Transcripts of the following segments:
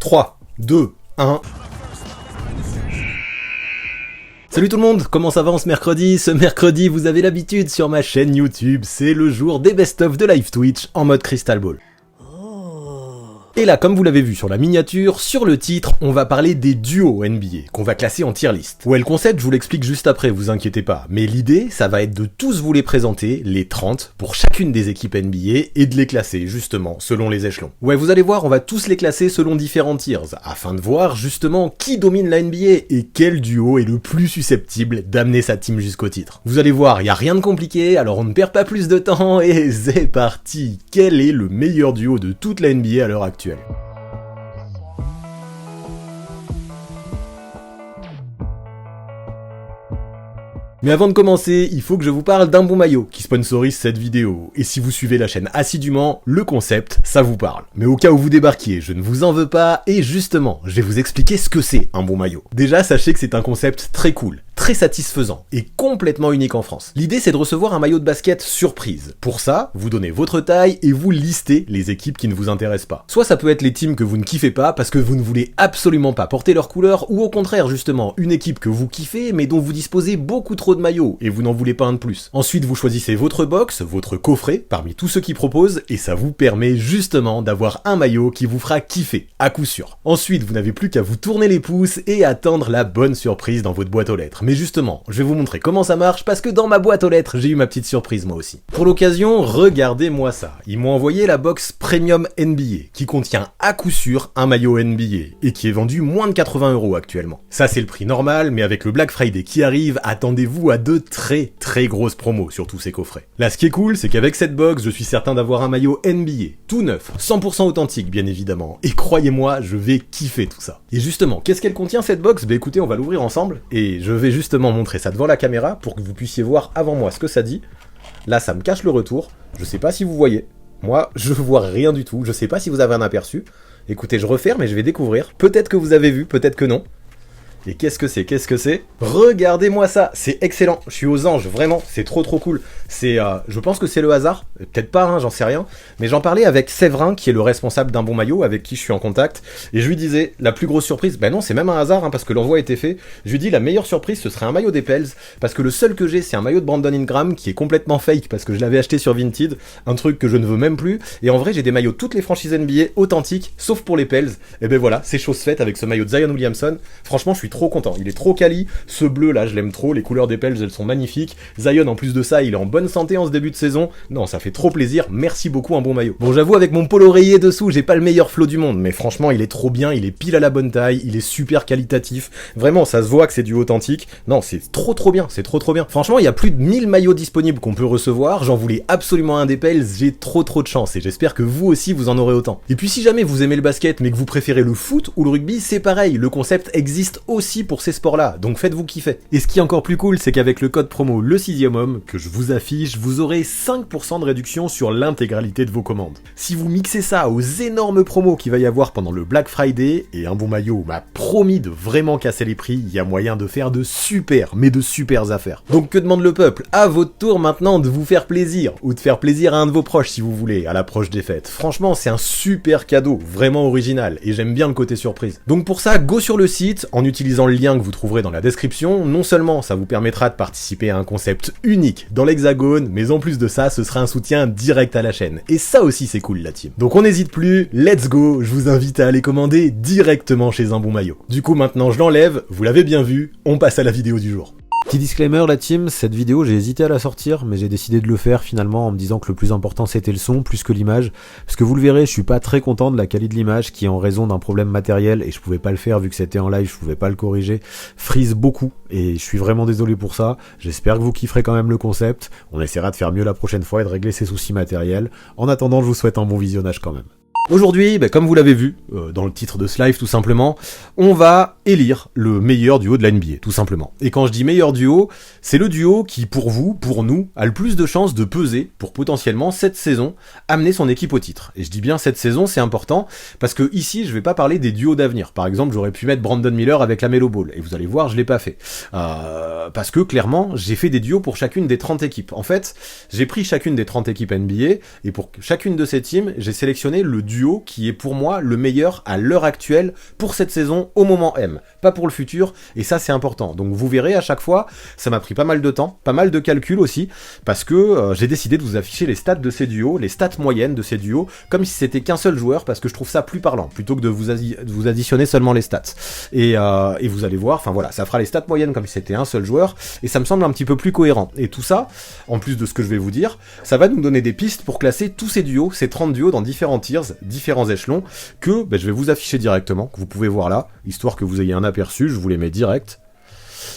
3, 2, 1... Salut tout le monde, comment ça va en ce mercredi? Ce mercredi, vous avez l'habitude sur ma chaîne YouTube, c'est le jour des best-of de live Twitch en mode Crystal Ball. Et là, comme vous l'avez vu sur la miniature, sur le titre, on va parler des duos NBA, qu'on va classer en tier list. Ouais, le concept, je vous l'explique juste après, vous inquiétez pas. Mais l'idée, ça va être de tous vous les présenter, les 30, pour chacune des équipes NBA, et de les classer, justement, selon les échelons. Ouais, vous allez voir, on va tous les classer selon différents tiers, afin de voir, justement, qui domine la NBA, et quel duo est le plus susceptible d'amener sa team jusqu'au titre. Vous allez voir, y a rien de compliqué, alors on ne perd pas plus de temps, et c'est parti! Quel est le meilleur duo de toute la NBA à l'heure actuelle? Mais avant de commencer, il faut que je vous parle d'un bon maillot qui sponsorise cette vidéo. Et si vous suivez la chaîne assidûment, le concept, ça vous parle. Mais au cas où vous débarquiez, je ne vous en veux pas, et justement, je vais vous expliquer ce que c'est un bon maillot. Déjà, sachez que c'est un concept très cool, très satisfaisant et complètement unique en France. L'idée, c'est de recevoir un maillot de basket surprise. Pour ça, vous donnez votre taille et vous listez les équipes qui ne vous intéressent pas. Soit ça peut être les teams que vous ne kiffez pas parce que vous ne voulez absolument pas porter leur couleur, ou au contraire, justement, une équipe que vous kiffez mais dont vous disposez beaucoup trop de maillots et vous n'en voulez pas un de plus. Ensuite, vous choisissez votre box, votre coffret, parmi tous ceux qui proposent, et ça vous permet justement d'avoir un maillot qui vous fera kiffer, à coup sûr. Ensuite, vous n'avez plus qu'à vous tourner les pouces et attendre la bonne surprise dans votre boîte aux lettres. Mais justement, je vais vous montrer comment ça marche parce que dans ma boîte aux lettres, j'ai eu ma petite surprise moi aussi. Pour l'occasion, regardez-moi ça. Ils m'ont envoyé la box Premium NBA qui contient à coup sûr un maillot NBA et qui est vendu moins de 80 € actuellement. Ça, c'est le prix normal, mais avec le Black Friday qui arrive, attendez-vous à de très grosses promos sur tous ces coffrets. Là, ce qui est cool, c'est qu'avec cette box, je suis certain d'avoir un maillot NBA, tout neuf, 100% authentique bien évidemment, et croyez-moi, je vais kiffer tout ça. Et justement, qu'est-ce qu'elle contient cette box? Bah écoutez, on va l'ouvrir ensemble, et je vais justement montrer ça devant la caméra pour que vous puissiez voir avant moi ce que ça dit. Là, ça me cache le retour, je sais pas si vous voyez, moi, je vois rien du tout, je sais pas si vous avez un aperçu. Écoutez, je referme et je vais découvrir, peut-être que vous avez vu, peut-être que non. Et qu'est-ce que c'est? Regardez-moi ça, c'est excellent, je suis aux anges, vraiment, c'est trop cool. C'est, je pense que c'est le hasard, peut-être pas, hein, j'en sais rien, mais j'en parlais avec Séverin, qui est le responsable d'un bon maillot, avec qui je suis en contact, et je lui disais, la plus grosse surprise, ben non, c'est même un hasard, hein, parce que l'envoi a été fait, je lui dis, la meilleure surprise, ce serait un maillot des Pels, parce que le seul que j'ai, c'est un maillot de Brandon Ingram, qui est complètement fake, parce que je l'avais acheté sur Vinted, un truc que je ne veux même plus, et en vrai, j'ai des maillots de toutes les franchises NBA authentiques, sauf pour les Pels, et ben voilà, c'est chose faite avec ce maillot de Zion Williamson, franchement, je suis trop content, il est trop quali, ce bleu là je l'aime trop, les couleurs des Pels elles sont magnifiques, Zion en plus de ça il est en bonne santé en ce début de saison, non ça fait trop plaisir, merci beaucoup un bon maillot. Bon j'avoue avec mon polo rayé dessous j'ai pas le meilleur flow du monde, mais franchement il est trop bien, il est pile à la bonne taille, il est super qualitatif, vraiment ça se voit que c'est du authentique, non c'est trop bien, c'est trop bien. Franchement il y a plus de 1000 maillots disponibles qu'on peut recevoir, j'en voulais absolument un des Pels, j'ai trop de chance et j'espère que vous aussi vous en aurez autant. Et puis si jamais vous aimez le basket mais que vous préférez le foot ou le rugby, c'est pareil, le concept existe aussi pour ces sports là, donc faites-vous kiffer. Et ce qui est encore plus cool, c'est qu'avec le code promo le 6e homme, que je vous affiche, vous aurez 5% de réduction sur l'intégralité de vos commandes. Si vous mixez ça aux énormes promos qu'il va y avoir pendant le Black Friday, et un bon maillot m'a promis de vraiment casser les prix, il y a moyen de faire de super affaires. Donc que demande le peuple? À votre tour maintenant de vous faire plaisir, ou de faire plaisir à un de vos proches si vous voulez, à l'approche des fêtes. Franchement, c'est un super cadeau, vraiment original, et j'aime bien le côté surprise. Donc pour ça, go sur le site, en utilisant le lien que vous trouverez dans la description, non seulement ça vous permettra de participer à un concept unique dans l'Hexagone, mais en plus de ça, ce sera un soutien direct à la chaîne. Et ça aussi c'est cool la team. Donc on n'hésite plus, let's go, je vous invite à aller commander directement chez un bon maillot. Du coup maintenant je l'enlève, vous l'avez bien vu, on passe à la vidéo du jour. Petit disclaimer la team, cette vidéo j'ai hésité à la sortir mais j'ai décidé de le faire finalement en me disant que le plus important c'était le son plus que l'image, parce que vous le verrez je suis pas très content de la qualité de l'image qui en raison d'un problème matériel, et je pouvais pas le faire vu que c'était en live, je pouvais pas le corriger, frise beaucoup et je suis vraiment désolé pour ça. J'espère que vous kifferez quand même le concept, on essaiera de faire mieux la prochaine fois et de régler ces soucis matériels. En attendant je vous souhaite un bon visionnage quand même. Aujourd'hui, comme vous l'avez vu, dans le titre de ce live tout simplement, on va élire le meilleur duo de la NBA, tout simplement. Et quand je dis meilleur duo, c'est le duo qui, pour vous, pour nous, a le plus de chances de peser pour potentiellement cette saison amener son équipe au titre. Et je dis bien cette saison, c'est important, parce que ici, je vais pas parler des duos d'avenir. Par exemple, j'aurais pu mettre Brandon Miller avec la Melo Ball, et vous allez voir, je l'ai pas fait. Parce que clairement, j'ai fait des duos pour chacune des 30 équipes. En fait, j'ai pris chacune des 30 équipes NBA, et pour chacune de ces teams, j'ai sélectionné le le duo qui est pour moi le meilleur à l'heure actuelle pour cette saison au moment M, pas pour le futur, et ça c'est important. Donc vous verrez à chaque fois, ça m'a pris pas mal de temps, pas mal de calculs aussi, parce que j'ai décidé de vous afficher les stats de ces duos, les stats moyennes de ces duos, comme si c'était qu'un seul joueur, parce que je trouve ça plus parlant, plutôt que de vous additionner seulement les stats. Et vous allez voir, enfin voilà, ça fera les stats moyennes comme si c'était un seul joueur, et ça me semble un petit peu plus cohérent. Et tout ça, en plus de ce que je vais vous dire, ça va nous donner des pistes pour classer tous ces duos, ces 30 duos dans différents tiers, différents échelons, que je vais vous afficher directement, que vous pouvez voir là, histoire que vous ayez un aperçu, je vous les mets direct.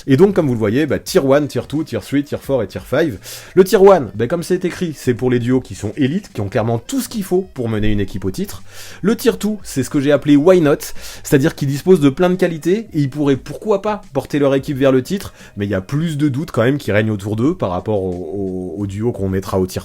Et donc comme vous le voyez, tier 1, tier 2, tier 3, tier 4 et tier 5. Le tier 1, comme c'est écrit, c'est pour les duos qui sont élites, qui ont clairement tout ce qu'il faut pour mener une équipe au titre. Le tier 2, c'est ce que j'ai appelé why not, c'est-à-dire qu'ils disposent de plein de qualités, et ils pourraient pourquoi pas porter leur équipe vers le titre, mais il y a plus de doutes quand même qui règnent autour d'eux par rapport au duo qu'on mettra au tier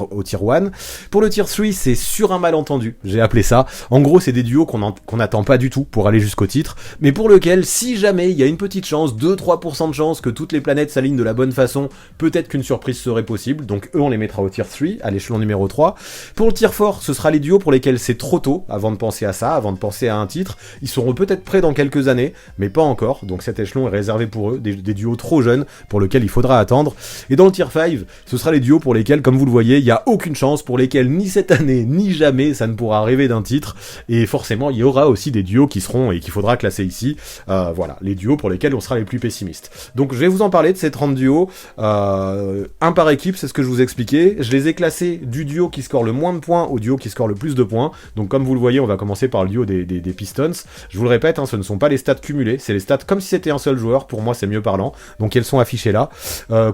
1. Pour le tier 3, c'est sur un malentendu, j'ai appelé ça. En gros, c'est des duos qu'on n'attend pas du tout pour aller jusqu'au titre, mais pour lequel, si jamais il y a une petite chance, 2-3% de chance que toutes les planètes s'alignent de la bonne façon, peut-être qu'une surprise serait possible, donc eux on les mettra au tier 3, à l'échelon numéro 3. Pour le tier 4, ce sera les duos pour lesquels c'est trop tôt avant de penser à ça, avant de penser à un titre. Ils seront peut-être prêts dans quelques années, mais pas encore, donc cet échelon est réservé pour eux, des duos trop jeunes pour lesquels il faudra attendre. Et dans le tier 5, ce sera les duos pour lesquels, comme vous le voyez, il n'y a aucune chance, pour lesquels ni cette année, ni jamais, ça ne pourra rêver d'un titre, et forcément il y aura aussi des duos qui seront, et qu'il faudra classer ici, voilà, les duos pour lesquels on sera les plus pessimistes. Donc je vais vous en parler de ces 30 duos, un par équipe, c'est ce que je vous expliquais. Je les ai classés du duo qui score le moins de points au duo qui score le plus de points. Donc comme vous le voyez, on va commencer par le duo des Pistons. Je vous le répète, ce ne sont pas les stats cumulés, c'est les stats comme si c'était un seul joueur, pour moi c'est mieux parlant. Donc elles sont affichées là.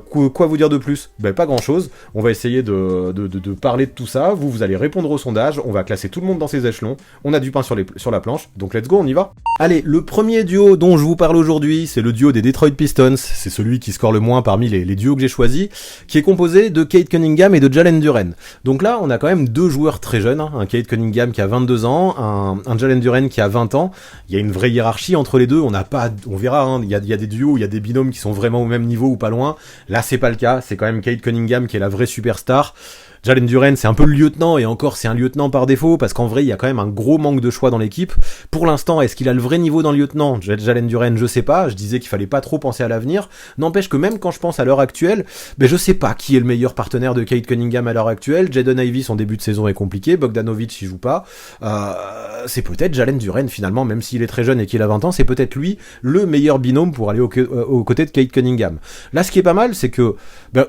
Quoi vous dire de plus ? Pas grand chose. On va essayer de parler de tout ça, vous allez répondre au sondage, on va classer tout le monde dans ces échelons, on a du pain sur la planche, donc let's go, on y va. Allez, le premier duo dont je vous parle aujourd'hui, c'est le duo des Detroit Pistons, c'est celui qui score le moins parmi les duos que j'ai choisis, qui est composé de Cade Cunningham et de Jalen Duren. Donc là, on a quand même deux joueurs très jeunes, un Cade Cunningham qui a 22 ans, un Jalen Duren qui a 20 ans. Il y a une vraie hiérarchie entre les deux, on verra, il y a des duos, il y a des binômes qui sont vraiment au même niveau ou pas loin. Là, c'est pas le cas, c'est quand même Cade Cunningham qui est la vraie superstar. Jalen Duren, c'est un peu le lieutenant, et encore c'est un lieutenant par défaut, parce qu'en vrai il y a quand même un gros manque de choix dans l'équipe. Pour l'instant, est-ce qu'il a le vrai niveau dans le lieutenant ? Jalen Duren, je sais pas, je disais qu'il fallait pas trop penser à l'avenir. N'empêche que même quand je pense à l'heure actuelle, je sais pas qui est le meilleur partenaire de Cade Cunningham à l'heure actuelle. Jaden Ivey, son début de saison est compliqué, Bogdanovic il joue pas. C'est peut-être Jalen Duren finalement, même s'il est très jeune et qu'il a 20 ans, c'est peut-être lui le meilleur binôme pour aller aux côtés de Cade Cunningham. Là ce qui est pas mal, c'est que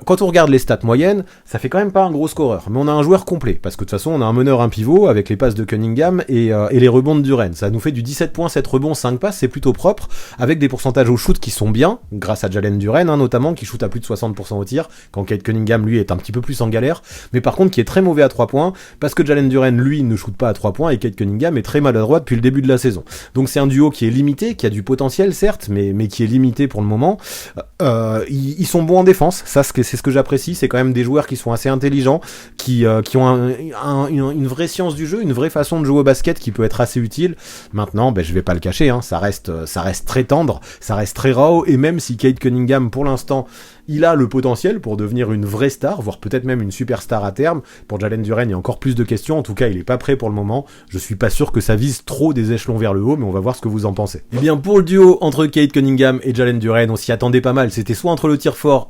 quand on regarde les stats moyennes, ça fait quand même pas un gros score. Mais on a un joueur complet, parce que de toute façon on a un meneur, un pivot, avec les passes de Cunningham et les rebonds de Duren. Ça nous fait du 17 points, 7 rebonds, 5 passes, c'est plutôt propre, avec des pourcentages au shoot qui sont bien, grâce à Jalen Duren notamment, qui shoot à plus de 60% au tir, quand Cade Cunningham lui est un petit peu plus en galère, mais par contre qui est très mauvais à 3 points, parce que Jalen Duren lui ne shoot pas à 3 points, et Cade Cunningham est très maladroit depuis le début de la saison. Donc c'est un duo qui est limité, qui a du potentiel certes, mais qui est limité pour le moment. Ils sont bons en défense, ça c'est ce que j'apprécie, c'est quand même des joueurs qui sont assez intelligents, qui ont une vraie science du jeu, une vraie façon de jouer au basket qui peut être assez utile. Maintenant, je vais pas le cacher, ça reste très tendre, ça reste très raw, et même si Cade Cunningham, pour l'instant, il a le potentiel pour devenir une vraie star, voire peut-être même une superstar à terme. Pour Jalen Duren, il y a encore plus de questions, en tout cas, il est pas prêt pour le moment. Je suis pas sûr que ça vise trop des échelons vers le haut, mais on va voir ce que vous en pensez. Eh bien, pour le duo entre Cade Cunningham et Jalen Duren, on s'y attendait pas mal, c'était soit entre le tier 4,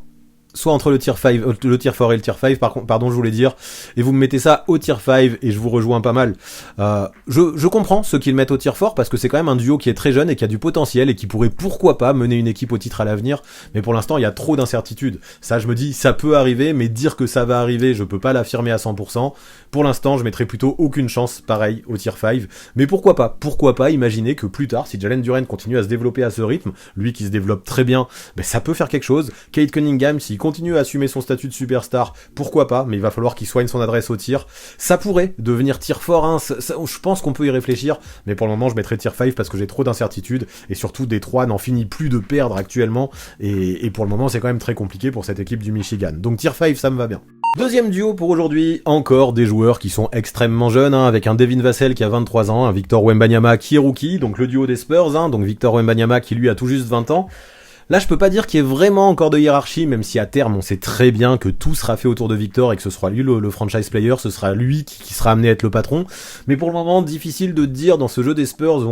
soit entre le tier 4 et le tier 5, pardon, je voulais dire, et vous me mettez ça au tier 5, et je vous rejoins pas mal. Je comprends ceux qui le mettent au tier 4, parce que c'est quand même un duo qui est très jeune et qui a du potentiel, et qui pourrait pourquoi pas mener une équipe au titre à l'avenir, mais pour l'instant il y a trop d'incertitudes. Ça, je me dis, ça peut arriver, mais dire que ça va arriver, je peux pas l'affirmer à 100%. Pour l'instant, je mettrai plutôt aucune chance, pareil, au tier 5, mais pourquoi pas imaginer que plus tard, si Jalen Duren continue à se développer à ce rythme, lui qui se développe très bien, ça peut faire quelque chose. Cade Cunningham, s'il continue à assumer son statut de superstar, pourquoi pas, mais il va falloir qu'il soigne son adresse au tir. Ça pourrait devenir tier 4, je pense qu'on peut y réfléchir, mais pour le moment je mettrai tier 5 parce que j'ai trop d'incertitudes, et surtout Détroit n'en finit plus de perdre actuellement, et pour le moment c'est quand même très compliqué pour cette équipe du Michigan. Donc tier 5, ça me va bien. Deuxième duo pour aujourd'hui, encore des joueurs qui sont extrêmement jeunes, avec un Devin Vassell qui a 23 ans, un Victor Wembanyama qui est rookie, donc le duo des Spurs, donc Victor Wembanyama qui lui a tout juste 20 ans. Là, je peux pas dire qu'il y ait vraiment encore de hiérarchie, même si à terme, on sait très bien que tout sera fait autour de Victor et que ce sera lui le franchise player, ce sera lui qui sera amené à être le patron. Mais pour le moment, difficile de dire dans ce jeu des Spurs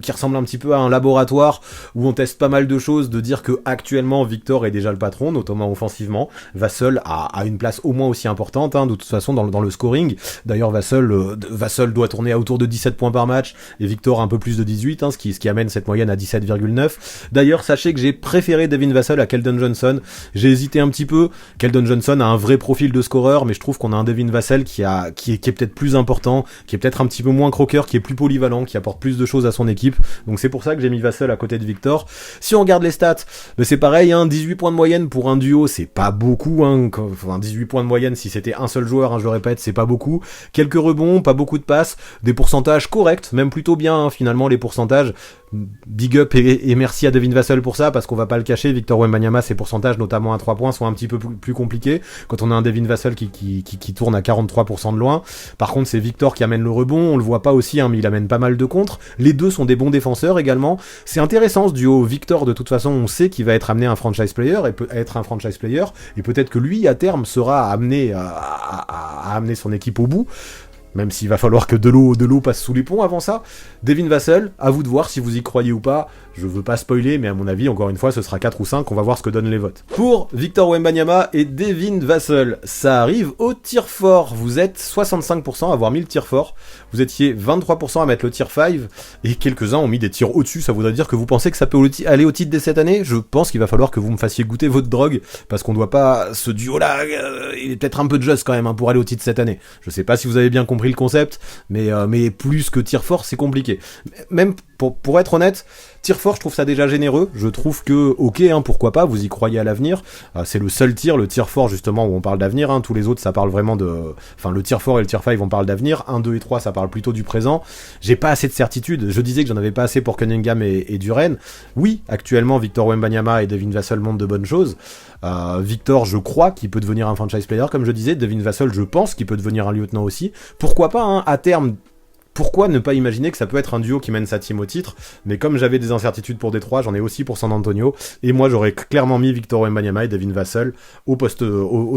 qui ressemble un petit peu à un laboratoire où on teste pas mal de choses, de dire que actuellement Victor est déjà le patron, notamment offensivement. Vassell a une place au moins aussi importante, hein, de toute façon dans le scoring. D'ailleurs, Vassell doit tourner à autour de 17 points par match et Victor un peu plus de 18, hein, ce qui amène cette moyenne à 17,9. D'ailleurs, sachez que j'ai préféré Devin Vassell à Keldon Johnson. J'ai hésité un petit peu. Keldon Johnson a un vrai profil de scoreur, mais je trouve qu'on a un Devin Vassell qui est peut-être plus important, qui est peut-être un petit peu moins croqueur, qui est plus polyvalent, qui apporte plus de choses à son équipe. Donc c'est pour ça que j'ai mis Vassell à côté de Victor. Si on regarde les stats, c'est pareil, hein, 18 points de moyenne pour un duo, c'est pas beaucoup, hein. Enfin, 18 points de moyenne si c'était un seul joueur, hein, je le répète, c'est pas beaucoup. Quelques rebonds, pas beaucoup de passes, des pourcentages corrects, même plutôt bien, hein, finalement les pourcentages. Big up et merci à Devin Vassell pour ça, parce qu'on va pas le cacher, Victor Wembanyama, ses pourcentages notamment à 3 points sont un petit peu plus compliqués quand on a un Devin Vassell qui tourne à 43% de loin. Par contre, c'est Victor qui amène le rebond, on le voit pas aussi, hein, mais il amène pas mal de contres. Les deux sont des bons défenseurs également. C'est intéressant ce duo. Victor, de toute façon, on sait qu'il va être amené à un franchise player et peut-être que lui à terme sera amené à amener son équipe au bout. Même s'il va falloir que de l'eau passe sous les ponts avant ça. Devin Vassell, à vous de voir si vous y croyez ou pas. Je veux pas spoiler, mais à mon avis, encore une fois, ce sera 4 ou 5, on va voir ce que donnent les votes. Pour Victor Wembanyama et Devin Vassell, ça arrive au tir fort. Vous êtes 65% à avoir mis le tir fort. Vous étiez 23% à mettre le tir 5, et quelques-uns ont mis des tirs au-dessus. Ça voudrait dire que vous pensez que ça peut aller au titre dès cette année? Je pense qu'il va falloir que vous me fassiez goûter votre drogue, parce qu'on doit pas... Ce duo-là, il est peut-être un peu juste quand même, hein, pour aller au titre cette année. Je sais pas si vous avez bien compris le concept, mais plus que tir fort, c'est compliqué. Même pour être honnête, tir fort, je trouve ça déjà généreux. Je trouve que, ok, hein, pourquoi pas, vous y croyez à l'avenir. C'est le seul tir, le tir fort, justement, où on parle d'avenir. Hein. Tous les autres, ça parle vraiment de... Enfin, le tir fort et le tir 5, on parle d'avenir. 1, 2 et 3, ça parle plutôt du présent. J'ai pas assez de certitude. Je disais que j'en avais pas assez pour Cunningham et Duren. Oui, actuellement, Victor Wembanyama et Devin Vassell montrent de bonnes choses. Victor, je crois qu'il peut devenir un franchise player, comme je disais. Devin Vassell, je pense qu'il peut devenir un lieutenant aussi. Pourquoi pas, hein, à terme... Pourquoi ne pas imaginer que ça peut être un duo qui mène sa team au titre? Mais comme j'avais des incertitudes pour Détroit, j'en ai aussi pour San Antonio. Et moi, j'aurais clairement mis Victor Wembanyama et Devin Vassell au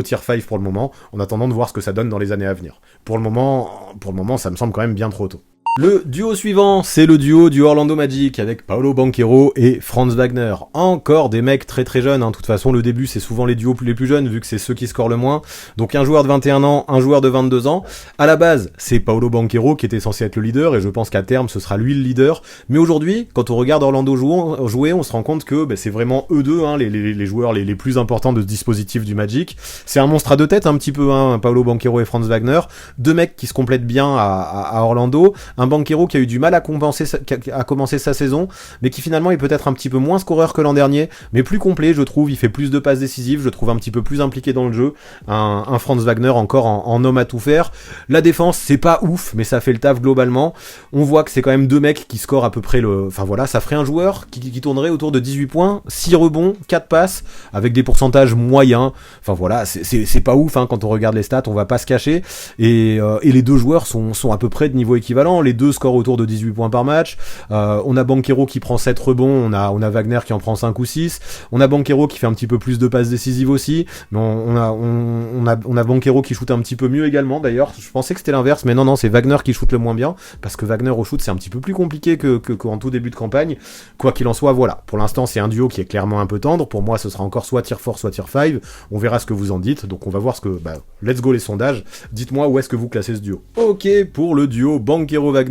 tier 5 pour le moment, en attendant de voir ce que ça donne dans les années à venir. Pour le moment, ça me semble quand même bien trop tôt. Le duo suivant, c'est le duo du Orlando Magic avec Paolo Banchero et Franz Wagner. Encore des mecs très très jeunes, hein. De toute façon, le début, c'est souvent les duos les plus jeunes, vu que c'est ceux qui scorent le moins. Donc un joueur de 21 ans, un joueur de 22 ans. À la base, c'est Paolo Banchero qui était censé être le leader, et je pense qu'à terme, ce sera lui le leader. Mais aujourd'hui, quand on regarde Orlando jouer, on se rend compte que c'est vraiment eux deux, hein, les joueurs les plus importants de ce dispositif du Magic. C'est un monstre à deux têtes, un petit peu, hein, Paolo Banchero et Franz Wagner. Deux mecs qui se complètent bien à Orlando. Un Banchero qui a eu du mal à commencer sa saison, mais qui finalement est peut-être un petit peu moins scoreur que l'an dernier, mais plus complet, je trouve. Il fait plus de passes décisives, je trouve un petit peu plus impliqué dans le jeu. Un Franz Wagner encore en homme à tout faire. La défense, c'est pas ouf, mais ça fait le taf globalement. On voit que c'est quand même deux mecs qui scorent à peu près Enfin voilà, ça ferait un joueur qui tournerait autour de 18 points, 6 rebonds, 4 passes, avec des pourcentages moyens. Enfin voilà, c'est pas ouf, hein, quand on regarde les stats, on va pas se cacher. Et les deux joueurs sont à peu près de niveau équivalent. Les deux scorent autour de 18 points par match. On a Banchero qui prend 7 rebonds, on a Wagner qui en prend 5 ou 6. On a Banchero qui fait un petit peu plus de passes décisives aussi. Mais on a Banchero qui shoot un petit peu mieux également. D'ailleurs, je pensais que c'était l'inverse, mais non, c'est Wagner qui shoot le moins bien, parce que Wagner au shoot, c'est un petit peu plus compliqué qu'en tout début de campagne. Quoi qu'il en soit, voilà. Pour l'instant, c'est un duo qui est clairement un peu tendre. Pour moi, ce sera encore soit tir 4, soit tir 5. On verra ce que vous en dites. Donc on va voir let's go les sondages. Dites-moi où est-ce que vous classez ce duo. Ok, pour le duo Banchero-Wagner.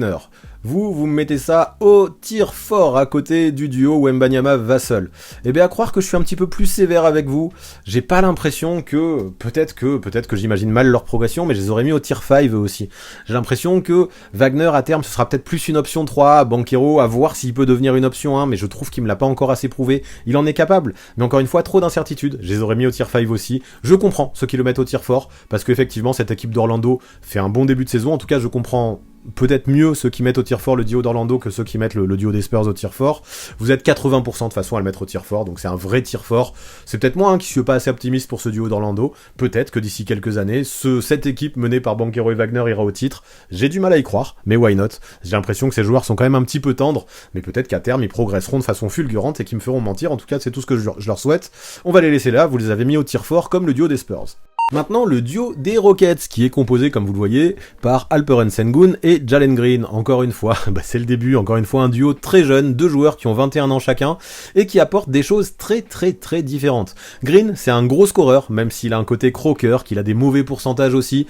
Vous me mettez ça au tir fort à côté du duo Wembanyama-Vassell. Eh bien, à croire que je suis un petit peu plus sévère avec vous, j'ai pas l'impression que, peut-être que j'imagine mal leur progression, mais je les aurais mis au tir 5 aussi. J'ai l'impression que Wagner, à terme, ce sera peut-être plus une option 3, Banchero, à voir s'il peut devenir une option 1, mais je trouve qu'il me l'a pas encore assez prouvé. Il en est capable, mais encore une fois, trop d'incertitudes. Je les aurais mis au tir 5 aussi. Je comprends ceux qui le mettent au tir fort, parce qu'effectivement, cette équipe d'Orlando fait un bon début de saison. En tout cas, je comprends peut-être mieux ceux qui mettent au tir fort le duo d'Orlando que ceux qui mettent le duo des Spurs au tir fort. Vous êtes 80% de façon à le mettre au tir fort, donc c'est un vrai tir fort. C'est peut-être moi qui suis pas assez optimiste pour ce duo d'Orlando. Peut-être que d'ici quelques années, cette équipe menée par Banchero et Wagner ira au titre. J'ai du mal à y croire, mais why not? J'ai l'impression que ces joueurs sont quand même un petit peu tendres, mais peut-être qu'à terme ils progresseront de façon fulgurante et qu'ils me feront mentir. En tout cas, c'est tout ce que je leur souhaite. On va les laisser là, vous les avez mis au tir fort comme le duo des Spurs. Maintenant, le duo des Rockets, qui est composé, comme vous le voyez, par Alperen Sengun et Jalen Green. Encore une fois, c'est le début, encore une fois, un duo très jeune, deux joueurs qui ont 21 ans chacun, et qui apportent des choses très très très différentes. Green, c'est un gros scoreur, même s'il a un côté croqueur, qu'il a des mauvais pourcentages aussi,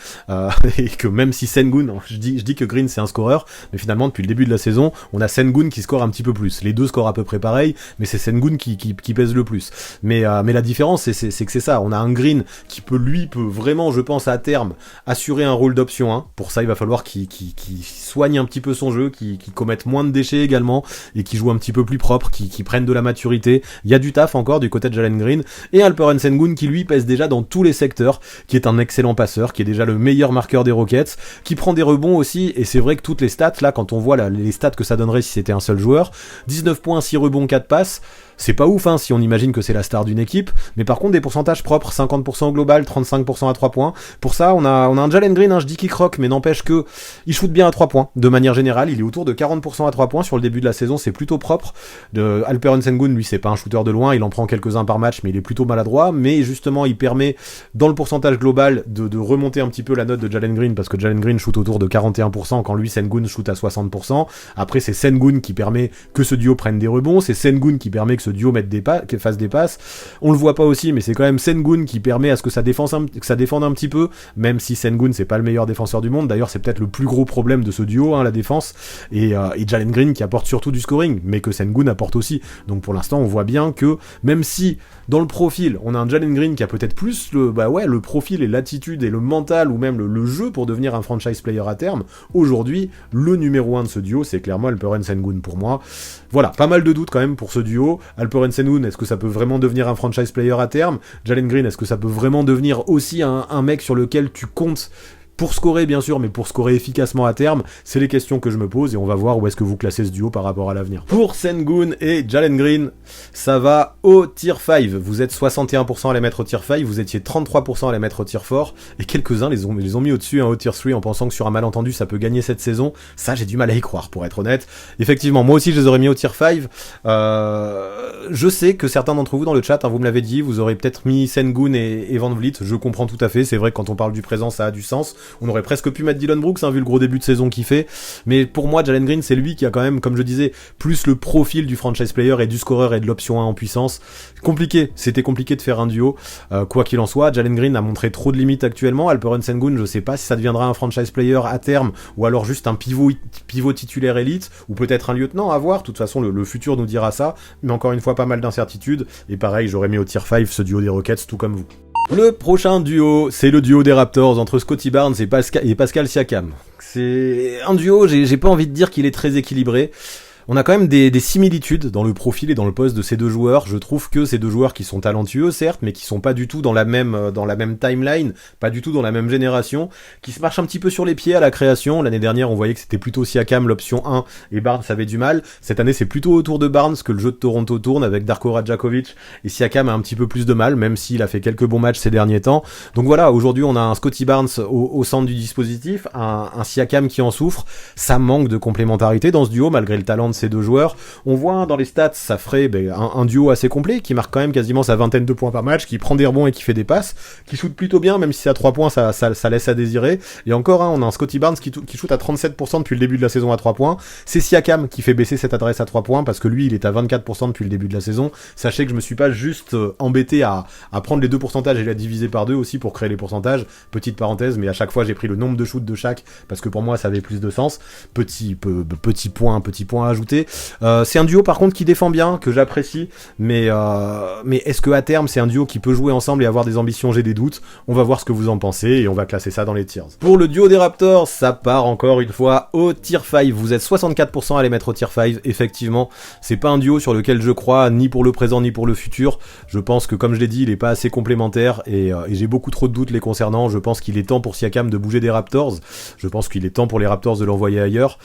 et que même si Sengun, je dis que Green c'est un scoreur, mais finalement, depuis le début de la saison, on a Sengun qui score un petit peu plus. Les deux scorent à peu près pareil, mais c'est Sengun qui pèse le plus. Mais la différence, c'est que c'est ça, on a un Green qui peut vraiment, je pense, à terme, assurer un rôle d'option 1. Pour ça, il va falloir qu'il soigne un petit peu son jeu, qu'il commette moins de déchets également, et qu'il joue un petit peu plus propre, qu'il prenne de la maturité. Il y a du taf encore du côté de Jalen Green, et Alperen Sengun qui lui pèse déjà dans tous les secteurs, qui est un excellent passeur, qui est déjà le meilleur marqueur des Rockets, qui prend des rebonds aussi, et c'est vrai que toutes les stats, là, quand on voit les stats que ça donnerait si c'était un seul joueur, 19 points, 6 rebonds, 4 passes, c'est pas ouf si on imagine que c'est la star d'une équipe, mais par contre des pourcentages propres, 50% au global, 35% à 3 points. Pour ça, on a un Jalen Green, je dis qu'il croque, mais n'empêche que il shoot bien à 3 points. De manière générale, il est autour de 40% à 3 points sur le début de la saison, c'est plutôt propre. Alperen Sengun, lui, c'est pas un shooter de loin, il en prend quelques-uns par match, mais il est plutôt maladroit, mais justement, il permet, dans le pourcentage global, de remonter un petit peu la note de Jalen Green, parce que Jalen Green shoot autour de 41%, quand lui, Sengun shoot à 60%. Après, c'est Sengun qui permet que ce duo prenne des rebonds, c'est Sengun qui permet que ce duo mette fasse des passes. On le voit pas aussi, mais c'est quand même Sengun qui permet à ce que ça défende un petit peu, même si Sengun c'est pas le meilleur défenseur du monde. D'ailleurs, c'est peut-être le plus gros problème de ce duo, la défense, et Jalen Green qui apporte surtout du scoring, mais que Sengun apporte aussi. Donc pour l'instant, on voit bien que même si dans le profil, on a un Jalen Green qui a peut-être plus le profil et l'attitude et le mental ou même le jeu pour devenir un franchise player à terme, aujourd'hui, le numéro 1 de ce duo, c'est clairement Alperen Sengun pour moi. Voilà, pas mal de doutes quand même pour ce duo. Alperen Sengun, est-ce que ça peut vraiment devenir un franchise player à terme? Jalen Green, est-ce que ça peut vraiment devenir aussi un mec sur lequel tu comptes pour scorer bien sûr, mais pour scorer efficacement à terme? C'est les questions que je me pose et on va voir où est-ce que vous classez ce duo par rapport à l'avenir. Pour Sengun et Jalen Green, ça va au tier 5. Vous êtes 61% à les mettre au tier 5, vous étiez 33% à les mettre au tier fort, et quelques-uns les ont mis au-dessus au tier 3 en pensant que sur un malentendu ça peut gagner cette saison. Ça, j'ai du mal à y croire pour être honnête. Effectivement, moi aussi je les aurais mis au tier 5. Je sais que certains d'entre vous dans le chat, vous me l'avez dit, vous aurez peut-être mis Sengun et Van Vliet. Je comprends tout à fait, c'est vrai que quand on parle du présent ça a du sens. On aurait presque pu mettre Dillon Brooks, vu le gros début de saison qu'il fait. Mais pour moi, Jalen Green, c'est lui qui a quand même, comme je disais, plus le profil du franchise player et du scoreur et de l'option 1 en puissance. C'était compliqué de faire un duo. Quoi qu'il en soit, Jalen Green a montré trop de limites actuellement. Alperen Sengun, je sais pas si ça deviendra un franchise player à terme, ou alors juste un pivot titulaire élite, ou peut-être un lieutenant, à voir. De toute façon, le futur nous dira ça. Mais encore une fois, pas mal d'incertitudes. Et pareil, j'aurais mis au tier 5 ce duo des Rockets, tout comme vous. Le prochain duo, c'est le duo des Raptors entre Scottie Barnes et Pascal Siakam. C'est un duo, j'ai pas envie de dire qu'il est très équilibré. On a quand même des similitudes dans le profil et dans le poste de ces deux joueurs. Je trouve que ces deux joueurs qui sont talentueux, certes, mais qui sont pas du tout dans la même timeline, pas du tout dans la même génération, qui se marchent un petit peu sur les pieds à la création. L'année dernière, on voyait que c'était plutôt Siakam l'option 1 et Barnes avait du mal. Cette année, c'est plutôt autour de Barnes que le jeu de Toronto tourne avec Darko Rajakovic, et Siakam a un petit peu plus de mal, même s'il a fait quelques bons matchs ces derniers temps. Donc voilà, aujourd'hui, on a un Scottie Barnes au centre du dispositif, un Siakam qui en souffre. Ça manque de complémentarité dans ce duo, malgré le talent de ces deux joueurs. On voit dans les stats, ça ferait un duo assez complet, qui marque quand même quasiment sa vingtaine de points par match, qui prend des rebonds et qui fait des passes, qui shoot plutôt bien, même si à 3 points ça laisse à désirer. Et encore, on a un Scottie Barnes qui shoot à 37% depuis le début de la saison à 3 points. C'est Siakam qui fait baisser cette adresse à 3 points, parce que lui, il est à 24% depuis le début de la saison. Sachez que je me suis pas juste embêté à prendre les deux pourcentages et les diviser par deux aussi pour créer les pourcentages. Petite parenthèse, mais à chaque fois j'ai pris le nombre de shoots de chaque, parce que pour moi ça avait plus de sens. Petit point à ajouter rajouter. C'est un duo par contre qui défend bien, que j'apprécie, mais est-ce que à terme c'est un duo qui peut jouer ensemble et avoir des ambitions? J'ai des doutes. On va voir ce que vous en pensez et on va classer ça dans les tiers. Pour le duo des Raptors, ça part encore une fois au tier 5. Vous êtes 64% à les mettre au tier 5. Effectivement, c'est pas un duo sur lequel je crois, ni pour le présent ni pour le futur. Je pense que, comme je l'ai dit, il est pas assez complémentaire et j'ai beaucoup trop de doutes les concernant. Je pense qu'il est temps pour Siakam de bouger des Raptors. Je pense qu'il est temps pour les Raptors de l'envoyer ailleurs.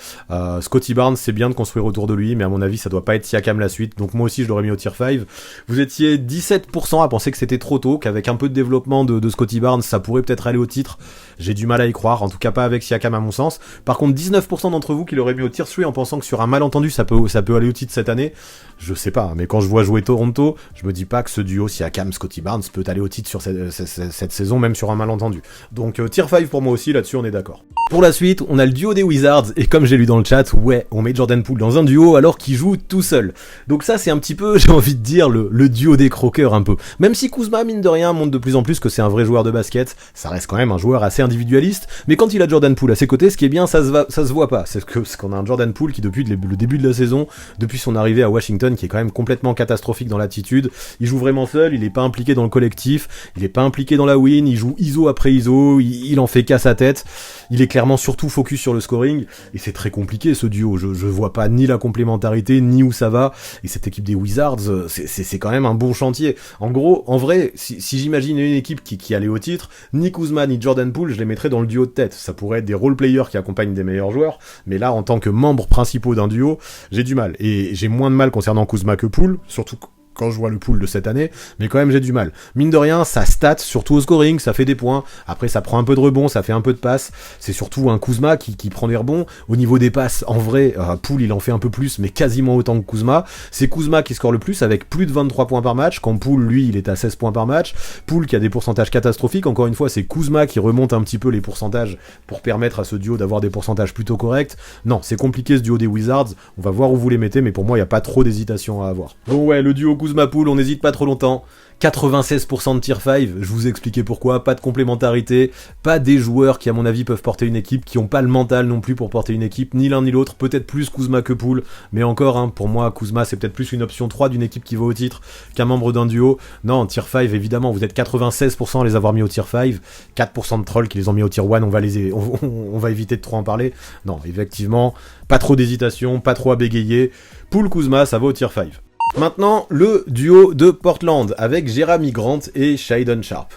Scottie Barnes, c'est bien de construire autour de lui, mais à mon avis, ça doit pas être Siakam la suite. Donc moi aussi, je l'aurais mis au tier 5. Vous étiez 17% à penser que c'était trop tôt, qu'avec un peu de développement de Scottie Barnes, ça pourrait peut-être aller au titre. J'ai du mal à y croire, en tout cas pas avec Siakam à mon sens. Par contre, 19% d'entre vous qui l'auraient mis au tier 3 en pensant que sur un malentendu, ça peut aller au titre cette année. Je sais pas, mais quand je vois jouer Toronto, je me dis pas que ce duo Siakam-Scottie Barnes peut aller au titre sur cette saison, même sur un malentendu. Donc tier 5 pour moi aussi, là-dessus on est d'accord. Pour la suite, on a le duo des Wizards, et comme j'ai lu dans le chat, ouais, on met Jordan Poole dans un duo alors qu'il joue tout seul. Donc ça c'est un petit peu, j'ai envie de dire, le duo des croqueurs un peu. Même si Kuzma, mine de rien, montre de plus en plus que c'est un vrai joueur de basket, ça reste quand même un joueur assez individualiste, mais quand il a Jordan Poole à ses côtés, ce qui est bien, ça se voit pas. C'est qu'on a un Jordan Poole qui depuis le début de la saison, depuis son arrivée à Washington, qui est quand même complètement catastrophique dans l'attitude, il joue vraiment seul, il est pas impliqué dans le collectif, il est pas impliqué dans la win, il joue ISO après ISO, il en fait qu'à sa tête, il est clairement surtout focus sur le scoring, et c'est très compliqué ce duo, je vois pas ni la complémentarité, ni où ça va, et cette équipe des Wizards, c'est quand même un bon chantier. En gros, en vrai, si j'imagine une équipe qui allait au titre, ni Kuzma ni Jordan Poole, je les mettrais dans le duo de tête. Ça pourrait être des role-players qui accompagnent des meilleurs joueurs, mais là, en tant que membres principaux d'un duo, j'ai du mal. Et j'ai moins de mal concernant Kuzma que Poole, surtout quand je vois le pool de cette année, mais quand même j'ai du mal. Mine de rien, ça stat, surtout au scoring, ça fait des points, après ça prend un peu de rebond, ça fait un peu de passes, c'est surtout un Kuzma qui prend des rebonds. Au niveau des passes, en vrai, Poole il en fait un peu plus, mais quasiment autant que Kuzma. C'est Kuzma qui score le plus, avec plus de 23 points par match, quand Poole, lui, il est à 16 points par match. Poole qui a des pourcentages catastrophiques, encore une fois, c'est Kuzma qui remonte un petit peu les pourcentages pour permettre à ce duo d'avoir des pourcentages plutôt corrects. Non, c'est compliqué ce duo des Wizards, on va voir où vous les mettez, mais pour moi, il n'y a pas trop d'hésitation à avoir. Bon ouais, le duo Kuzma Poole, on n'hésite pas trop longtemps. 96% de tier 5, je vous ai expliqué pourquoi, pas de complémentarité, pas des joueurs qui à mon avis peuvent porter une équipe, qui ont pas le mental non plus pour porter une équipe, ni l'un ni l'autre, peut-être plus Kuzma que Poole, mais encore, pour moi Kuzma c'est peut-être plus une option 3 d'une équipe qui va au titre qu'un membre d'un duo. Non, tier 5 évidemment, vous êtes 96% à les avoir mis au tier 5, 4% de trolls qui les ont mis au tier 1, on va éviter de trop en parler. Non, effectivement, pas trop d'hésitation, pas trop à bégayer, Poole Kuzma ça va au tier 5. Maintenant, le duo de Portland avec Jerami Grant et Shaedon Sharpe.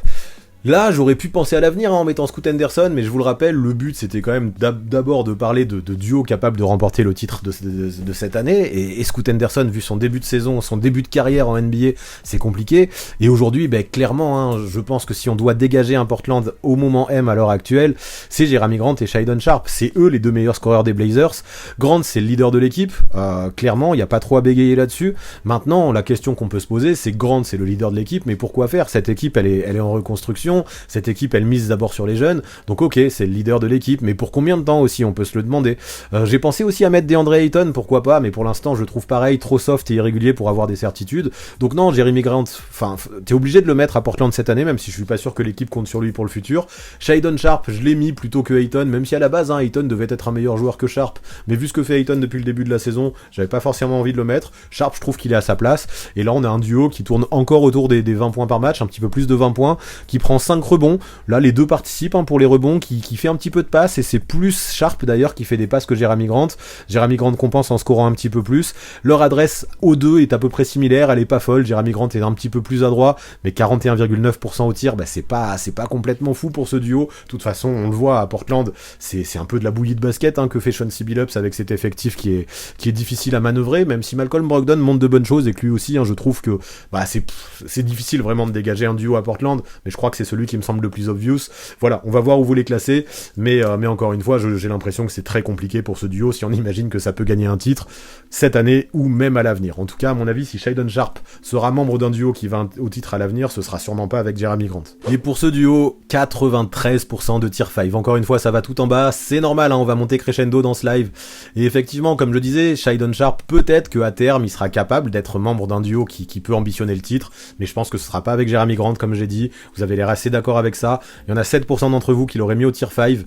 Là, j'aurais pu penser à l'avenir en mettant Scoot Henderson, mais je vous le rappelle, le but c'était quand même d'abord de parler de duo capable de remporter le titre de cette année, et Scoot Henderson, vu son début de saison, son début de carrière en NBA, c'est compliqué, et aujourd'hui, clairement, je pense que si on doit dégager un Portland au moment M à l'heure actuelle, c'est Jerami Grant et Shaedon Sharpe, c'est eux les deux meilleurs scoreurs des Blazers. Grant, c'est le leader de l'équipe, clairement, il n'y a pas trop à bégayer là-dessus. Maintenant, la question qu'on peut se poser, c'est Grant, c'est le leader de l'équipe, mais pourquoi faire? Cette équipe, elle est en reconstruction. Cette équipe elle mise d'abord sur les jeunes, donc ok c'est le leader de l'équipe, mais pour combien de temps aussi on peut se le demander. J'ai pensé aussi à mettre DeAndre Ayton, pourquoi pas, mais pour l'instant je trouve pareil trop soft et irrégulier pour avoir des certitudes, donc non, Jerami Grant, t'es obligé de le mettre à Portland cette année, même si je suis pas sûr que l'équipe compte sur lui pour le futur. Shaedon Sharpe je l'ai mis plutôt que Ayton, même si à la base Ayton devait être un meilleur joueur que Sharpe, mais vu ce que fait Ayton depuis le début de la saison, j'avais pas forcément envie de le mettre. Sharpe je trouve qu'il est à sa place, et là on a un duo qui tourne encore autour des 20 points par match, un petit peu plus de 20 points, qui prend 5 rebonds. Là les deux participent pour les rebonds, qui fait un petit peu de passes, et c'est plus Sharpe d'ailleurs qui fait des passes que Jerami Grant. Jerami Grant compense en scorant un petit peu plus. Leur adresse aux deux est à peu près similaire, elle est pas folle. Jerami Grant est un petit peu plus adroit, mais 41,9% au tir, c'est pas complètement fou pour ce duo. De toute façon on le voit à Portland, c'est un peu de la bouillie de basket que fait Chauncey Billups avec cet effectif qui est difficile à manœuvrer, même si Malcolm Brogdon montre de bonnes choses, et que lui aussi je trouve que c'est difficile vraiment de dégager un duo à Portland, mais je crois que c'est celui qui me semble le plus obvious. Voilà, on va voir où vous les classez, mais encore une fois, j'ai l'impression que c'est très compliqué pour ce duo si on imagine que ça peut gagner un titre cette année ou même à l'avenir. En tout cas, à mon avis, si Shaedon Sharpe sera membre d'un duo qui va au titre à l'avenir, ce sera sûrement pas avec Jerami Grant. Et pour ce duo, 93% de tier 5. Encore une fois, ça va tout en bas, c'est normal, on va monter crescendo dans ce live. Et effectivement, comme je disais, Shaedon Sharpe, peut-être qu'à terme, il sera capable d'être membre d'un duo qui peut ambitionner le titre, mais je pense que ce sera pas avec Jerami Grant, comme j'ai dit. Vous avez les assez d'accord avec ça. Il y en a 7% d'entre vous qui l'auraient mis au tier 5.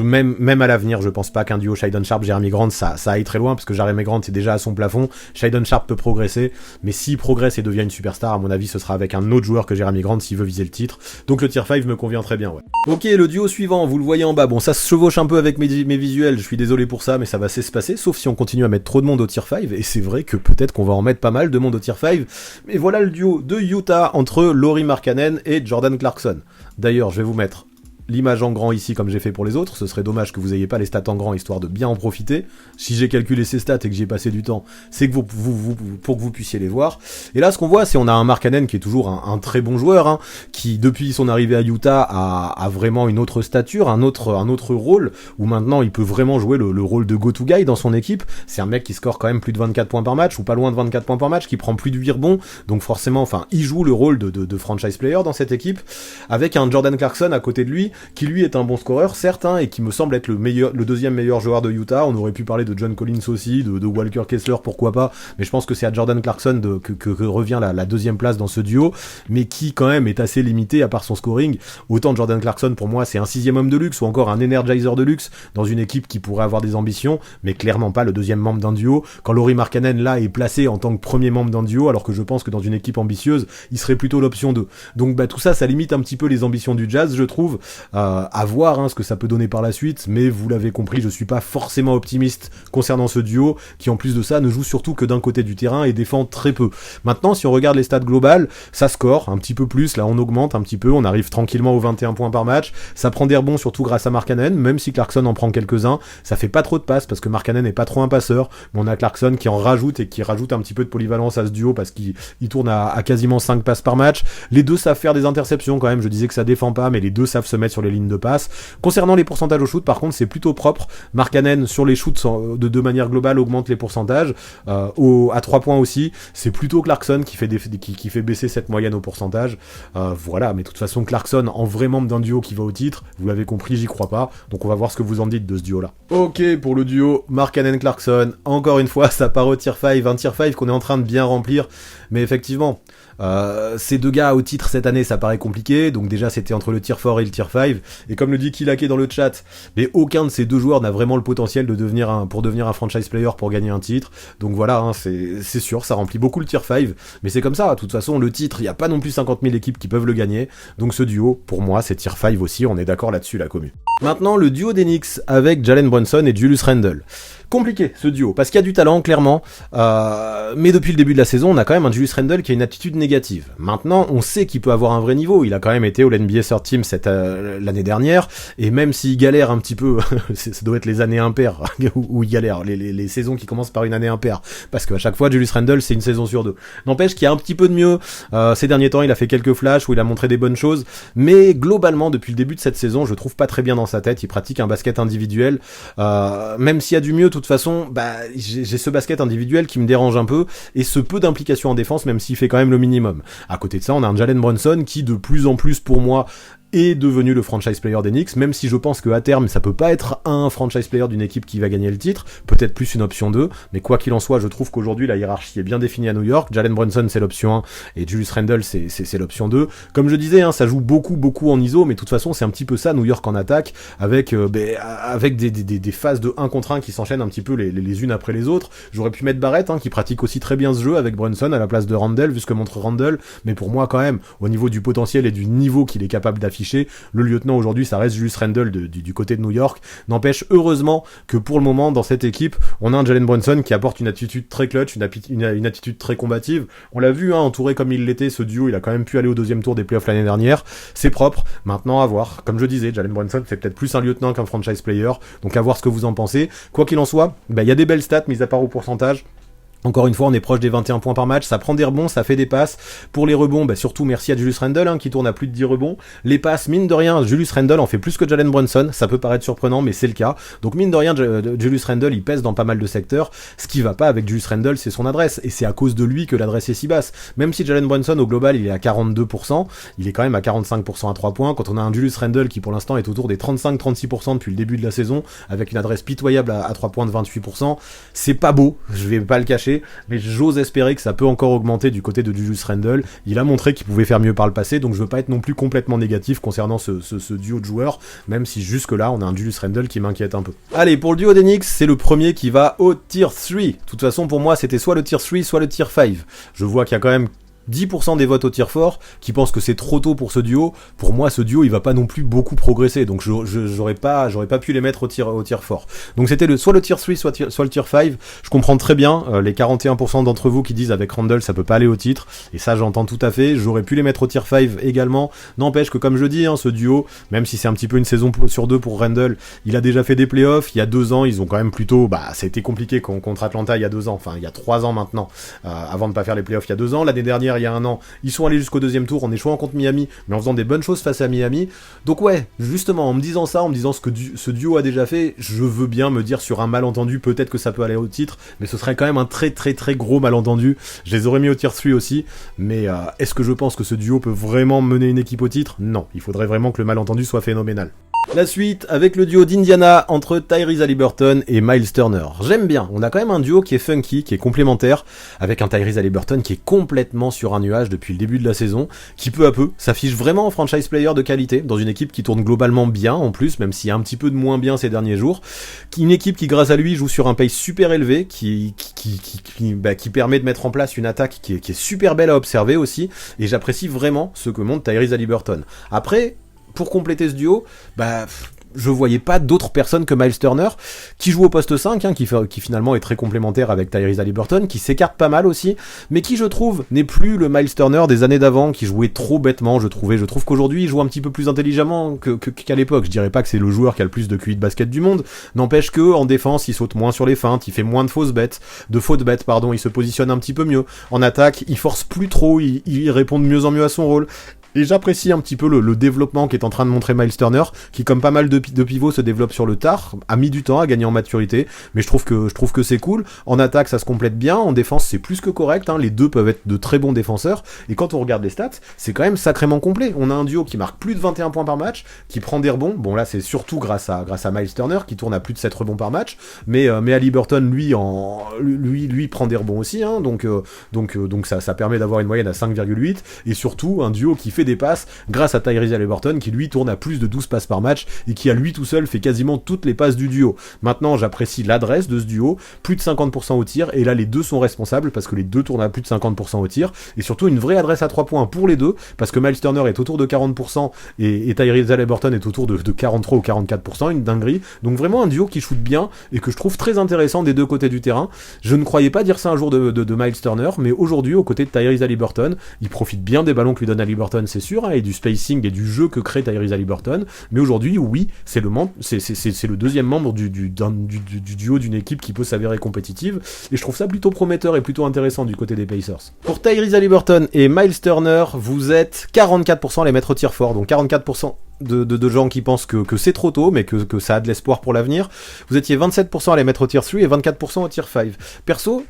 Même à l'avenir, je pense pas qu'un duo Shaedon Sharp, Jeremy Grant, ça aille très loin, parce que Jeremy Grant est déjà à son plafond. Shaedon Sharp peut progresser, mais s'il progresse et devient une superstar, à mon avis, ce sera avec un autre joueur que Jeremy Grant s'il veut viser le titre. Donc le tier 5 me convient très bien, ouais. Ok, le duo suivant, vous le voyez en bas. Bon, ça se chevauche un peu avec mes visuels, je suis désolé pour ça, mais ça va se passer, sauf si on continue à mettre trop de monde au tier 5, et c'est vrai que peut-être qu'on va en mettre pas mal de monde au tier 5. Mais voilà le duo de Utah entre Lauri Markkanen et Jordan Clarkson. D'ailleurs, je vais vous mettre l'image en grand ici comme j'ai fait pour les autres, ce serait dommage que vous ayez pas les stats en grand histoire de bien en profiter. Si j'ai calculé ces stats et que j'y ai passé du temps, c'est que pour que vous puissiez les voir. Et là ce qu'on voit, c'est on a un Markkanen qui est toujours un très bon joueur, hein, qui depuis son arrivée à Utah a vraiment une autre stature, un autre rôle, où maintenant il peut vraiment jouer le rôle de go-to guy dans son équipe. C'est un mec qui score quand même plus de 24 points par match, ou pas loin de 24 points par match, qui prend plus de 8 rebonds, donc forcément, enfin, il joue le rôle de franchise player dans cette équipe, avec un Jordan Clarkson à côté de lui, qui lui est un bon scoreur, certes, hein, et qui me semble être le deuxième meilleur joueur de Utah. On aurait pu parler de John Collins aussi, de Walker Kessler, pourquoi pas, mais je pense que c'est à Jordan Clarkson que revient la deuxième place dans ce duo, mais qui quand même est assez limité à part son scoring. Autant Jordan Clarkson, pour moi, c'est un 6e homme de luxe, ou encore un energizer de luxe, dans une équipe qui pourrait avoir des ambitions, mais clairement pas le deuxième membre d'un duo, quand Lauri Markkanen, là, est placé en tant que premier membre d'un duo, alors que je pense que dans une équipe ambitieuse, il serait plutôt l'option 2. Donc tout ça limite un petit peu les ambitions du Jazz, je trouve, à voir hein, ce que ça peut donner par la suite, mais vous l'avez compris, je suis pas forcément optimiste concernant ce duo, qui en plus de ça ne joue surtout que d'un côté du terrain et défend très peu. Maintenant, si on regarde les stats globales, ça score un petit peu plus, là on augmente un petit peu, on arrive tranquillement aux 21 points par match, ça prend des rebonds surtout grâce à Markkanen, même si Clarkson en prend quelques-uns, ça fait pas trop de passes parce que Markkanen n'est pas trop un passeur, mais on a Clarkson qui en rajoute et qui rajoute un petit peu de polyvalence à ce duo parce qu'il tourne à quasiment 5 passes par match. Les deux savent faire des interceptions quand même, je disais que ça défend pas, mais les deux savent se mettre sur les lignes de passe. Concernant les pourcentages au shoot, par contre, c'est plutôt propre. Markkanen, sur les shoots, de manière globale, augmente les pourcentages. À 3 points aussi, c'est plutôt Clarkson qui fait baisser cette moyenne au pourcentage. Voilà, mais de toute façon, Clarkson, en vrai membre d'un duo qui va au titre, vous l'avez compris, j'y crois pas. Donc on va voir ce que vous en dites de ce duo-là. Ok, pour le duo Markkanen-Clarkson, encore une fois, ça part au tier 5, un tier 5 qu'on est en train de bien remplir. Mais effectivement, ces deux gars au titre cette année, ça paraît compliqué, donc déjà c'était entre le tier 4 et le tier 5, et comme le dit Kilake dans le chat, mais aucun de ces deux joueurs n'a vraiment le potentiel de devenir un franchise player pour gagner un titre, donc voilà, hein, c'est sûr, ça remplit beaucoup le tier 5, mais c'est comme ça, de toute façon, le titre, il n'y a pas non plus 50 000 équipes qui peuvent le gagner, donc ce duo, pour moi, c'est tier 5 aussi, on est d'accord là-dessus, la commu. Maintenant, le duo des Knicks avec Jalen Brunson et Julius Randle. Compliqué ce duo, parce qu'il y a du talent clairement, mais depuis le début de la saison, on a quand même un Julius Randle qui a une attitude négative. Maintenant, on sait qu'il peut avoir un vrai niveau, il a quand même été au NBA Third Team l'année dernière, et même s'il galère un petit peu, ça doit être les années impaires, où il galère, les saisons qui commencent par une année impaire, parce qu'à chaque fois, Julius Randle, c'est une saison sur deux. N'empêche qu'il y a un petit peu de mieux, ces derniers temps, il a fait quelques flashs où il a montré des bonnes choses, mais globalement, depuis le début de cette saison, je trouve pas très bien dans sa tête, il pratique un basket individuel, même s'il y a du mieux, de toute façon, j'ai ce basket individuel qui me dérange un peu, et ce peu d'implication en défense, même s'il fait quand même le minimum. À côté de ça, on a un Jalen Brunson qui, de plus en plus, pour moi, est devenu le franchise player des Knicks, même si je pense qu'à terme, ça peut pas être un franchise player d'une équipe qui va gagner le titre, peut-être plus une option 2, mais quoi qu'il en soit, je trouve qu'aujourd'hui, la hiérarchie est bien définie à New York. Jalen Brunson, c'est l'option 1, et Julius Randle, c'est l'option 2. Comme je disais, hein, ça joue beaucoup en ISO, mais de toute façon, c'est un petit peu ça, New York en attaque, avec des phases de 1 contre 1 qui s'enchaînent un petit peu les unes après les autres. J'aurais pu mettre Barrett, hein, qui pratique aussi très bien ce jeu avec Brunson à la place de Randle, vu ce que montre Randle, mais pour moi, quand même, au niveau du potentiel et du niveau qu'il est capable d'afficher, le lieutenant aujourd'hui, ça reste Julius Randle du côté de New York. N'empêche, heureusement, que pour le moment, dans cette équipe, on a un Jalen Brunson qui apporte une attitude très clutch, une attitude très combative. On l'a vu, hein, entouré comme il l'était, ce duo, il a quand même pu aller au deuxième tour des playoffs l'année dernière. C'est propre. Maintenant, à voir. Comme je disais, Jalen Brunson, c'est peut-être plus un lieutenant qu'un franchise player. Donc, à voir ce que vous en pensez. Quoi qu'il en soit, il y a des belles stats, mis à part au pourcentage. Encore une fois, on est proche des 21 points par match, ça prend des rebonds, ça fait des passes. Pour les rebonds, surtout merci à Julius Randle, hein, qui tourne à plus de 10 rebonds. Les passes, mine de rien, Julius Randle en fait plus que Jalen Brunson, ça peut paraître surprenant, mais c'est le cas. Donc mine de rien, Julius Randle, il pèse dans pas mal de secteurs. Ce qui va pas avec Julius Randle, c'est son adresse, et c'est à cause de lui que l'adresse est si basse. Même si Jalen Brunson, au global, il est à 42%, il est quand même à 45% à 3 points, quand on a un Julius Randle qui pour l'instant est autour des 35-36% depuis le début de la saison, avec une adresse pitoyable à 3 points de 28%, c'est pas beau, je vais pas le cacher, touché, mais j'ose espérer que ça peut encore augmenter du côté de Julius Randle. Il a montré qu'il pouvait faire mieux par le passé, donc je veux pas être non plus complètement négatif concernant ce duo de joueurs, même si jusque là on a un Julius Randle qui m'inquiète un peu. Allez, pour le duo des Knicks, c'est le premier qui va au tier 3. De toute façon pour moi c'était soit le tier 3 soit le tier 5. Je vois qu'il y a quand même 10% des votes au tier 4 qui pensent que c'est trop tôt pour ce duo. Pour moi, ce duo, il va pas non plus beaucoup progresser. Donc, j'aurais pas pu les mettre au tier 4. Donc, c'était soit le tier 3, soit le tier 5. Je comprends très bien les 41% d'entre vous qui disent avec Randle, ça peut pas aller au titre. Et ça, j'entends tout à fait. J'aurais pu les mettre au tier 5 également. N'empêche que, comme je dis, ce duo, même si c'est un petit peu une saison sur 2 pour Randle, il a déjà fait des playoffs. Il y a 2 ans, ils ont quand même plutôt, ça a été compliqué contre Atlanta il y a 2 ans. Enfin, il y a 3 ans maintenant, avant de pas faire les playoffs il y a 2 ans. L'année dernière, il y a 1 an, ils sont allés jusqu'au deuxième tour en échouant contre Miami, mais en faisant des bonnes choses face à Miami. Donc ouais, justement, en me disant ça, en me disant ce que ce duo a déjà fait, je veux bien me dire sur un malentendu, peut-être que ça peut aller au titre, mais ce serait quand même un très très très gros malentendu. Je les aurais mis au tier 3 aussi, mais est-ce que je pense que ce duo peut vraiment mener une équipe au titre ? Non, il faudrait vraiment que le malentendu soit phénoménal. La suite avec le duo d'Indiana entre Tyrese Haliburton et Miles Turner. J'aime bien, on a quand même un duo qui est funky, qui est complémentaire, avec un Tyrese Haliburton qui est complètement sur un nuage depuis le début de la saison, qui peu à peu s'affiche vraiment en franchise player de qualité, dans une équipe qui tourne globalement bien en plus, même s'il y a un petit peu de moins bien ces derniers jours. Une équipe qui grâce à lui joue sur un pace super élevé, qui permet de mettre en place une attaque qui est super belle à observer aussi, et j'apprécie vraiment ce que montre Tyrese Haliburton. Après, pour compléter ce duo, je voyais pas d'autres personnes que Miles Turner, qui joue au poste 5, qui finalement est très complémentaire avec Tyrese Haliburton, qui s'écarte pas mal aussi, mais qui je trouve n'est plus le Miles Turner des années d'avant, qui jouait trop bêtement, je trouve qu'aujourd'hui il joue un petit peu plus intelligemment qu'à l'époque. Je dirais pas que c'est le joueur qui a le plus de QI de basket du monde, n'empêche que en défense il saute moins sur les feintes, il fait moins de fautes bêtes, il se positionne un petit peu mieux, en attaque il force plus trop, il répond de mieux en mieux à son rôle. Et j'apprécie un petit peu le développement qu'est en train de montrer Miles Turner, qui comme pas mal de pivots se développe sur le tard, a mis du temps à gagner en maturité, mais je trouve que c'est cool. En attaque ça se complète bien, en défense c'est plus que correct, les deux peuvent être de très bons défenseurs, et quand on regarde les stats, c'est quand même sacrément complet. On a un duo qui marque plus de 21 points par match, qui prend des rebonds, bon là c'est surtout grâce à Miles Turner, qui tourne à plus de 7 rebonds par match, mais Haliburton lui prend des rebonds aussi, donc ça permet d'avoir une moyenne à 5,8, et surtout un duo qui fait des passes grâce à Tyrese Haliburton qui lui tourne à plus de 12 passes par match et qui à lui tout seul fait quasiment toutes les passes du duo. Maintenant j'apprécie l'adresse de ce duo, plus de 50% au tir, et là les deux sont responsables parce que les deux tournent à plus de 50% au tir, et surtout une vraie adresse à 3 points pour les deux, parce que Miles Turner est autour de 40% et Tyrese Haliburton est autour de 43 ou 44%, une dinguerie. Donc vraiment un duo qui shoot bien et que je trouve très intéressant des deux côtés du terrain. Je ne croyais pas dire ça un jour de Miles Turner, mais aujourd'hui aux côtés de Tyrese Haliburton, il profite bien des ballons que lui donne Haliburton, c'est sûr, et du spacing et du jeu que crée Tyrese Haliburton, mais aujourd'hui oui, c'est le deuxième membre du duo d'une équipe qui peut s'avérer compétitive, et je trouve ça plutôt prometteur et plutôt intéressant du côté des Pacers. Pour Tyrese Haliburton et Miles Turner, vous êtes 44% à les mettre au tier 4, donc 44% de gens qui pensent que c'est trop tôt, mais que ça a de l'espoir pour l'avenir. Vous étiez 27% à les mettre au tier 3 et 24% au tier 5. Perso,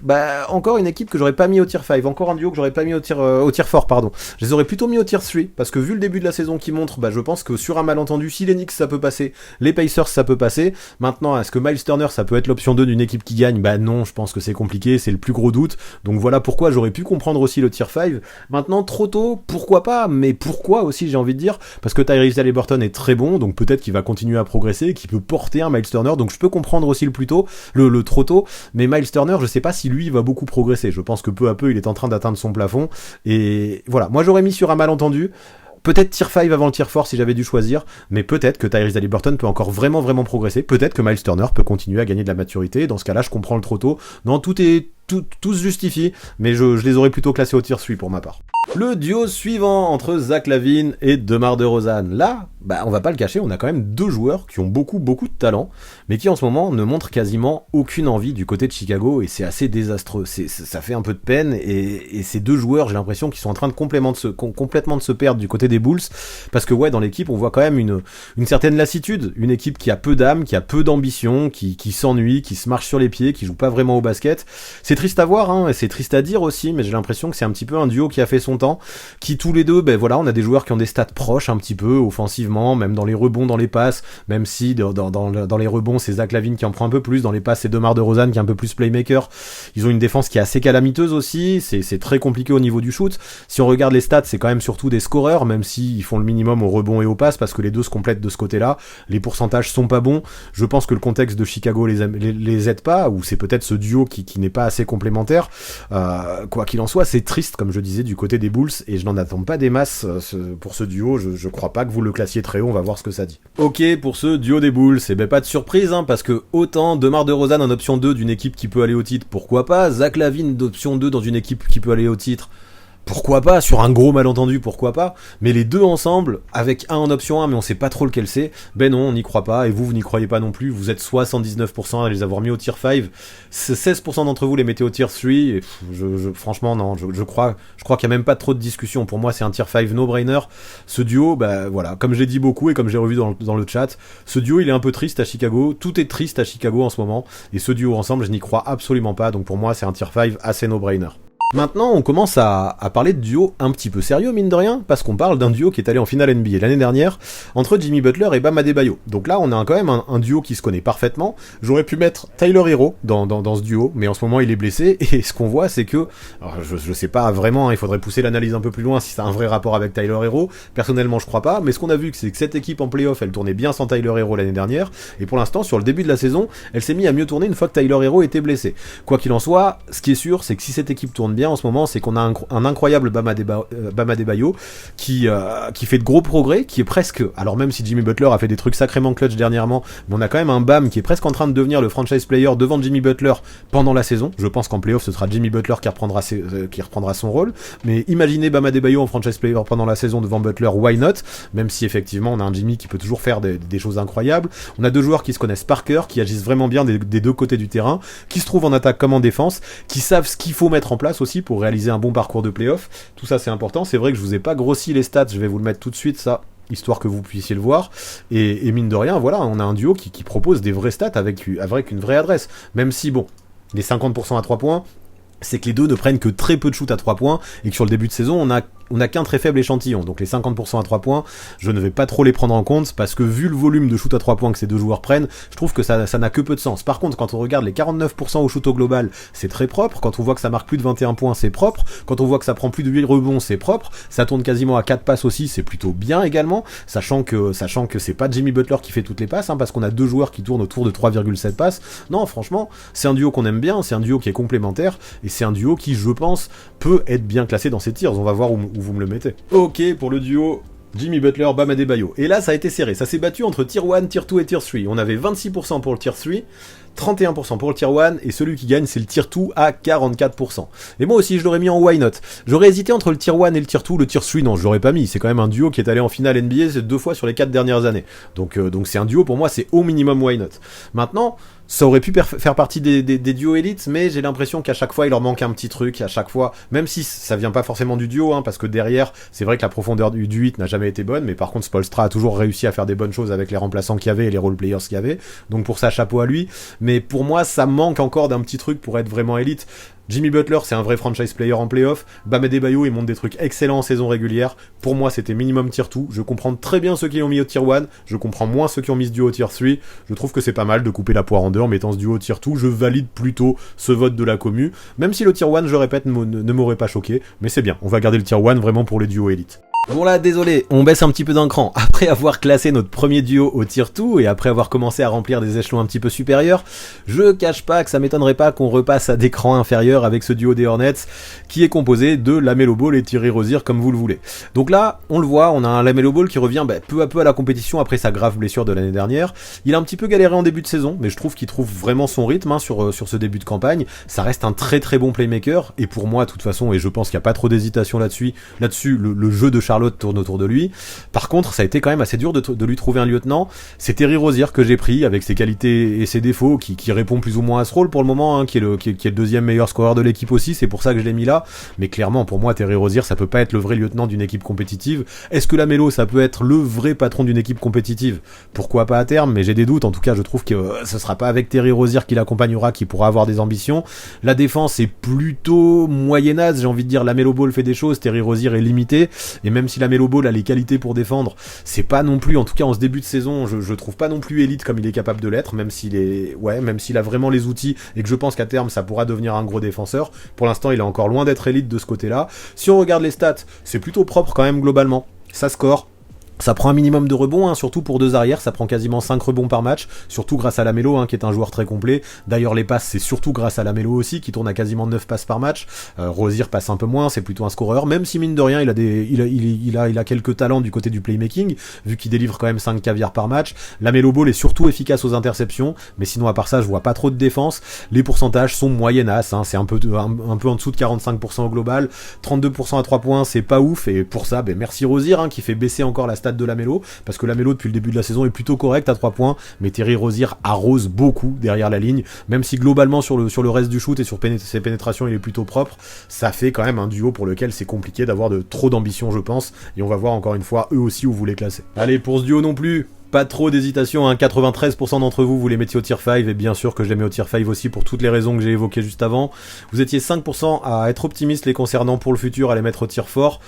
encore une équipe que j'aurais pas mis au tier 5, encore un duo que j'aurais pas mis au tier 4, pardon. Je les aurais plutôt mis au tier 3, parce que vu le début de la saison qui montre, je pense que sur un malentendu, si les Knicks ça peut passer, les Pacers ça peut passer. Maintenant, est-ce que Miles Turner ça peut être l'option 2 d'une équipe qui gagne ? Non, je pense que c'est compliqué, c'est le plus gros doute. Donc voilà pourquoi j'aurais pu comprendre aussi le tier 5. Maintenant, trop tôt, pourquoi pas, mais pourquoi aussi, j'ai envie de dire, parce que Tyrese Haliburton est très bon, donc peut-être qu'il va continuer à progresser, qu'il peut porter un Miles Turner, donc je peux comprendre aussi le trop tôt, mais Miles Turner, je sais pas si lui va beaucoup progresser, je pense que peu à peu il est en train d'atteindre son plafond, et voilà, moi j'aurais mis sur un malentendu, peut-être tier 5 avant le tier 4 si j'avais dû choisir, mais peut-être que Tyrese Haliburton peut encore vraiment progresser, peut-être que Miles Turner peut continuer à gagner de la maturité, dans ce cas-là je comprends le trop tôt, non, tout se justifie, mais je les aurais plutôt classés au tier 3 pour ma part. Le duo suivant entre Zach LaVine et DeMar DeRozan. Là, on va pas le cacher, on a quand même deux joueurs qui ont beaucoup de talent, mais qui en ce moment ne montrent quasiment aucune envie du côté de Chicago, et c'est assez désastreux. Ça fait un peu de peine, et ces deux joueurs, j'ai l'impression qu'ils sont en train de complètement de se perdre du côté des Bulls, parce que dans l'équipe, on voit quand même une certaine lassitude, une équipe qui a peu d'âme, qui a peu d'ambition, qui s'ennuie, qui se marche sur les pieds, qui joue pas vraiment au basket. C'est triste à voir, hein, et c'est triste à dire aussi, mais j'ai l'impression que c'est un petit peu un duo qui a fait son temps, qui tous les deux, ben voilà, on a des joueurs qui ont des stats proches un petit peu, offensivement, même dans les rebonds, dans les passes, même si dans les rebonds, c'est Zach LaVine qui en prend un peu plus, dans les passes, c'est DeMar DeRozan qui est un peu plus playmaker. Ils ont une défense qui est assez calamiteuse aussi, c'est très compliqué au niveau du shoot. Si on regarde les stats, c'est quand même surtout des scoreurs, même s'ils font le minimum au rebond et aux passes, parce que les deux se complètent de ce côté-là. Les pourcentages sont pas bons. Je pense que le contexte de Chicago les aide pas, ou c'est peut-être ce duo qui n'est pas assez complémentaire. Quoi qu'il en soit, c'est triste, comme je disais, du côté des Bulls, et je n'en attends pas des masses pour ce duo. Je crois pas que vous le classiez très haut, on va voir ce que ça dit. Ok, pour ce duo des Bulls, et ben pas de surprise, hein, parce que autant DeMar DeRozan en option 2 d'une équipe qui peut aller au titre, pourquoi pas, Zach LaVine d'option 2 dans une équipe qui peut aller au titre, pourquoi pas, sur un gros malentendu, pourquoi pas, mais les deux ensemble, avec un en option 1, mais on sait pas trop lequel c'est, ben non, on n'y croit pas, et vous n'y croyez pas non plus, vous êtes 79% à les avoir mis au tier 5, 16% d'entre vous les mettez au tier 3, et franchement, non, je crois qu'il y a même pas trop de discussion, pour moi c'est un tier 5 no-brainer, ce duo, bah voilà, comme j'ai dit beaucoup, et comme j'ai revu dans le chat, ce duo il est un peu triste à Chicago, tout est triste à Chicago en ce moment, et ce duo ensemble, je n'y crois absolument pas, donc pour moi c'est un tier 5 assez no-brainer. Maintenant, on commence à parler de duo un petit peu sérieux, mine de rien, parce qu'on parle d'un duo qui est allé en finale NBA l'année dernière, entre Jimmy Butler et Bam Adebayo. Donc là, on a quand même un duo qui se connaît parfaitement. J'aurais pu mettre Tyler Herro dans ce duo, mais en ce moment, il est blessé, et ce qu'on voit, c'est que, alors, je sais pas vraiment, il faudrait pousser l'analyse un peu plus loin si ça a un vrai rapport avec Tyler Herro. Personnellement, je crois pas, mais ce qu'on a vu, c'est que cette équipe en playoff, elle tournait bien sans Tyler Herro l'année dernière, et pour l'instant, sur le début de la saison, elle s'est mise à mieux tourner une fois que Tyler Herro était blessé. Quoi qu'il en soit, ce qui est sûr, c'est que si cette équipe tourne bien en ce moment, c'est qu'on a un incroyable Bam Adebayo qui fait de gros progrès, qui est presque, alors même si Jimmy Butler a fait des trucs sacrément clutch dernièrement, mais on a quand même un Bam qui est presque en train de devenir le franchise player devant Jimmy Butler pendant la saison. Je pense qu'en playoff ce sera Jimmy Butler qui reprendra son rôle, mais imaginez Bam Adebayo en franchise player pendant la saison devant Butler, why not, même si effectivement on a un Jimmy qui peut toujours faire des choses incroyables. On a deux joueurs qui se connaissent par cœur, qui agissent vraiment bien des deux côtés du terrain, qui se trouvent en attaque comme en défense, qui savent ce qu'il faut mettre en place aussi pour réaliser un bon parcours de playoff. Tout ça c'est important. C'est vrai que je vous ai pas grossi les stats, je vais vous le mettre tout de suite, ça, histoire que vous puissiez le voir, et mine de rien, voilà, on a un duo qui propose des vraies stats avec une vraie adresse, même si bon, les 50% à 3 points, c'est que les deux ne prennent que très peu de shoot à 3 points, et que sur le début de saison, on a qu'un très faible échantillon, donc les 50% à 3 points, je ne vais pas trop les prendre en compte, parce que vu le volume de shoot à 3 points que ces deux joueurs prennent, je trouve que ça n'a que peu de sens. Par contre, quand on regarde les 49% au shoot au global, c'est très propre, quand on voit que ça marque plus de 21 points, c'est propre, quand on voit que ça prend plus de 8 rebonds, c'est propre, ça tourne quasiment à 4 passes aussi, c'est plutôt bien également, sachant que c'est pas Jimmy Butler qui fait toutes les passes, hein, parce qu'on a deux joueurs qui tournent autour de 3,7 passes. Non, franchement, c'est un duo qu'on aime bien, c'est un duo qui est complémentaire, et c'est un duo qui, je pense, peut être bien classé dans ces tiers. On va voir où vous me le mettez. Ok, pour le duo Jimmy Butler, Bam Adebayo. Et là, ça a été serré. Ça s'est battu entre Tier 1, Tier 2 et Tier 3. On avait 26% pour le Tier 3, 31% pour le Tier 1, et celui qui gagne, c'est le Tier 2 à 44%. Et moi aussi, je l'aurais mis en why not. J'aurais hésité entre le Tier 1 et le Tier 2. Le Tier 3, non, je l'aurais pas mis. C'est quand même un duo qui est allé en finale NBA 2 fois sur les 4 dernières années. Donc c'est un duo, pour moi, c'est au minimum why not. Maintenant, ça aurait pu faire partie des duos élites, mais j'ai l'impression qu'à chaque fois il leur manque un petit truc, à chaque fois, même si ça vient pas forcément du duo, hein, parce que derrière, c'est vrai que la profondeur du 8 n'a jamais été bonne, mais par contre Spoelstra a toujours réussi à faire des bonnes choses avec les remplaçants qu'il y avait et les role players qu'il y avait, donc pour ça, chapeau à lui, mais pour moi ça manque encore d'un petit truc pour être vraiment élite. Jimmy Butler, c'est un vrai franchise player en playoff. Bam Adebayo, il montre des trucs excellents en saison régulière. Pour moi, c'était minimum tier 2. Je comprends très bien ceux qui l'ont mis au tier 1. Je comprends moins ceux qui ont mis ce duo au tier 3. Je trouve que c'est pas mal de couper la poire en deux en mettant ce duo au tier 2. Je valide plutôt ce vote de la commu. Même si le tier 1, je répète, ne m'aurait pas choqué. Mais c'est bien. On va garder le tier 1 vraiment pour les duos élites. Bon là, désolé, on baisse un petit peu d'un cran. Après avoir classé notre premier duo au tier 2 et après avoir commencé à remplir des échelons un petit peu supérieurs, je cache pas que ça m'étonnerait pas qu'on repasse à des crans inférieurs avec ce duo des Hornets qui est composé de LaMelo Ball et Terry Rozier comme vous le voulez. Donc là, on le voit, on a un LaMelo Ball qui revient peu à peu à la compétition après sa grave blessure de l'année dernière. Il a un petit peu galéré en début de saison, mais je trouve qu'il trouve vraiment son rythme sur ce début de campagne. Ça reste un très très bon playmaker et pour moi, de toute façon, et je pense qu'il n'y a pas trop d'hésitation là-dessus, le jeu de Charlotte Charlotte tourne autour de lui. Par contre, ça a été quand même assez dur de lui trouver un lieutenant. C'est Terry Rozier que j'ai pris, avec ses qualités et ses défauts, qui répond plus ou moins à ce rôle pour le moment, hein, qui est le deuxième meilleur scoreur de l'équipe aussi, c'est pour ça que je l'ai mis là. Mais clairement, pour moi, Terry Rozier, ça peut pas être le vrai lieutenant d'une équipe compétitive. Est-ce que Lamelo, ça peut être le vrai patron d'une équipe compétitive? Pourquoi pas à terme, mais j'ai des doutes. En tout cas, je trouve que ce sera pas avec Terry Rozier qui l'accompagnera, qui pourra avoir des ambitions. La défense est plutôt moyennasse, j'ai envie de dire. Lamelo Ball fait des choses, Terry Rozier est limité, et même si Lamelo Ball a les qualités pour défendre, c'est pas non plus, en tout cas en ce début de saison, je trouve pas non plus élite comme il est capable de l'être, même s'il a vraiment les outils, et que je pense qu'à terme ça pourra devenir un gros défenseur. Pour l'instant, il est encore loin d'être élite de ce côté-là. Si on regarde les stats, c'est plutôt propre quand même globalement. Ça score. Ça prend un minimum de rebonds, hein, surtout pour deux arrières, ça prend quasiment 5 rebonds par match, surtout grâce à Lamelo, hein, qui est un joueur très complet. D'ailleurs, les passes, c'est surtout grâce à Lamelo aussi, qui tourne à quasiment 9 passes par match. Rozier passe un peu moins, c'est plutôt un scoreur, même si mine de rien, il a quelques talents du côté du playmaking, vu qu'il délivre quand même 5 caviars par match. Lamelo Ball est surtout efficace aux interceptions, mais sinon à part ça, je vois pas trop de défense. Les pourcentages sont moyennasses, hein, c'est un peu en dessous de 45% au global, 32% à 3 points, c'est pas ouf, et pour ça, merci Rozier, hein, qui fait baisser encore la stat de Lamelo, parce que Lamelo depuis le début de la saison est plutôt correct à 3 points, mais Terry Rozier arrose beaucoup derrière la ligne, même si globalement sur le reste du shoot et sur ses pénétrations il est plutôt propre. Ça fait quand même un duo pour lequel c'est compliqué d'avoir trop d'ambition, je pense, et on va voir encore une fois eux aussi où vous les classez. Allez, pour ce duo non plus, pas trop d'hésitation, hein. 93% d'entre vous les mettiez au tier 5, et bien sûr que je les mets au tier 5 aussi pour toutes les raisons que j'ai évoquées juste avant. Vous étiez 5% à être optimistes les concernant pour le futur, à les mettre au tier 4.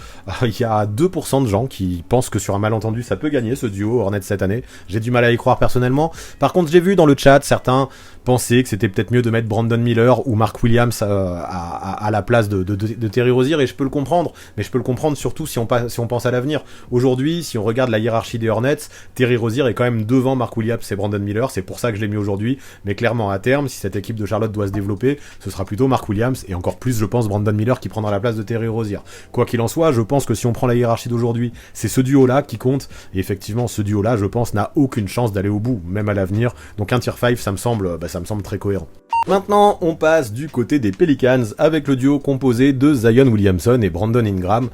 Il y a 2% de gens qui pensent que sur un malentendu ça peut gagner ce duo Hornets cette année. J'ai du mal à y croire personnellement. Par contre, j'ai vu dans le chat certains penser que c'était peut-être mieux de mettre Brandon Miller ou Mark Williams à la place de Terry Rozier, et je peux le comprendre, mais je peux le comprendre surtout si on pense à l'avenir. Aujourd'hui, si on regarde la hiérarchie des Hornets, Terry Rozier est quand même devant Mark Williams et Brandon Miller, c'est pour ça que je l'ai mis aujourd'hui, mais clairement à terme, si cette équipe de Charlotte doit se développer, ce sera plutôt Mark Williams, et encore plus je pense Brandon Miller qui prendra la place de Terry Rozier. Quoi qu'il en soit, je pense que si on prend la hiérarchie d'aujourd'hui, c'est ce duo-là qui compte, et effectivement ce duo-là, je pense, n'a aucune chance d'aller au bout, même à l'avenir, donc un tier 5, ça me semble très cohérent. Maintenant, on passe du côté des Pelicans, avec le duo composé de Zion Williamson et Brandon Ingram,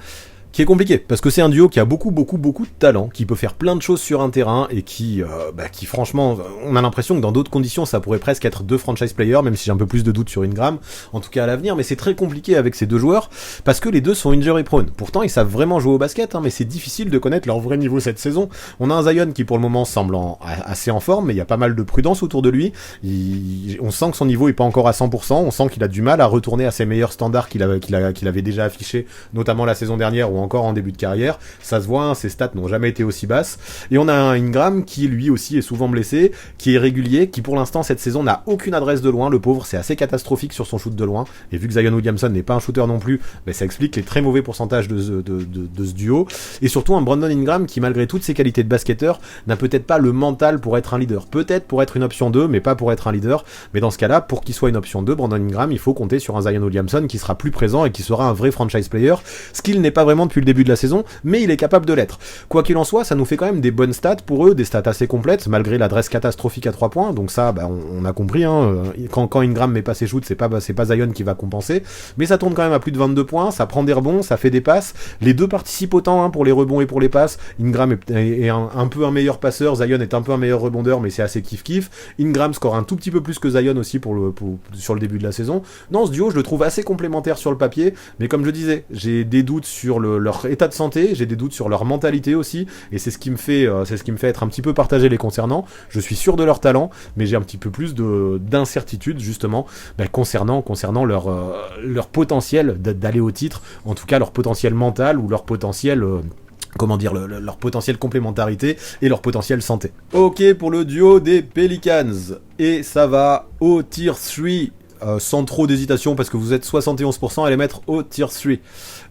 qui est compliqué, parce que c'est un duo qui a beaucoup de talent, qui peut faire plein de choses sur un terrain, et qui franchement, on a l'impression que dans d'autres conditions, ça pourrait presque être deux franchise players, même si j'ai un peu plus de doutes sur Ingram, en tout cas à l'avenir, mais c'est très compliqué avec ces deux joueurs, parce que les deux sont injury prone. Pourtant, ils savent vraiment jouer au basket, hein, mais c'est difficile de connaître leur vrai niveau cette saison. On a un Zion qui pour le moment semble assez en forme, mais il y a pas mal de prudence autour de lui. On sent que son niveau est pas encore à 100%, on sent qu'il a du mal à retourner à ses meilleurs standards qu'il avait déjà affichés, notamment la saison dernière, ou encore en début de carrière, ça se voit, hein, ses stats n'ont jamais été aussi basses, et on a un Ingram qui lui aussi est souvent blessé, qui est régulier, qui pour l'instant cette saison n'a aucune adresse de loin, le pauvre, c'est assez catastrophique sur son shoot de loin, et vu que Zion Williamson n'est pas un shooter non plus, ça explique les très mauvais pourcentages de ce duo, et surtout un Brandon Ingram qui malgré toutes ses qualités de basketteur, n'a peut-être pas le mental pour être un leader, peut-être pour être une option 2, mais pas pour être un leader, mais dans ce cas-là, pour qu'il soit une option 2, Brandon Ingram, il faut compter sur un Zion Williamson qui sera plus présent et qui sera un vrai franchise player, ce qu'il n'est pas vraiment depuis le début de la saison, mais il est capable de l'être. Quoi qu'il en soit, ça nous fait quand même des bonnes stats pour eux, des stats assez complètes, malgré l'adresse catastrophique à 3 points, donc ça, on a compris, hein, quand Ingram met pas ses shoots, c'est pas Zion qui va compenser, mais ça tourne quand même à plus de 22 points, ça prend des rebonds, ça fait des passes, les deux participent autant, hein, pour les rebonds et pour les passes. Ingram est un peu un meilleur passeur, Zion est un peu un meilleur rebondeur, mais c'est assez kiff-kiff. Ingram score un tout petit peu plus que Zion aussi sur le début de la saison. Non, ce duo, je le trouve assez complémentaire sur le papier, mais comme je disais, j'ai des doutes sur leur état de santé, j'ai des doutes sur leur mentalité aussi, et c'est ce qui me fait être un petit peu partagé les concernant. Je suis sûr de leur talent, mais j'ai un petit peu plus d'incertitude justement concernant leur potentiel d'aller au titre, en tout cas leur potentiel mental ou leur potentiel leur potentiel complémentarité et leur potentiel santé. Ok pour le duo des Pelicans, et ça va au tier 3. Sans trop d'hésitation parce que vous êtes 71% à les mettre au tier 3.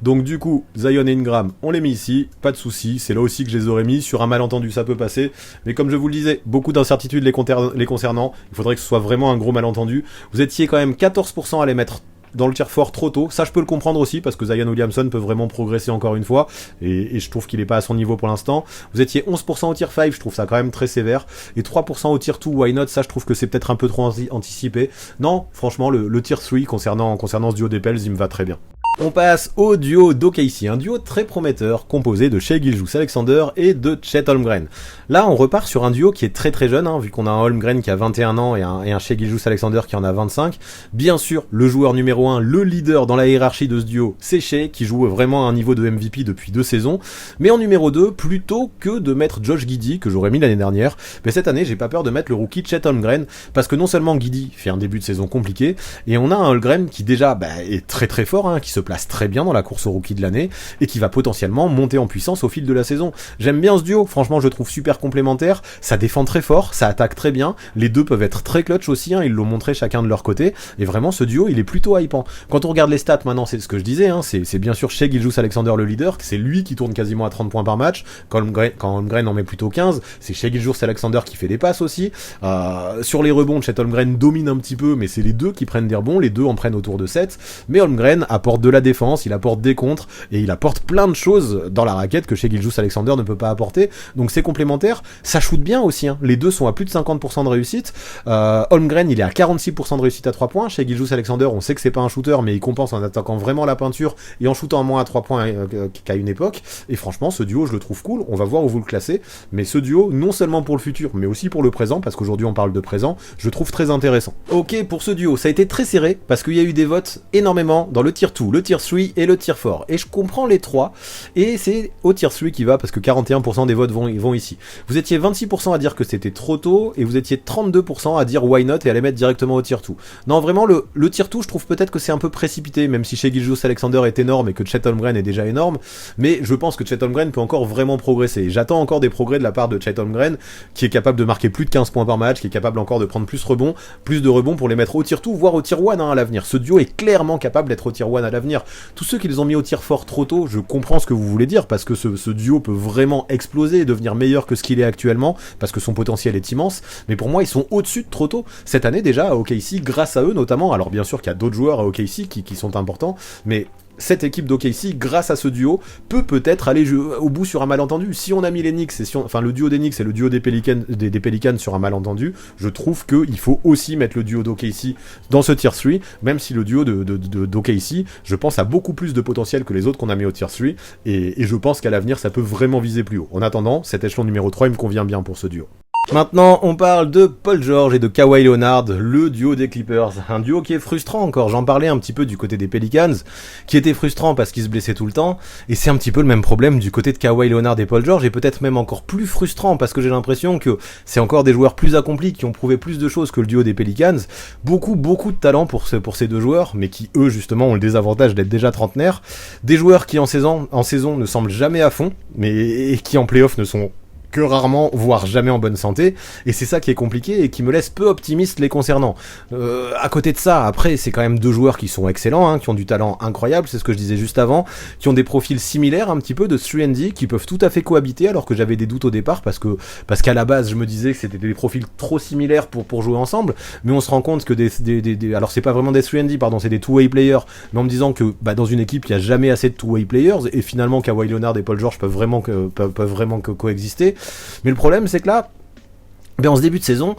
Donc du coup, Zion et Ingram, on les met ici, pas de soucis, c'est là aussi que je les aurais mis, sur un malentendu ça peut passer, mais comme je vous le disais, beaucoup d'incertitudes les concernant, il faudrait que ce soit vraiment un gros malentendu. Vous étiez quand même 14% à les mettre dans le tier 4 trop tôt, ça je peux le comprendre aussi parce que Zion Williamson peut vraiment progresser encore une fois et je trouve qu'il est pas à son niveau pour l'instant. Vous étiez 11% au tier 5, je trouve ça quand même très sévère, et 3% au tier 2, why not, ça je trouve que c'est peut-être un peu trop anticipé. Non, franchement le tier 3 concernant ce duo des Pels, il me va très bien. On passe au duo d'OKC, un duo très prometteur composé de Shai Gilgeous-Alexander et de Chet Holmgren. Là, on repart sur un duo qui est très très jeune, vu qu'on a un Holmgren qui a 21 ans et un Shai Gilgeous-Alexander qui en a 25. Bien sûr, le joueur numéro 1, le leader dans la hiérarchie de ce duo, c'est Shai, qui joue vraiment à un niveau de MVP depuis 2 saisons. Mais en numéro 2, plutôt que de mettre Josh Giddey, que j'aurais mis l'année dernière, mais cette année, j'ai pas peur de mettre le rookie Chet Holmgren, parce que non seulement Giddey fait un début de saison compliqué, et on a un Holmgren qui déjà est très très fort, qui se place très bien dans la course au rookie de l'année et qui va potentiellement monter en puissance au fil de la saison. J'aime bien ce duo, franchement je le trouve super complémentaire, ça défend très fort, ça attaque très bien, les deux peuvent être très clutch aussi, ils l'ont montré chacun de leur côté, et vraiment ce duo il est plutôt hypant. Quand on regarde les stats maintenant, c'est ce que je disais, c'est bien sûr Shai Gilgeous-Alexander le leader, c'est lui qui tourne quasiment à 30 points par match, quand Holmgren en met plutôt 15, c'est Shai Gilgeous-Alexander qui fait des passes aussi, sur les rebonds, Chet Holmgren domine un petit peu, mais c'est les deux qui prennent des rebonds, les deux en prennent autour de 7, mais Holmgren apporte de la défense, il apporte des contres, et il apporte plein de choses dans la raquette que Shai Gilgeous-Alexander ne peut pas apporter, donc c'est complémentaire, ça shoot bien aussi, les deux sont à plus de 50% de réussite, Holmgren il est à 46% de réussite à 3 points, Shai Gilgeous-Alexander on sait que c'est pas un shooter, mais il compense en attaquant vraiment la peinture, et en shootant moins à 3 points qu'à une époque, et franchement ce duo je le trouve cool, on va voir où vous le classez, mais ce duo, non seulement pour le futur, mais aussi pour le présent, parce qu'aujourd'hui on parle de présent, je le trouve très intéressant. Ok, pour ce duo, ça a été très serré, parce qu'il y a eu des votes énormément dans le tier 2, le tier 3 et le tier 4, et je comprends les trois, et c'est au tier 3 qui va, parce que 41% des votes vont ici. Vous étiez 26% à dire que c'était trop tôt, et vous étiez 32% à dire why not, et à les mettre directement au tier 2. Non, vraiment, le tier 2, je trouve peut-être que c'est un peu précipité, même si Shai Gilgeous-Alexander est énorme, et que Chet Holmgren est déjà énorme, mais je pense que Chet Holmgren peut encore vraiment progresser. J'attends encore des progrès de la part de Chet Holmgren, qui est capable de marquer plus de 15 points par match, qui est capable encore de prendre plus de rebonds pour les mettre au tier 2, voire au tier 1 à l'avenir. Ce duo est clairement capable d'être au tier 1 à l'avenir. Tous ceux qui les ont mis au tier 4 trop tôt, je comprends ce que vous voulez dire, parce que ce duo peut vraiment exploser et devenir meilleur que ce qu'il est actuellement, parce que son potentiel est immense, mais pour moi ils sont au-dessus de trop tôt. Cette année déjà à OKC, grâce à eux notamment, alors bien sûr qu'il y a d'autres joueurs à OKC qui sont importants, mais cette équipe d'OKC, grâce à ce duo, peut-être aller au bout sur un malentendu. Si on a mis les Knicks, le duo des Knicks et le duo des Pelicans sur un malentendu, je trouve qu'il faut aussi mettre le duo d'OKC dans ce tier 3, même si le duo d'OKC, je pense, a beaucoup plus de potentiel que les autres qu'on a mis au tier 3, et je pense qu'à l'avenir, ça peut vraiment viser plus haut. En attendant, cet échelon numéro 3, il me convient bien pour ce duo. Maintenant, on parle de Paul George et de Kawhi Leonard, le duo des Clippers. Un duo qui est frustrant encore. J'en parlais un petit peu du côté des Pelicans, qui était frustrant parce qu'ils se blessaient tout le temps. Et c'est un petit peu le même problème du côté de Kawhi Leonard et Paul George, et peut-être même encore plus frustrant parce que j'ai l'impression que c'est encore des joueurs plus accomplis, qui ont prouvé plus de choses que le duo des Pelicans. Beaucoup de talent pour ces deux joueurs, mais qui, eux, justement, ont le désavantage d'être déjà trentenaires. Des joueurs qui, en saison, ne semblent jamais à fond, mais qui, en play-off, ne sont que rarement, voire jamais en bonne santé, et c'est ça qui est compliqué et qui me laisse peu optimiste les concernant. À côté de ça, après, c'est quand même deux joueurs qui sont excellents, qui ont du talent incroyable, c'est ce que je disais juste avant, qui ont des profils similaires un petit peu de 3&D, qui peuvent tout à fait cohabiter, alors que j'avais des doutes au départ, parce qu'à la base, je me disais que c'était des profils trop similaires pour jouer ensemble, mais on se rend compte que alors c'est pas vraiment des 3&D, pardon, c'est des two-way players, mais en me disant que dans une équipe, il y a jamais assez de two-way players, et finalement, Kawhi Leonard et Paul George peuvent vraiment coexister. Mais le problème, c'est que là, en ce début de saison,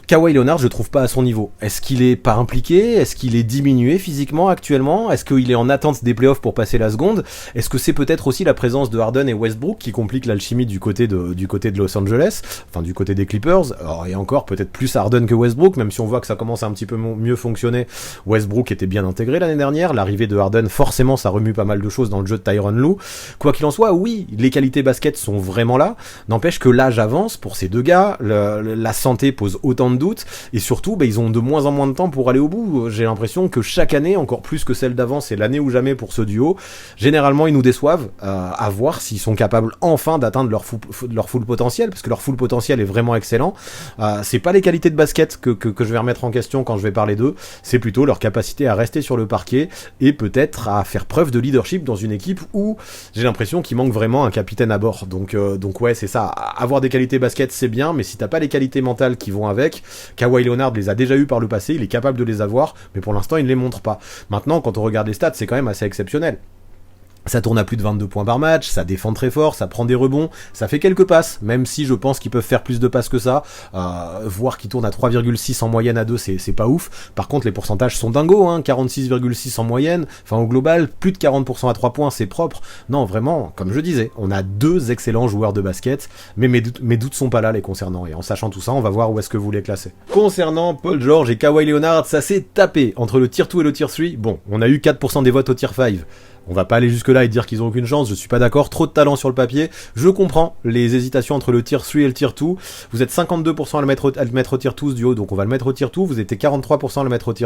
Kawhi Leonard, je le trouve pas à son niveau. Est-ce qu'il est pas impliqué? Est-ce qu'il est diminué physiquement actuellement? Est-ce qu'il est en attente des playoffs pour passer la seconde? Est-ce que c'est peut-être aussi la présence de Harden et Westbrook qui complique l'alchimie du côté de Los Angeles, enfin du côté des Clippers? Alors, et encore peut-être plus Harden que Westbrook, même si on voit que ça commence à un petit peu mieux fonctionner. Westbrook était bien intégré l'année dernière, l'arrivée de Harden, forcément ça remue pas mal de choses dans le jeu de Tyronn Lue. Quoi qu'il en soit, oui, les qualités basket sont vraiment là, n'empêche que l'âge avance pour ces deux gars, la santé pose autant de doutes, et surtout ils ont de moins en moins de temps pour aller au bout. J'ai l'impression que chaque année, encore plus que celle d'avant, c'est l'année ou jamais pour ce duo. Généralement ils nous déçoivent, à voir s'ils sont capables enfin d'atteindre leur full potentiel, parce que leur full potentiel est vraiment excellent. C'est pas les qualités de basket que je vais remettre en question quand je vais parler d'eux, c'est plutôt leur capacité à rester sur le parquet et peut-être à faire preuve de leadership dans une équipe où j'ai l'impression qu'il manque vraiment un capitaine à bord. Donc ouais, c'est ça, avoir des qualités basket c'est bien, mais si t'as pas les qualités mentales qui vont avec, Kawhi Leonard les a déjà eu par le passé, il est capable de les avoir, mais pour l'instant il ne les montre pas. Maintenant, quand on regarde les stats, c'est quand même assez exceptionnel. Ça tourne à plus de 22 points par match, ça défend très fort, ça prend des rebonds, ça fait quelques passes, même si je pense qu'ils peuvent faire plus de passes que ça. Voir qu'ils tournent à 3,6 en moyenne à 2, c'est pas ouf. Par contre, les pourcentages sont dingos, 46,6 en moyenne. Enfin, au global, plus de 40% à 3 points, c'est propre. Non, vraiment, comme je disais, on a deux excellents joueurs de basket, mais mes doutes sont pas là les concernant. Et en sachant tout ça, on va voir où est-ce que vous les classez. Concernant Paul George et Kawhi Leonard, ça s'est tapé entre le tier 2 et le tier 3. Bon, on a eu 4% des votes au tier 5. On va pas aller jusque là et dire qu'ils ont aucune chance, je suis pas d'accord, trop de talent sur le papier. Je comprends les hésitations entre le tier 3 et le tier 2. Vous êtes 52% à le mettre au tier 2 ce duo, donc on va le mettre au tier 2. Vous étiez 43% à le mettre au tier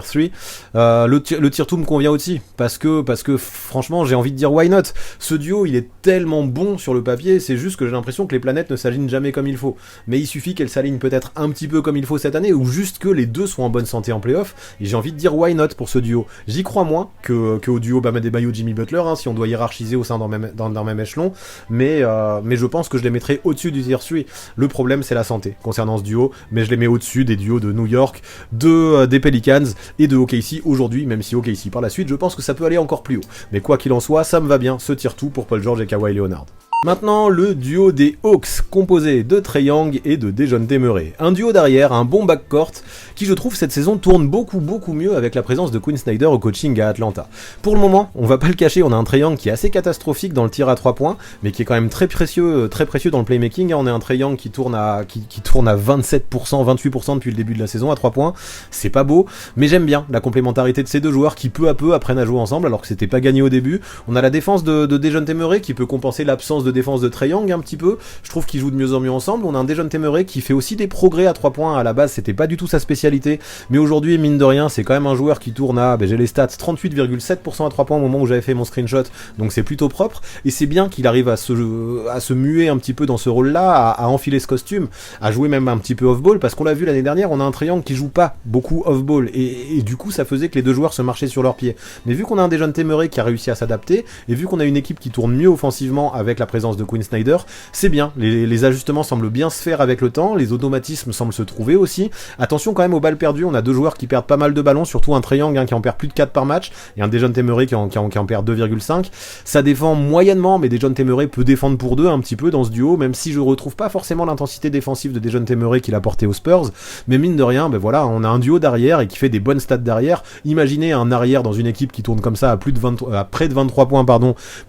3. Le tier 2 me convient aussi, parce que franchement j'ai envie de dire why not. Ce duo il est tellement bon sur le papier, c'est juste que j'ai l'impression que les planètes ne s'alignent jamais comme il faut. Mais il suffit qu'elles s'alignent peut-être un petit peu comme il faut cette année, ou juste que les deux soient en bonne santé en playoff. Et j'ai envie de dire why not pour ce duo. J'y crois moins que au duo Bam Adebayo Jimmy Butler, si on doit hiérarchiser au sein d'un même échelon, mais je pense que je les mettrai au-dessus du tier 3. Le problème c'est la santé concernant ce duo, mais je les mets au-dessus des duos de New York, des Pelicans et de OKC aujourd'hui, même si OKC par la suite je pense que ça peut aller encore plus haut. Mais quoi qu'il en soit, ça me va bien, ce tier 2 pour Paul George et Kawhi Leonard. Maintenant, le duo des Hawks, composé de Trae Young et de Dejounte Murray. Un duo d'arrière, un bon backcourt, qui je trouve cette saison tourne beaucoup mieux avec la présence de Quinn Snyder au coaching à Atlanta. Pour le moment, on va pas le cacher, on a un Trae Young qui est assez catastrophique dans le tir à 3 points, mais qui est quand même très précieux dans le playmaking. On a un Trae Young qui tourne à 27%, 28% depuis le début de la saison à 3 points. C'est pas beau, mais j'aime bien la complémentarité de ces deux joueurs qui peu à peu apprennent à jouer ensemble, alors que c'était pas gagné au début. On a la défense de Dejounte Murray qui peut compenser l'absence de défense de Trae Young un petit peu. Je trouve qu'ils jouent de mieux en mieux ensemble. On a un Dejounte Murray qui fait aussi des progrès à 3 points. À la base, c'était pas du tout sa spécialité, mais aujourd'hui, mine de rien, c'est quand même un joueur qui tourne à, j'ai les stats, 38,7% à 3 points au moment où j'avais fait mon screenshot, donc c'est plutôt propre, et c'est bien qu'il arrive à se muer un petit peu dans ce rôle-là, à enfiler ce costume, à jouer même un petit peu off-ball, parce qu'on l'a vu l'année dernière, on a un Trae Young qui joue pas beaucoup off-ball, et du coup, ça faisait que les deux joueurs se marchaient sur leurs pieds. Mais vu qu'on a un Dejounte Murray qui a réussi à s'adapter, et vu qu'on a une équipe qui tourne mieux offensivement avec la présence de Quinn Snyder, c'est bien, les ajustements semblent bien se faire avec le temps, les automatismes semblent se trouver aussi. Attention quand même aux balles perdues, on a deux joueurs qui perdent pas mal de ballons, surtout un Trae Young qui en perd plus de 4 par match, et un Dejounte Murray qui en perd 2,5. Ça défend moyennement, mais Dejounte Murray peut défendre pour deux un petit peu dans ce duo, même si je retrouve pas forcément l'intensité défensive de Dejounte Murray qu'il a porté aux Spurs, mais mine de rien, voilà, on a un duo d'arrière et qui fait des bonnes stats d'arrière. Imaginez un arrière dans une équipe qui tourne comme ça à près de 23 points,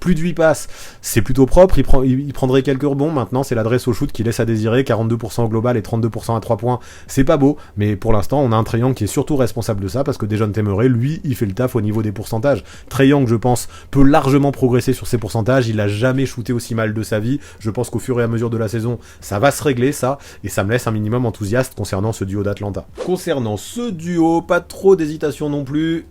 plus de 8 passes, c'est plutôt propre, il prendrait quelques rebonds. Maintenant c'est l'adresse au shoot qui laisse à désirer, 42% au global et 32% à 3 points, c'est pas beau, mais pour l'instant on a un Trae Young qui est surtout responsable de ça, parce que Dejounte Murray, lui, il fait le taf au niveau des pourcentages. Trae Young, je pense, peut largement progresser sur ses pourcentages, il a jamais shooté aussi mal de sa vie, je pense qu'au fur et à mesure de la saison, ça va se régler ça, et ça me laisse un minimum enthousiaste concernant ce duo d'Atlanta. Concernant ce duo, pas trop d'hésitation non plus,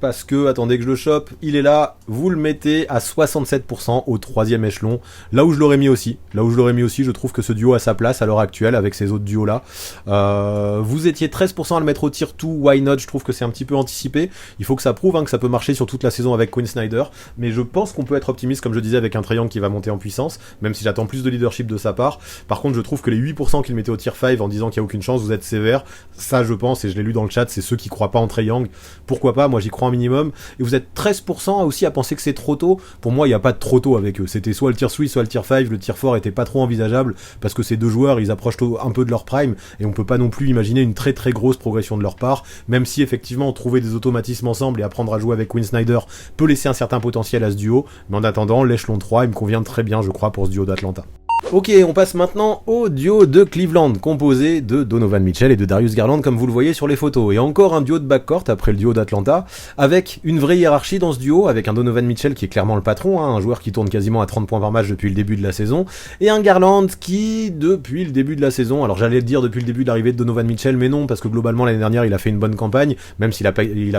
parce que, attendez que je le chope, il est là, vous le mettez à 67% au 3e échelon, là où je l'aurais mis aussi, je trouve que ce duo a sa place à l'heure actuelle avec ces autres duos là. Vous étiez 13% à le mettre au tier 2, why not, je trouve que c'est un petit peu anticipé, il faut que ça prouve que ça peut marcher sur toute la saison avec Quinn Snyder, mais je pense qu'on peut être optimiste, comme je disais, avec un Trae Young qui va monter en puissance, même si j'attends plus de leadership de sa part. Par contre, je trouve que les 8% qu'il mettait au tier 5 en disant qu'il n'y a aucune chance, vous êtes sévère, ça je pense, et je l'ai lu dans le chat, c'est ceux qui croient pas en Trae Young. Pourquoi pas, moi j'y crois un minimum, et vous êtes 13% aussi à penser que c'est trop tôt. Pour moi il n'y a pas de trop tôt avec eux, c'était soit le tier 3 soit le tier 5, le tier 4 était pas trop envisageable, parce que ces deux joueurs ils approchent un peu de leur prime, et on peut pas non plus imaginer une très très grosse progression de leur part, même si effectivement trouver des automatismes ensemble et apprendre à jouer avec Quinn Snyder peut laisser un certain potentiel à ce duo, mais en attendant l'échelon 3 il me convient très bien je crois pour ce duo d'Atlanta. Ok, on passe maintenant au duo de Cleveland, composé de Donovan Mitchell et de Darius Garland, comme vous le voyez sur les photos. Et encore un duo de backcourt après le duo d'Atlanta, avec une vraie hiérarchie dans ce duo, avec un Donovan Mitchell qui est clairement le patron, un joueur qui tourne quasiment à 30 points par match depuis le début de la saison, et un Garland qui, depuis le début de la saison, alors j'allais le dire depuis le début de l'arrivée de Donovan Mitchell, mais non, parce que globalement l'année dernière il a fait une bonne campagne, même s'il a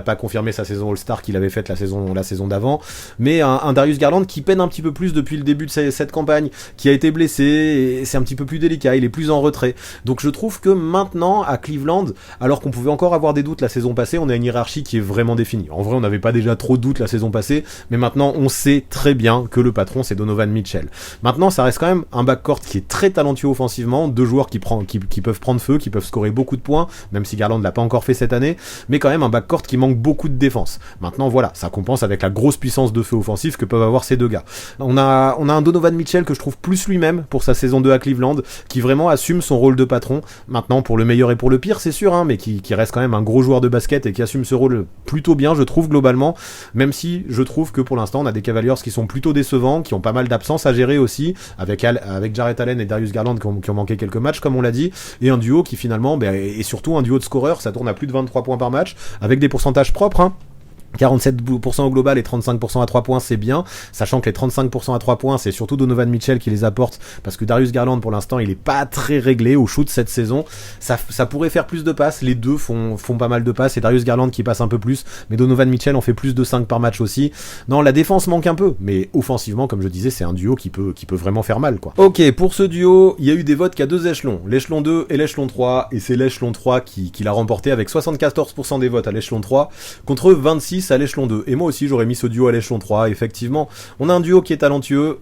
pas confirmé sa saison All-Star qu'il avait faite la saison d'avant, mais un Darius Garland qui peine un petit peu plus depuis le début de cette campagne, qui a été blessé, c'est un petit peu plus délicat, il est plus en retrait. Donc je trouve que maintenant, à Cleveland, alors qu'on pouvait encore avoir des doutes la saison passée, on a une hiérarchie qui est vraiment définie. En vrai, on n'avait pas déjà trop de doutes la saison passée, mais maintenant, on sait très bien que le patron, c'est Donovan Mitchell. Maintenant, ça reste quand même un backcourt qui est très talentueux offensivement, deux joueurs qui peuvent prendre feu, qui peuvent scorer beaucoup de points, même si Garland l'a pas encore fait cette année, mais quand même un backcourt qui manque beaucoup de défense. Maintenant, voilà, ça compense avec la grosse puissance de feu offensif que peuvent avoir ces deux gars. On a un Donovan Mitchell que je trouve plus lui-même pour sa saison 2 à Cleveland, qui vraiment assume son rôle de patron, maintenant pour le meilleur et pour le pire, c'est sûr, hein, mais qui reste quand même un gros joueur de basket et qui assume ce rôle plutôt bien, je trouve, globalement, même si je trouve que pour l'instant, on a des Cavaliers qui sont plutôt décevants, qui ont pas mal d'absences à gérer aussi, avec Jarrett Allen et Darius Garland qui ont manqué quelques matchs, comme on l'a dit, et un duo qui finalement, est surtout un duo de scoreurs, ça tourne à plus de 23 points par match, avec des pourcentages propres, hein. 47% au global et 35% à 3 points, c'est bien, sachant que les 35% à 3 points, c'est surtout Donovan Mitchell qui les apporte, parce que Darius Garland, pour l'instant, il est pas très réglé au shoot cette saison. Ça pourrait faire plus de passes, les deux font pas mal de passes, et Darius Garland qui passe un peu plus, mais Donovan Mitchell en fait plus de 5 par match aussi. Non, la défense manque un peu, mais offensivement, comme je disais, c'est un duo qui peut vraiment faire mal, quoi. Ok, pour ce duo, il y a eu des votes qu'à deux échelons, l'échelon 2 et l'échelon 3, et c'est l'échelon 3 qui l'a remporté avec 74% des votes à l'échelon 3, contre 26 à l'échelon 2. Et moi aussi j'aurais mis ce duo à l'échelon 3, effectivement. On a un duo qui est talentueux,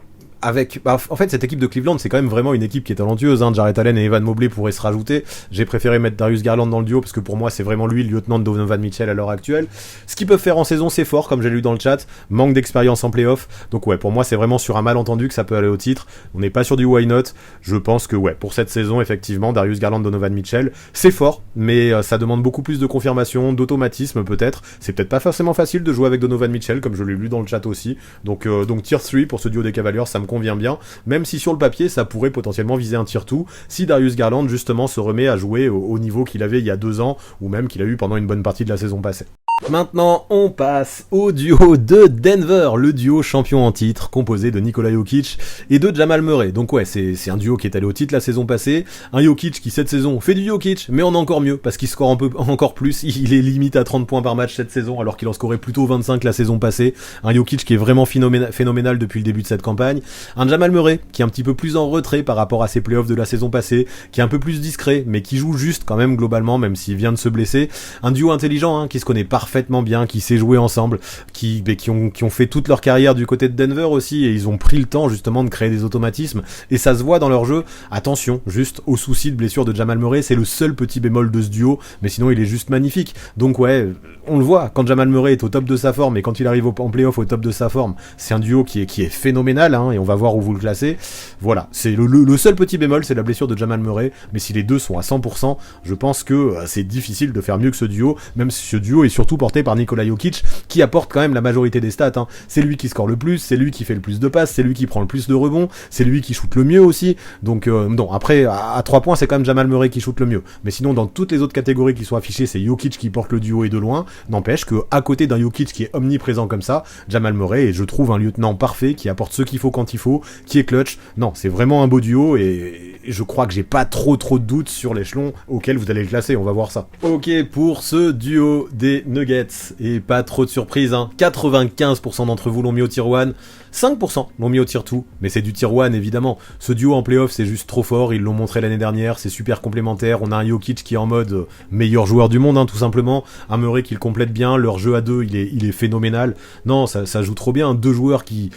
en fait, cette équipe de Cleveland, c'est quand même vraiment une équipe qui est talentueuse, hein. Jarrett Allen et Evan Mobley pourraient se rajouter. J'ai préféré mettre Darius Garland dans le duo, parce que pour moi, c'est vraiment lui, le lieutenant de Donovan Mitchell à l'heure actuelle. Ce qu'ils peuvent faire en saison, c'est fort, comme j'ai lu dans le chat. Manque d'expérience en playoff. Donc ouais, pour moi, c'est vraiment sur un malentendu que ça peut aller au titre. On n'est pas sur du why not. Je pense que ouais, pour cette saison, effectivement, Darius Garland, Donovan Mitchell, c'est fort, mais ça demande beaucoup plus de confirmation, d'automatisme peut-être. C'est peut-être pas forcément facile de jouer avec Donovan Mitchell, comme je l'ai lu dans le chat aussi. Donc tier 3 pour ce duo des Cavaliers, ça me convient bien, même si sur le papier ça pourrait potentiellement viser un tier 2 si Darius Garland justement se remet à jouer au niveau qu'il avait il y a 2 ans, ou même qu'il a eu pendant une bonne partie de la saison passée. Maintenant, on passe au duo de Denver, le duo champion en titre, composé de Nikola Jokic et de Jamal Murray. Donc ouais, c'est un duo qui est allé au titre la saison passée, un Jokic qui cette saison fait du Jokic, mais en encore mieux, parce qu'il score encore plus, il est limite à 30 points par match cette saison, alors qu'il en scorait plutôt 25 la saison passée, un Jokic qui est vraiment phénoménal depuis le début de cette campagne, un Jamal Murray qui est un petit peu plus en retrait par rapport à ses playoffs de la saison passée, qui est un peu plus discret, mais qui joue juste quand même globalement, même s'il vient de se blesser, un duo intelligent, hein, qui se connaît parfaitement bien, qui sait jouer ensemble, qui ont fait toute leur carrière du côté de Denver aussi, et ils ont pris le temps justement de créer des automatismes, et ça se voit dans leur jeu. Attention juste au souci de blessure de Jamal Murray, c'est le seul petit bémol de ce duo, mais sinon il est juste magnifique. Donc ouais, on le voit, quand Jamal Murray est au top de sa forme, et quand il arrive en playoff au top de sa forme, c'est un duo qui est phénoménal, hein, et on va voir où vous le classez. Voilà, c'est le seul petit bémol, c'est la blessure de Jamal Murray, mais si les deux sont à 100%, je pense que c'est difficile de faire mieux que ce duo, même si ce duo est surtout porté par Nikola Jokic, qui apporte quand même la majorité des stats, hein. C'est lui qui score le plus, c'est lui qui fait le plus de passes, c'est lui qui prend le plus de rebonds, c'est lui qui shoot le mieux aussi. Donc non, après à 3 points, c'est quand même Jamal Murray qui shoot le mieux. Mais sinon, dans toutes les autres catégories qui sont affichées, c'est Jokic qui porte le duo et de loin. N'empêche que à côté d'un Jokic qui est omniprésent comme ça, Jamal Murray est, je trouve, un lieutenant parfait qui apporte ce qu'il faut quand il faut, qui est clutch. Non, c'est vraiment un beau duo, et je crois que j'ai pas trop de doutes sur l'échelon auquel vous allez le classer. On va voir ça. Ok, pour ce duo des Nuggets, et pas trop de surprise, hein. 95% d'entre vous l'ont mis au tier 1, 5% l'ont mis au tier 2, mais c'est du tier 1 évidemment. Ce duo en playoff, c'est juste trop fort, ils l'ont montré l'année dernière, c'est super complémentaire. On a un Jokic qui est en mode meilleur joueur du monde, hein, tout simplement, un Murray qui le complète bien, leur jeu à deux il est phénoménal. Non, ça joue trop bien, deux joueurs qui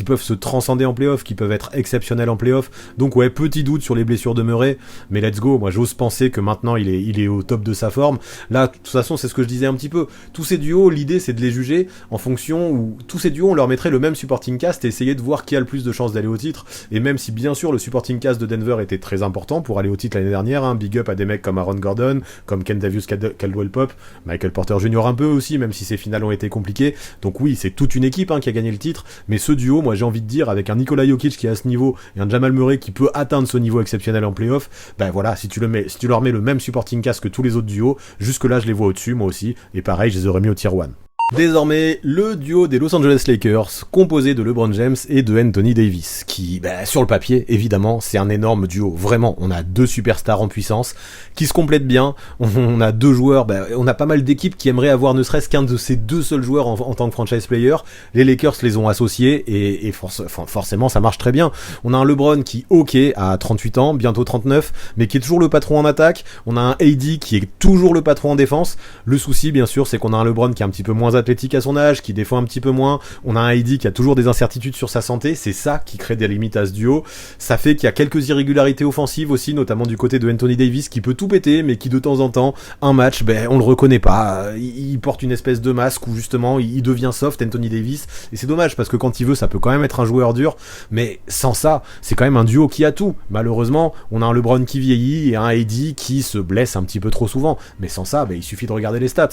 peuvent se transcender en playoff, qui peuvent être exceptionnels en playoff. Donc ouais, petit doute sur les blessures de Murray, mais let's go. Moi j'ose penser que maintenant il est au top de sa forme. Là, de toute façon, c'est ce que je disais un petit peu, tous ces duos, l'idée c'est de les juger en fonction où tous ces duos on leur mettrait le même supporting cast et essayer de voir qui a le plus de chances d'aller au titre. Et même si bien sûr le supporting cast de Denver était très important pour aller au titre l'année dernière, hein, big up à des mecs comme Aaron Gordon, comme Kentavious Caldwell-Pope, Michael Porter Jr. un peu aussi, même si ces finales ont été compliquées. Donc oui, c'est toute une équipe, hein, qui a gagné le titre, mais ce duo, moi j'ai envie de dire, avec un Nikola Jokic qui est à ce niveau et un Jamal Murray qui peut atteindre ce niveau exceptionnel en playoff, ben voilà, si tu leur mets le même supporting cast que tous les autres duos, jusque là je les vois au-dessus moi aussi, et pareil je les aurais mis au tier 1. Désormais, le duo des Los Angeles Lakers, composé de LeBron James et de Anthony Davis, qui, sur le papier, évidemment, c'est un énorme duo. Vraiment, on a deux superstars en puissance, qui se complètent bien, on a deux joueurs, on a pas mal d'équipes qui aimeraient avoir ne serait-ce qu'un de ces deux seuls joueurs en tant que franchise player. Les Lakers les ont associés, et forcément, ça marche très bien. On a un LeBron qui, a 38 ans, bientôt 39, mais qui est toujours le patron en attaque. On a un AD qui est toujours le patron en défense. Le souci, bien sûr, c'est qu'on a un LeBron qui est un petit peu moins athlétique à son âge, qui défend un petit peu moins. On a un AD qui a toujours des incertitudes sur sa santé. C'est ça qui crée des limites à ce duo. Ça fait qu'il y a quelques irrégularités offensives aussi, notamment du côté de Anthony Davis, qui peut tout péter, mais qui de temps en temps, un match, on le reconnaît pas. Il porte une espèce de masque où justement il devient soft, Anthony Davis. Et c'est dommage parce que quand il veut, ça peut quand même être un joueur dur. Mais sans ça, c'est quand même un duo qui a tout. Malheureusement, on a un LeBron qui vieillit et un AD qui se blesse un petit peu trop souvent. Mais sans ça, il suffit de regarder les stats.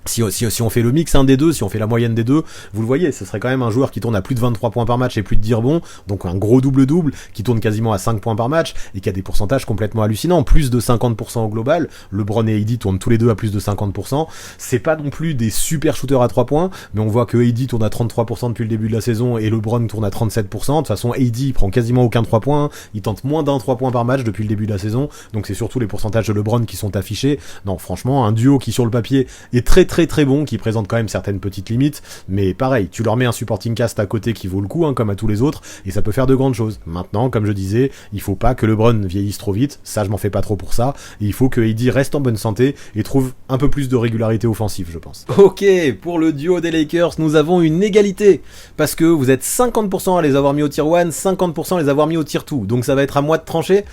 Si on fait le mix des deux, si on fait la moyenne des deux, vous le voyez, ce serait quand même un joueur qui tourne à plus de 23 points par match et plus de 10 rebonds, donc un gros double-double, qui tourne quasiment à 5 points par match, et qui a des pourcentages complètement hallucinants, plus de 50% au global. LeBron et AD tournent tous les deux à plus de 50%, c'est pas non plus des super shooters à 3 points, mais on voit que AD tourne à 33% depuis le début de la saison, et LeBron tourne à 37%, de toute façon AD il prend quasiment aucun 3 points, il tente moins d'un 3 points par match depuis le début de la saison, donc c'est surtout les pourcentages de LeBron qui sont affichés. Non, franchement, un duo qui sur le papier est très très très bon, qui présente quand même certaines petites limites, mais pareil, tu leur mets un supporting cast à côté qui vaut le coup, comme à tous les autres, et ça peut faire de grandes choses. Maintenant, comme je disais, il faut pas que LeBron vieillisse trop vite, ça je m'en fais pas trop pour ça, et il faut que AD reste en bonne santé et trouve un peu plus de régularité offensive, je pense. Ok, pour le duo des Lakers, nous avons une égalité, parce que vous êtes 50% à les avoir mis au tier 1, 50% à les avoir mis au tier 2, donc ça va être à moi de trancher.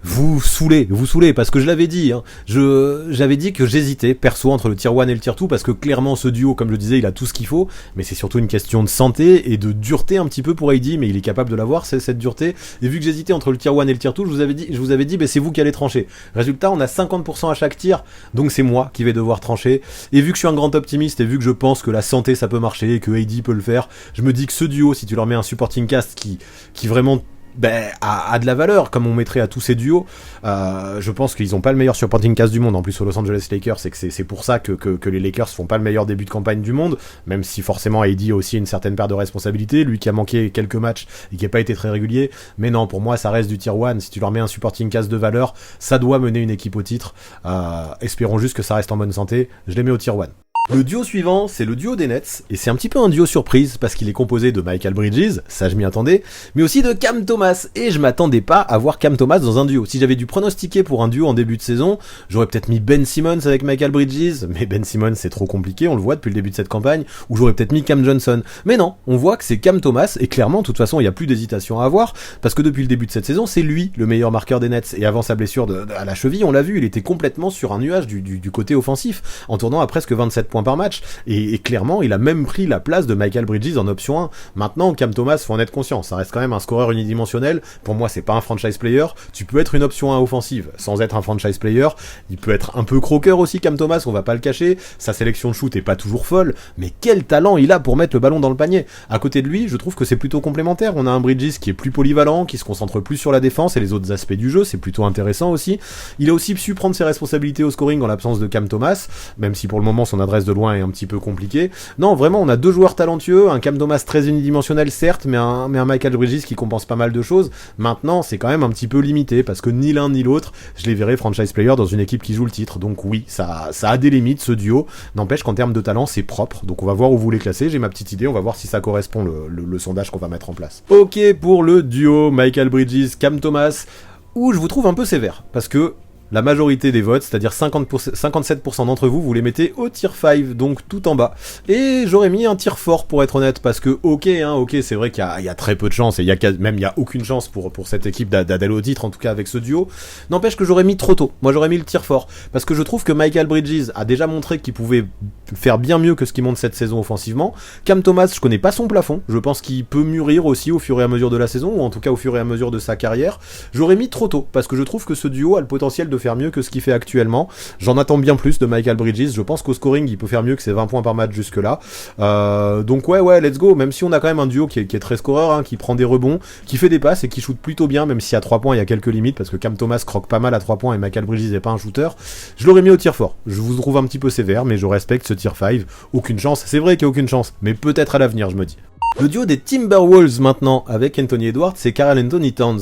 Vous saoulez, parce que je l'avais dit, j'avais dit que j'hésitais, perso, entre le tier 1 et le tier 2, parce que clairement, ce duo, comme je le disais, il a tout ce qu'il faut, mais c'est surtout une question de santé et de dureté un petit peu pour AD, mais il est capable de l'avoir, cette dureté, et vu que j'hésitais entre le tier 1 et le tier 2, je vous avais dit, c'est vous qui allez trancher. Résultat, on a 50% à chaque tier, donc c'est moi qui vais devoir trancher, et vu que je suis un grand optimiste, et vu que je pense que la santé ça peut marcher, et que AD peut le faire, je me dis que ce duo, si tu leur mets un supporting cast qui vraiment a de la valeur, comme on mettrait à tous ces duos. Je pense qu'ils ont pas le meilleur supporting cast du monde, en plus aux Los Angeles Lakers, c'est pour ça que les Lakers font pas le meilleur début de campagne du monde, même si forcément AD a aussi une certaine part de responsabilité, lui qui a manqué quelques matchs et qui a pas été très régulier, mais non, pour moi ça reste du tier 1, si tu leur mets un supporting cast de valeur, ça doit mener une équipe au titre, espérons juste que ça reste en bonne santé, je les mets au tier 1. Le duo suivant, c'est le duo des Nets, et c'est un petit peu un duo surprise, parce qu'il est composé de Michael Bridges, ça je m'y attendais, mais aussi de Cam Thomas, et je m'attendais pas à voir Cam Thomas dans un duo. Si j'avais dû pronostiquer pour un duo en début de saison, j'aurais peut-être mis Ben Simmons avec Michael Bridges, mais Ben Simmons c'est trop compliqué, on le voit depuis le début de cette campagne, ou j'aurais peut-être mis Cam Johnson. Mais non, on voit que c'est Cam Thomas, et clairement, de toute façon, il n'y a plus d'hésitation à avoir, parce que depuis le début de cette saison, c'est lui le meilleur marqueur des Nets, et avant sa blessure à la cheville, on l'a vu, il était complètement sur un nuage du côté offensif, en tournant à presque 27 points par match, et clairement, il a même pris la place de Michael Bridges en option 1. Maintenant, Cam Thomas, faut en être conscient, ça reste quand même un scoreur unidimensionnel. Pour moi, c'est pas un franchise player. Tu peux être une option 1 offensive sans être un franchise player. Il peut être un peu croqueur aussi, Cam Thomas, on va pas le cacher. Sa sélection de shoot est pas toujours folle, mais quel talent il a pour mettre le ballon dans le panier. À côté de lui, je trouve que c'est plutôt complémentaire. On a un Bridges qui est plus polyvalent, qui se concentre plus sur la défense et les autres aspects du jeu, c'est plutôt intéressant aussi. Il a aussi su prendre ses responsabilités au scoring en l'absence de Cam Thomas, même si pour le moment son adresse de loin est un petit peu compliquée. Non, vraiment, on a deux joueurs talentueux, un Cam Thomas très unidimensionnel certes, mais un Michael Bridges qui compense pas mal de choses. Maintenant, c'est quand même un petit peu limité, parce que ni l'un ni l'autre, je les verrais franchise player dans une équipe qui joue le titre. Donc oui, ça a des limites, ce duo. N'empêche qu'en termes de talent, c'est propre. Donc on va voir où vous les classez, j'ai ma petite idée, on va voir si ça correspond le sondage qu'on va mettre en place. Ok, pour le duo Michael Bridges, Cam Thomas, où je vous trouve un peu sévère, parce que la majorité des votes, c'est-à-dire 57% d'entre vous, vous les mettez au tier 5, donc tout en bas. Et j'aurais mis un tier fort pour être honnête, parce que ok, c'est vrai qu'il y a très peu de chance, et il y a aucune chance pour cette équipe d'aller au titre, en tout cas avec ce duo. N'empêche que j'aurais mis trop tôt. Moi j'aurais mis le tier fort, parce que je trouve que Michael Bridges a déjà montré qu'il pouvait faire bien mieux que ce qu'il montre cette saison offensivement. Cam Thomas, je connais pas son plafond, je pense qu'il peut mûrir aussi au fur et à mesure de la saison, ou en tout cas au fur et à mesure de sa carrière. J'aurais mis trop tôt, parce que je trouve que ce duo a le potentiel de faire mieux que ce qu'il fait actuellement. J'en attends bien plus de Mikal Bridges. Je pense qu'au scoring, il peut faire mieux que ses 20 points par match jusque-là. Donc ouais, let's go. Même si on a quand même un duo qui est très scoreur, hein, qui prend des rebonds, qui fait des passes et qui shoot plutôt bien, même si à 3 points, il y a quelques limites, parce que Cam Thomas croque pas mal à 3 points et Mikal Bridges n'est pas un shooter. Je l'aurais mis au tir fort. Je vous trouve un petit peu sévère, mais je respecte ce tir 5. Aucune chance. C'est vrai qu'il n'y a aucune chance, mais peut-être à l'avenir, je me dis. Le duo des Timberwolves maintenant, avec Anthony Edwards et Karl-Anthony Towns.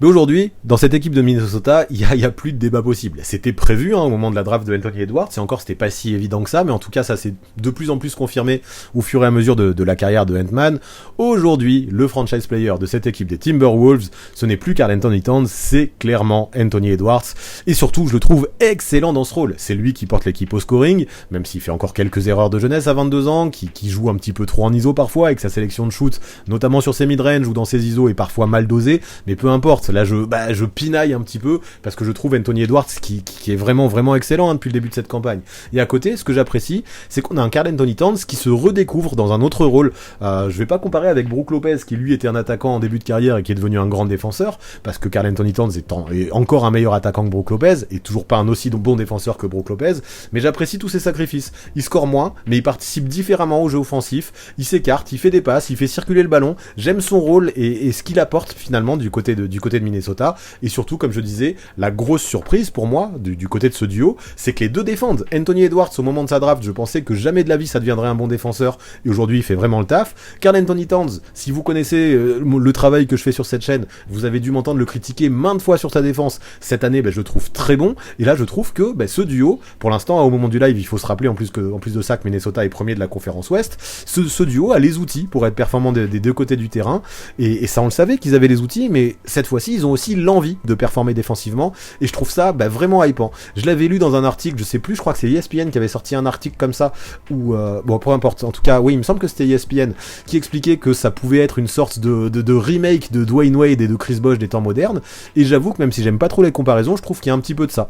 Mais aujourd'hui, dans cette équipe de Minnesota, il y a plus de débat possible. C'était prévu au moment de la draft de Anthony Edwards, et encore c'était pas si évident que ça, mais en tout cas ça s'est de plus en plus confirmé au fur et à mesure de la carrière de Ant-Man. Aujourd'hui, le franchise player de cette équipe des Timberwolves, ce n'est plus Karl-Anthony Towns, c'est clairement Anthony Edwards. Et surtout, je le trouve excellent dans ce rôle. C'est lui qui porte l'équipe au scoring, même s'il fait encore quelques erreurs de jeunesse à 22 ans, qui joue un petit peu trop en ISO parfois, avec sa sélection de shoot, notamment sur ses mid-range ou dans ses ISO, est parfois mal dosé, mais peu importe. Là, je pinaille un petit peu parce que je trouve Anthony Edwards qui est vraiment excellent depuis le début de cette campagne. Et à côté, ce que j'apprécie, c'est qu'on a un Karl-Anthony Towns qui se redécouvre dans un autre rôle. Je vais pas comparer avec Brook Lopez qui lui était un attaquant en début de carrière et qui est devenu un grand défenseur, parce que Karl-Anthony Towns est encore un meilleur attaquant que Brook Lopez et toujours pas un aussi bon défenseur que Brook Lopez. Mais j'apprécie tous ses sacrifices. Il score moins, mais il participe différemment au jeu offensif. Il s'écarte, il fait des passes, il fait circuler le ballon. J'aime son rôle et ce qu'il apporte finalement du côté de Minnesota. Et surtout, comme je disais, la grosse surprise pour moi du côté de ce duo, c'est que les deux défendent. Anthony Edwards, au moment de sa draft, je pensais que jamais de la vie ça deviendrait un bon défenseur, et aujourd'hui il fait vraiment le taf. Karl-Anthony Towns, si vous connaissez le travail que je fais sur cette chaîne, vous avez dû m'entendre le critiquer maintes fois sur sa défense. Cette année, je le trouve très bon, et là je trouve que ce duo, pour l'instant au moment du live, il faut se rappeler en plus de ça que Minnesota est premier de la conférence Ouest, ce duo a les outils pour être performant des deux côtés du terrain, et ça on le savait qu'ils avaient les outils, mais cette fois-ci ils ont aussi l'envie de performer défensivement, et je trouve ça vraiment hypant. Je l'avais lu dans un article, je sais plus, je crois que c'est ESPN qui avait sorti un article comme ça, où, bon, peu importe, en tout cas, oui, il me semble que c'était ESPN, qui expliquait que ça pouvait être une sorte de remake de Dwayne Wade et de Chris Bosh des temps modernes, et j'avoue que même si j'aime pas trop les comparaisons, je trouve qu'il y a un petit peu de ça.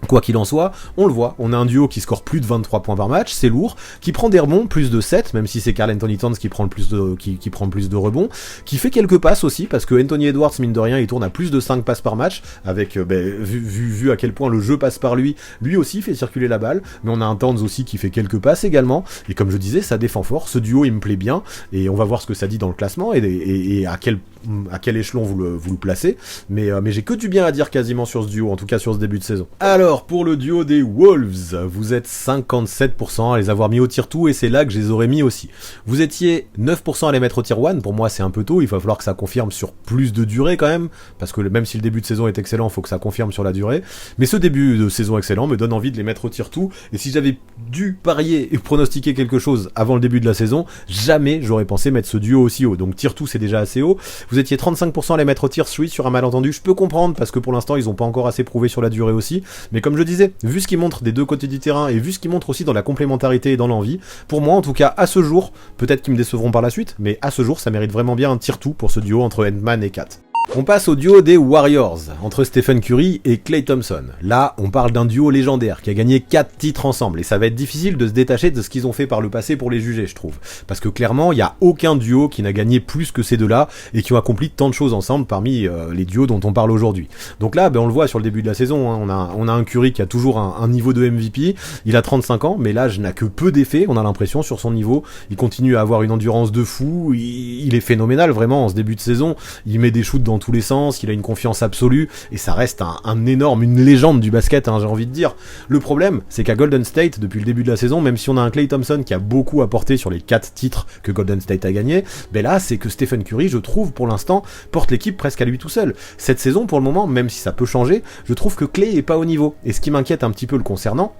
Quoi qu'il en soit, on le voit, on a un duo qui score plus de 23 points par match, c'est lourd, qui prend des rebonds, plus de 7, même si c'est Karl-Anthony Towns qui prend le plus de rebonds, qui fait quelques passes aussi, parce que Anthony Edwards, mine de rien, il tourne à plus de 5 passes par match, avec, vu à quel point le jeu passe par lui aussi fait circuler la balle, mais on a un Towns aussi qui fait quelques passes également, et comme je disais, ça défend fort, ce duo il me plaît bien, et on va voir ce que ça dit dans le classement, et à quel échelon vous le placez, mais j'ai que du bien à dire quasiment sur ce duo, en tout cas sur ce début de saison. Alors, pour le duo des Wolves, vous êtes 57% à les avoir mis au tier 2 et c'est là que je les aurais mis aussi. Vous étiez 9% à les mettre au tier 1, pour moi c'est un peu tôt, il va falloir que ça confirme sur plus de durée quand même, parce que même si le début de saison est excellent, il faut que ça confirme sur la durée, mais ce début de saison excellent me donne envie de les mettre au tier 2, et si j'avais dû parier et pronostiquer quelque chose avant le début de la saison, jamais j'aurais pensé mettre ce duo aussi haut, donc tier 2 c'est déjà assez haut. Vous étiez 35% à les mettre au tier 3 sur un malentendu, je peux comprendre, parce que pour l'instant ils ont pas encore assez prouvé sur la durée aussi, mais comme je disais, vu ce qu'ils montrent des deux côtés du terrain et vu ce qu'ils montrent aussi dans la complémentarité et dans l'envie, pour moi en tout cas à ce jour, peut-être qu'ils me décevront par la suite, mais à ce jour ça mérite vraiment bien un tier 2 pour ce duo entre Ant-Man et Kat. On passe au duo des Warriors, entre Stephen Curry et Klay Thompson. Là, on parle d'un duo légendaire qui a gagné 4 titres ensemble, et ça va être difficile de se détacher de ce qu'ils ont fait par le passé pour les juger, je trouve. Parce que clairement, il n'y a aucun duo qui n'a gagné plus que ces deux-là, et qui ont accompli tant de choses ensemble parmi les duos dont on parle aujourd'hui. Donc là, on le voit sur le début de la saison, hein, on a un Curry qui a toujours un niveau de MVP, il a 35 ans, mais l'âge n'a que peu d'effet, on a l'impression, sur son niveau. Il continue à avoir une endurance de fou, il est phénoménal, vraiment, en ce début de saison. Il met des shoots dans tous les sens, il a une confiance absolue, et ça reste une légende du basket, hein, j'ai envie de dire. Le problème, c'est qu'à Golden State, depuis le début de la saison, même si on a un Klay Thompson qui a beaucoup apporté sur les 4 titres que Golden State a gagné, là, c'est que Stephen Curry, je trouve, pour l'instant, porte l'équipe presque à lui tout seul. Cette saison, pour le moment, même si ça peut changer, je trouve que Klay est pas au niveau. Et ce qui m'inquiète un petit peu le concernant,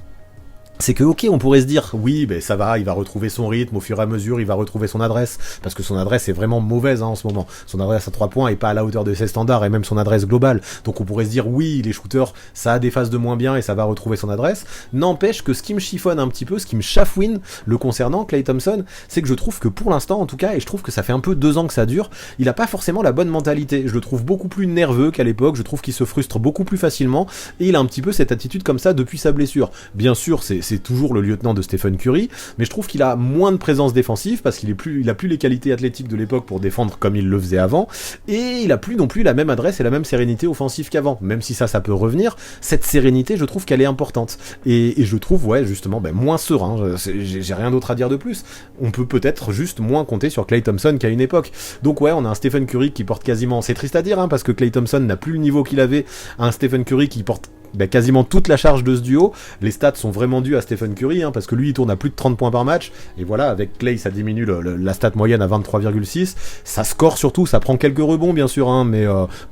c'est que ok, on pourrait se dire oui, ça va, il va retrouver son rythme au fur et à mesure, il va retrouver son adresse, parce que son adresse est vraiment mauvaise en ce moment. Son adresse à 3 points est pas à la hauteur de ses standards, et même son adresse globale. Donc on pourrait se dire oui, les shooters, ça a des phases de moins bien et ça va retrouver son adresse. N'empêche que ce qui me chiffonne un petit peu, ce qui me chafouine le concernant, Klay Thompson, c'est que je trouve que pour l'instant en tout cas, et je trouve que ça fait un peu 2 ans que ça dure, il a pas forcément la bonne mentalité. Je le trouve beaucoup plus nerveux qu'à l'époque, je trouve qu'il se frustre beaucoup plus facilement, et il a un petit peu cette attitude comme ça depuis sa blessure. Bien sûr, c'est c'est toujours le lieutenant de Stephen Curry, mais je trouve qu'il a moins de présence défensive parce qu'il a plus les qualités athlétiques de l'époque pour défendre comme il le faisait avant, et il a plus non plus la même adresse et la même sérénité offensive qu'avant, même si ça peut revenir. Cette sérénité, je trouve qu'elle est importante, et je trouve, ouais, justement, moins serein. J'ai rien d'autre à dire de plus. On peut peut-être juste moins compter sur Klay Thompson qu'à une époque. Donc ouais, on a un Stephen Curry qui porte quasiment, c'est triste à dire, hein, parce que Klay Thompson n'a plus le niveau qu'il avait, un Stephen Curry qui porte quasiment toute la charge de ce duo. Les stats sont vraiment dus à Stephen Curry, hein, parce que lui il tourne à plus de 30 points par match, et voilà, avec Klay ça diminue la stat moyenne à 23,6, ça score surtout, ça prend quelques rebonds bien sûr, hein, mais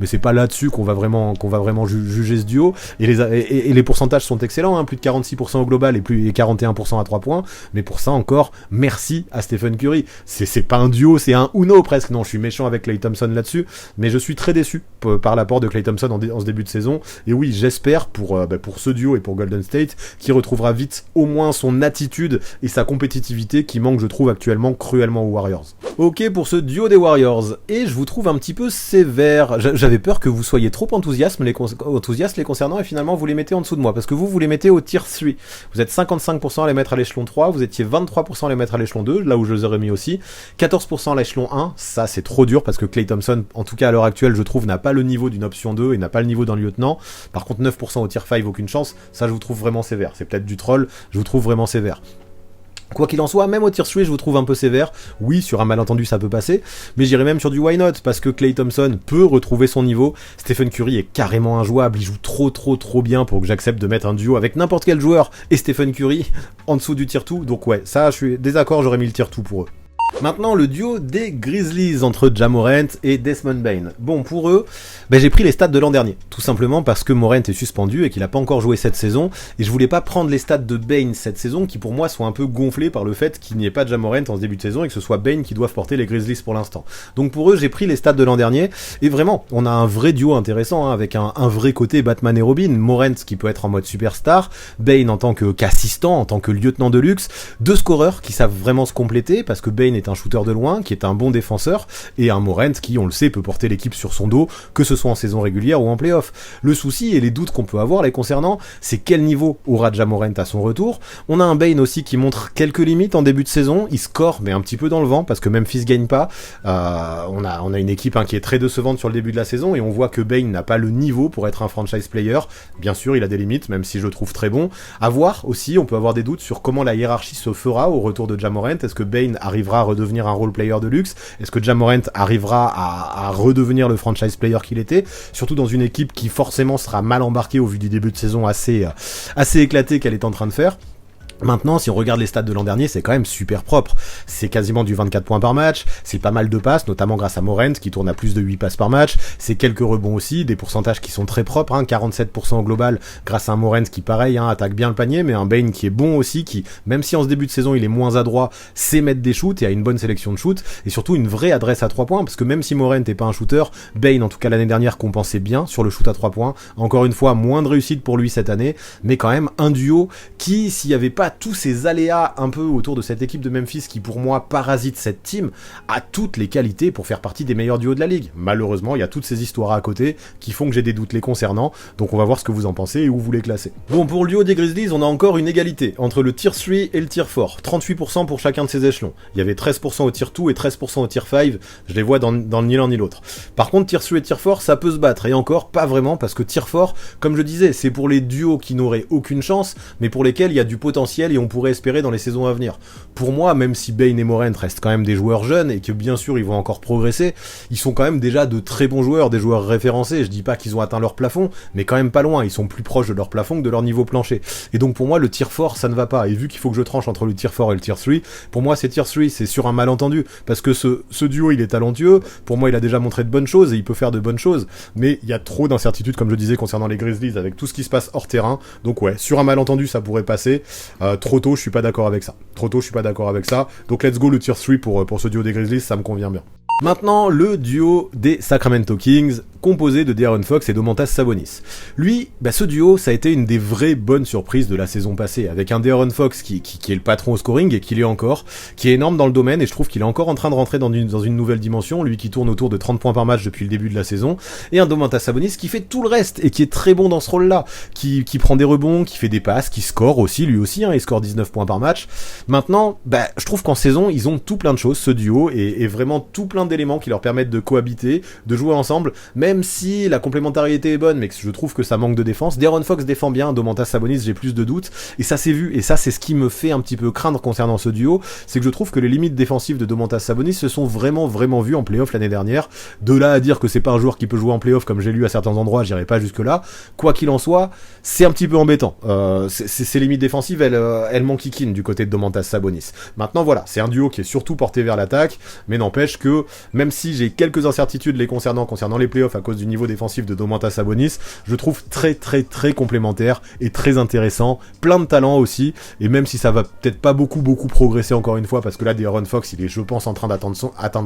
c'est pas là-dessus qu'on va vraiment juger ce duo, et les pourcentages sont excellents, hein, plus de 46% au global et 41% à 3 points, mais pour ça encore, merci à Stephen Curry. C'est pas un duo, c'est un Uno presque. Non, je suis méchant avec Klay Thompson là-dessus, mais je suis très déçu par l'apport de Klay Thompson en ce début de saison, et oui, j'espère pour ce duo et pour Golden State, qui retrouvera vite au moins son attitude et sa compétitivité qui manque, je trouve, actuellement cruellement aux Warriors. Ok pour ce duo des Warriors, et je vous trouve un petit peu sévère. J'avais peur que vous soyez trop enthousiastes les concernant, et finalement vous les mettez en dessous de moi, parce que vous les mettez au tier 3. Vous êtes 55% à les mettre à l'échelon 3, vous étiez 23% à les mettre à l'échelon 2, là où je les aurais mis aussi, 14% à l'échelon 1, ça c'est trop dur, parce que Klay Thompson, en tout cas à l'heure actuelle, je trouve, n'a pas le niveau d'une option 2, et n'a pas le niveau d'un lieutenant. Par contre 9% au tier 5, aucune chance, ça je vous trouve vraiment sévère. C'est peut-être du troll, je vous trouve vraiment sévère. Quoi qu'il en soit, même au tier 3, je vous trouve un peu sévère. Oui, sur un malentendu, ça peut passer, mais j'irai même sur du why not, parce que Klay Thompson peut retrouver son niveau. Stephen Curry est carrément injouable, il joue trop bien pour que j'accepte de mettre un duo avec n'importe quel joueur et Stephen Curry en dessous du tier 2. Donc ouais, ça, je suis désaccord, j'aurais mis le tier 2 pour eux. Maintenant, le duo des Grizzlies entre Ja Morant et Desmond Bane. Bon, pour eux, j'ai pris les stats de l'an dernier, tout simplement parce que Morant est suspendu et qu'il n'a pas encore joué cette saison, et je voulais pas prendre les stats de Bane cette saison qui pour moi sont un peu gonflés par le fait qu'il n'y ait pas de Ja Morant en ce début de saison et que ce soit Bane qui doive porter les Grizzlies pour l'instant. Donc pour eux, j'ai pris les stats de l'an dernier, et vraiment, on a un vrai duo intéressant, hein, avec un vrai côté Batman et Robin, Morant qui peut être en mode superstar, Bane en tant qu'assistant, en tant que lieutenant de luxe, deux scoreurs qui savent vraiment se compléter, parce que Bane est un shooter de loin, qui est un bon défenseur, et un Morant qui, on le sait, peut porter l'équipe sur son dos, que ce soit en saison régulière ou en play-off. Le souci et les doutes qu'on peut avoir les concernant, c'est quel niveau aura Ja Morant à son retour. On a un Bane aussi qui montre quelques limites en début de saison, il score mais un petit peu dans le vent, parce que Memphis gagne pas. On a une équipe qui est très décevante sur le début de la saison, et on voit que Bane n'a pas le niveau pour être un franchise player. Bien sûr, il a des limites, même si je le trouve très bon. À voir aussi, on peut avoir des doutes sur comment la hiérarchie se fera au retour de Ja Morant. Est-ce que Bane arrivera à redevenir un role player de luxe? Est-ce que Ja Morant arrivera à redevenir le franchise player qu'il était? Surtout dans une équipe qui forcément sera mal embarquée au vu du début de saison assez éclaté qu'elle est en train de faire. Maintenant, si on regarde les stats de l'an dernier, c'est quand même super propre. C'est quasiment du 24 points par match, c'est pas mal de passes, notamment grâce à Morant qui tourne à plus de 8 passes par match, c'est quelques rebonds aussi, des pourcentages qui sont très propres, 47% au global grâce à un Morant qui, pareil, attaque bien le panier, mais un Bane qui est bon aussi, qui, même si en ce début de saison il est moins adroit, sait mettre des shoots et a une bonne sélection de shoots, et surtout une vraie adresse à 3 points, parce que même si Morant n'est pas un shooter, Bane, en tout cas l'année dernière, compensait bien sur le shoot à 3 points. Encore une fois, moins de réussite pour lui cette année, mais quand même un duo qui, s'il n'y avait pas tous ces aléas un peu autour de cette équipe de Memphis qui pour moi parasite cette team, a toutes les qualités pour faire partie des meilleurs duos de la ligue. Malheureusement, il y a toutes ces histoires à côté qui font que j'ai des doutes les concernant, donc on va voir ce que vous en pensez et où vous les classez. Bon, pour le duo des Grizzlies, on a encore une égalité entre le tier 3 et le tier 4, 38% pour chacun de ces échelons. Il y avait 13% au tier 2 et 13% au tier 5, je les vois dans ni l'un ni l'autre. Par contre, tier 3 et tier 4, ça peut se battre, et encore pas vraiment, parce que tier 4, comme je disais, c'est pour les duos qui n'auraient aucune chance, mais pour lesquels il y a du potentiel et on pourrait espérer dans les saisons à venir. Pour moi, même si Bane et Morant restent quand même des joueurs jeunes et que bien sûr ils vont encore progresser, ils sont quand même déjà de très bons joueurs, des joueurs référencés. Je dis pas qu'ils ont atteint leur plafond, mais quand même pas loin, ils sont plus proches de leur plafond que de leur niveau plancher. Et donc pour moi, le tier 4, ça ne va pas. Et vu qu'il faut que je tranche entre le tier 4 et le tier 3, pour moi c'est tier 3, c'est sur un malentendu, parce que ce duo il est talentueux, pour moi il a déjà montré de bonnes choses et il peut faire de bonnes choses, mais il y a trop d'incertitudes, comme je disais, concernant les Grizzlies avec tout ce qui se passe hors terrain. Donc ouais, sur un malentendu ça pourrait passer. Trop tôt, je suis pas d'accord avec ça. Donc let's go le tier 3 pour ce duo des Grizzlies, ça me convient bien. Maintenant, le duo des Sacramento Kings. composé de De'Aaron Fox et Domantas Sabonis. Lui, ce duo, ça a été une des vraies bonnes surprises de la saison passée, avec un De'Aaron Fox qui est le patron au scoring et qui l'est encore, qui est énorme dans le domaine, et je trouve qu'il est encore en train de rentrer dans une nouvelle dimension, lui qui tourne autour de 30 points par match depuis le début de la saison, et un Domantas Sabonis qui fait tout le reste, et qui est très bon dans ce rôle-là, qui prend des rebonds, qui fait des passes, qui score aussi, lui aussi, il score 19 points par match. Maintenant, je trouve qu'en saison, ils ont tout plein de choses, ce duo, et vraiment tout plein d'éléments qui leur permettent de cohabiter, de jouer ensemble, même si la complémentarité est bonne, mais que je trouve que ça manque de défense. De'Aaron Fox défend bien, Domantas Sabonis, j'ai plus de doutes, et ça s'est vu, et ça c'est ce qui me fait un petit peu craindre concernant ce duo, c'est que je trouve que les limites défensives de Domantas Sabonis se sont vraiment vues en playoff l'année dernière. De là à dire que c'est pas un joueur qui peut jouer en playoff comme j'ai lu à certains endroits, j'irai pas jusque là. Quoi qu'il en soit, c'est un petit peu embêtant. Ces limites défensives, elles m'enquiquinent du côté de Domantas Sabonis. Maintenant voilà, c'est un duo qui est surtout porté vers l'attaque, mais n'empêche que même si j'ai quelques incertitudes les concernant les playoffs à cause du niveau défensif de Domantas Sabonis, je trouve très complémentaire et très intéressant, plein de talent aussi, et même si ça va peut-être pas beaucoup progresser encore une fois, parce que là De'Aaron Fox il est je pense en train d'atteindre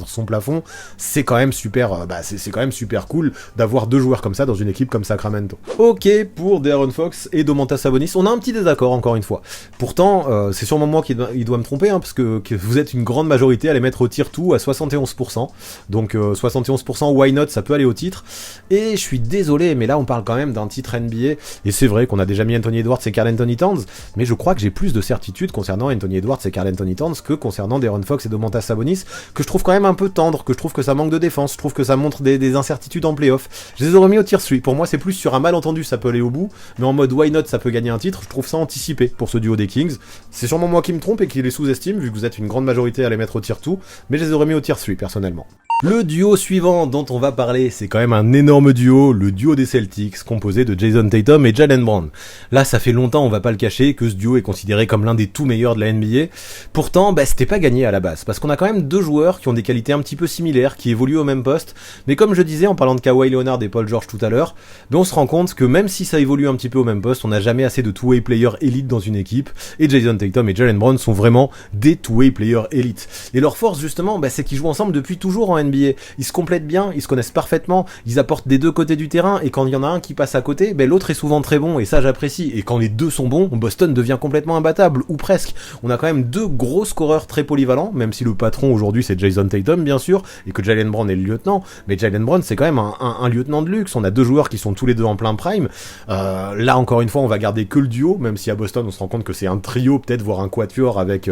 son plafond, c'est quand même super c'est quand même super cool d'avoir deux joueurs comme ça dans une équipe comme Sacramento. Ok pour De'Aaron Fox et Domantas Sabonis, on a un petit désaccord encore une fois. Pourtant c'est sûrement moi qui doit me tromper parce que vous êtes une grande majorité à les mettre au tier 2 à 71%, donc 71% why not, ça peut aller au titre, et je suis désolé mais là on parle quand même d'un titre NBA, et c'est vrai qu'on a déjà mis Anthony Edwards et Karl Anthony Towns, mais je crois que j'ai plus de certitude concernant Anthony Edwards et Karl Anthony Towns que concernant De'Aaron Fox et Domantas Sabonis, que je trouve quand même un peu tendre, que je trouve que ça manque de défense, je trouve que ça montre des incertitudes en playoff. Je les aurais mis au tier 3, pour moi c'est plus sur un malentendu ça peut aller au bout, mais en mode why not ça peut gagner un titre, je trouve ça anticipé pour ce duo des Kings. C'est sûrement moi qui me trompe et qui les sous-estime vu que vous êtes une grande majorité à les mettre au tier 2, mais je les aurais mis au tier 3 personnellement. Le duo suivant dont on va parler, c'est quand même un énorme duo, le duo des Celtics, composé de Jason Tatum et Jaylen Brown. Là, ça fait longtemps, on va pas le cacher, que ce duo est considéré comme l'un des tout meilleurs de la NBA. Pourtant, c'était pas gagné à la base, parce qu'on a quand même deux joueurs qui ont des qualités un petit peu similaires, qui évoluent au même poste, mais comme je disais en parlant de Kawhi Leonard et Paul George tout à l'heure, on se rend compte que même si ça évolue un petit peu au même poste, on n'a jamais assez de two-way players élites dans une équipe, et Jason Tatum et Jaylen Brown sont vraiment des two-way players élites. Et leur force, justement, c'est qu'ils jouent ensemble depuis toujours en NBA. Ils se complètent bien, ils se connaissent parfaitement, ils apportent des deux côtés du terrain, et quand il y en a un qui passe à côté, l'autre est souvent très bon, et ça j'apprécie. Et quand les deux sont bons, Boston devient complètement imbattable, ou presque. On a quand même deux gros scoreurs très polyvalents, même si le patron aujourd'hui c'est Jason Tatum bien sûr, et que Jaylen Brown est le lieutenant, mais Jaylen Brown c'est quand même un lieutenant de luxe. On a deux joueurs qui sont tous les deux en plein prime. Là encore une fois on va garder que le duo, même si à Boston on se rend compte que c'est un trio, peut-être voire un quatuor avec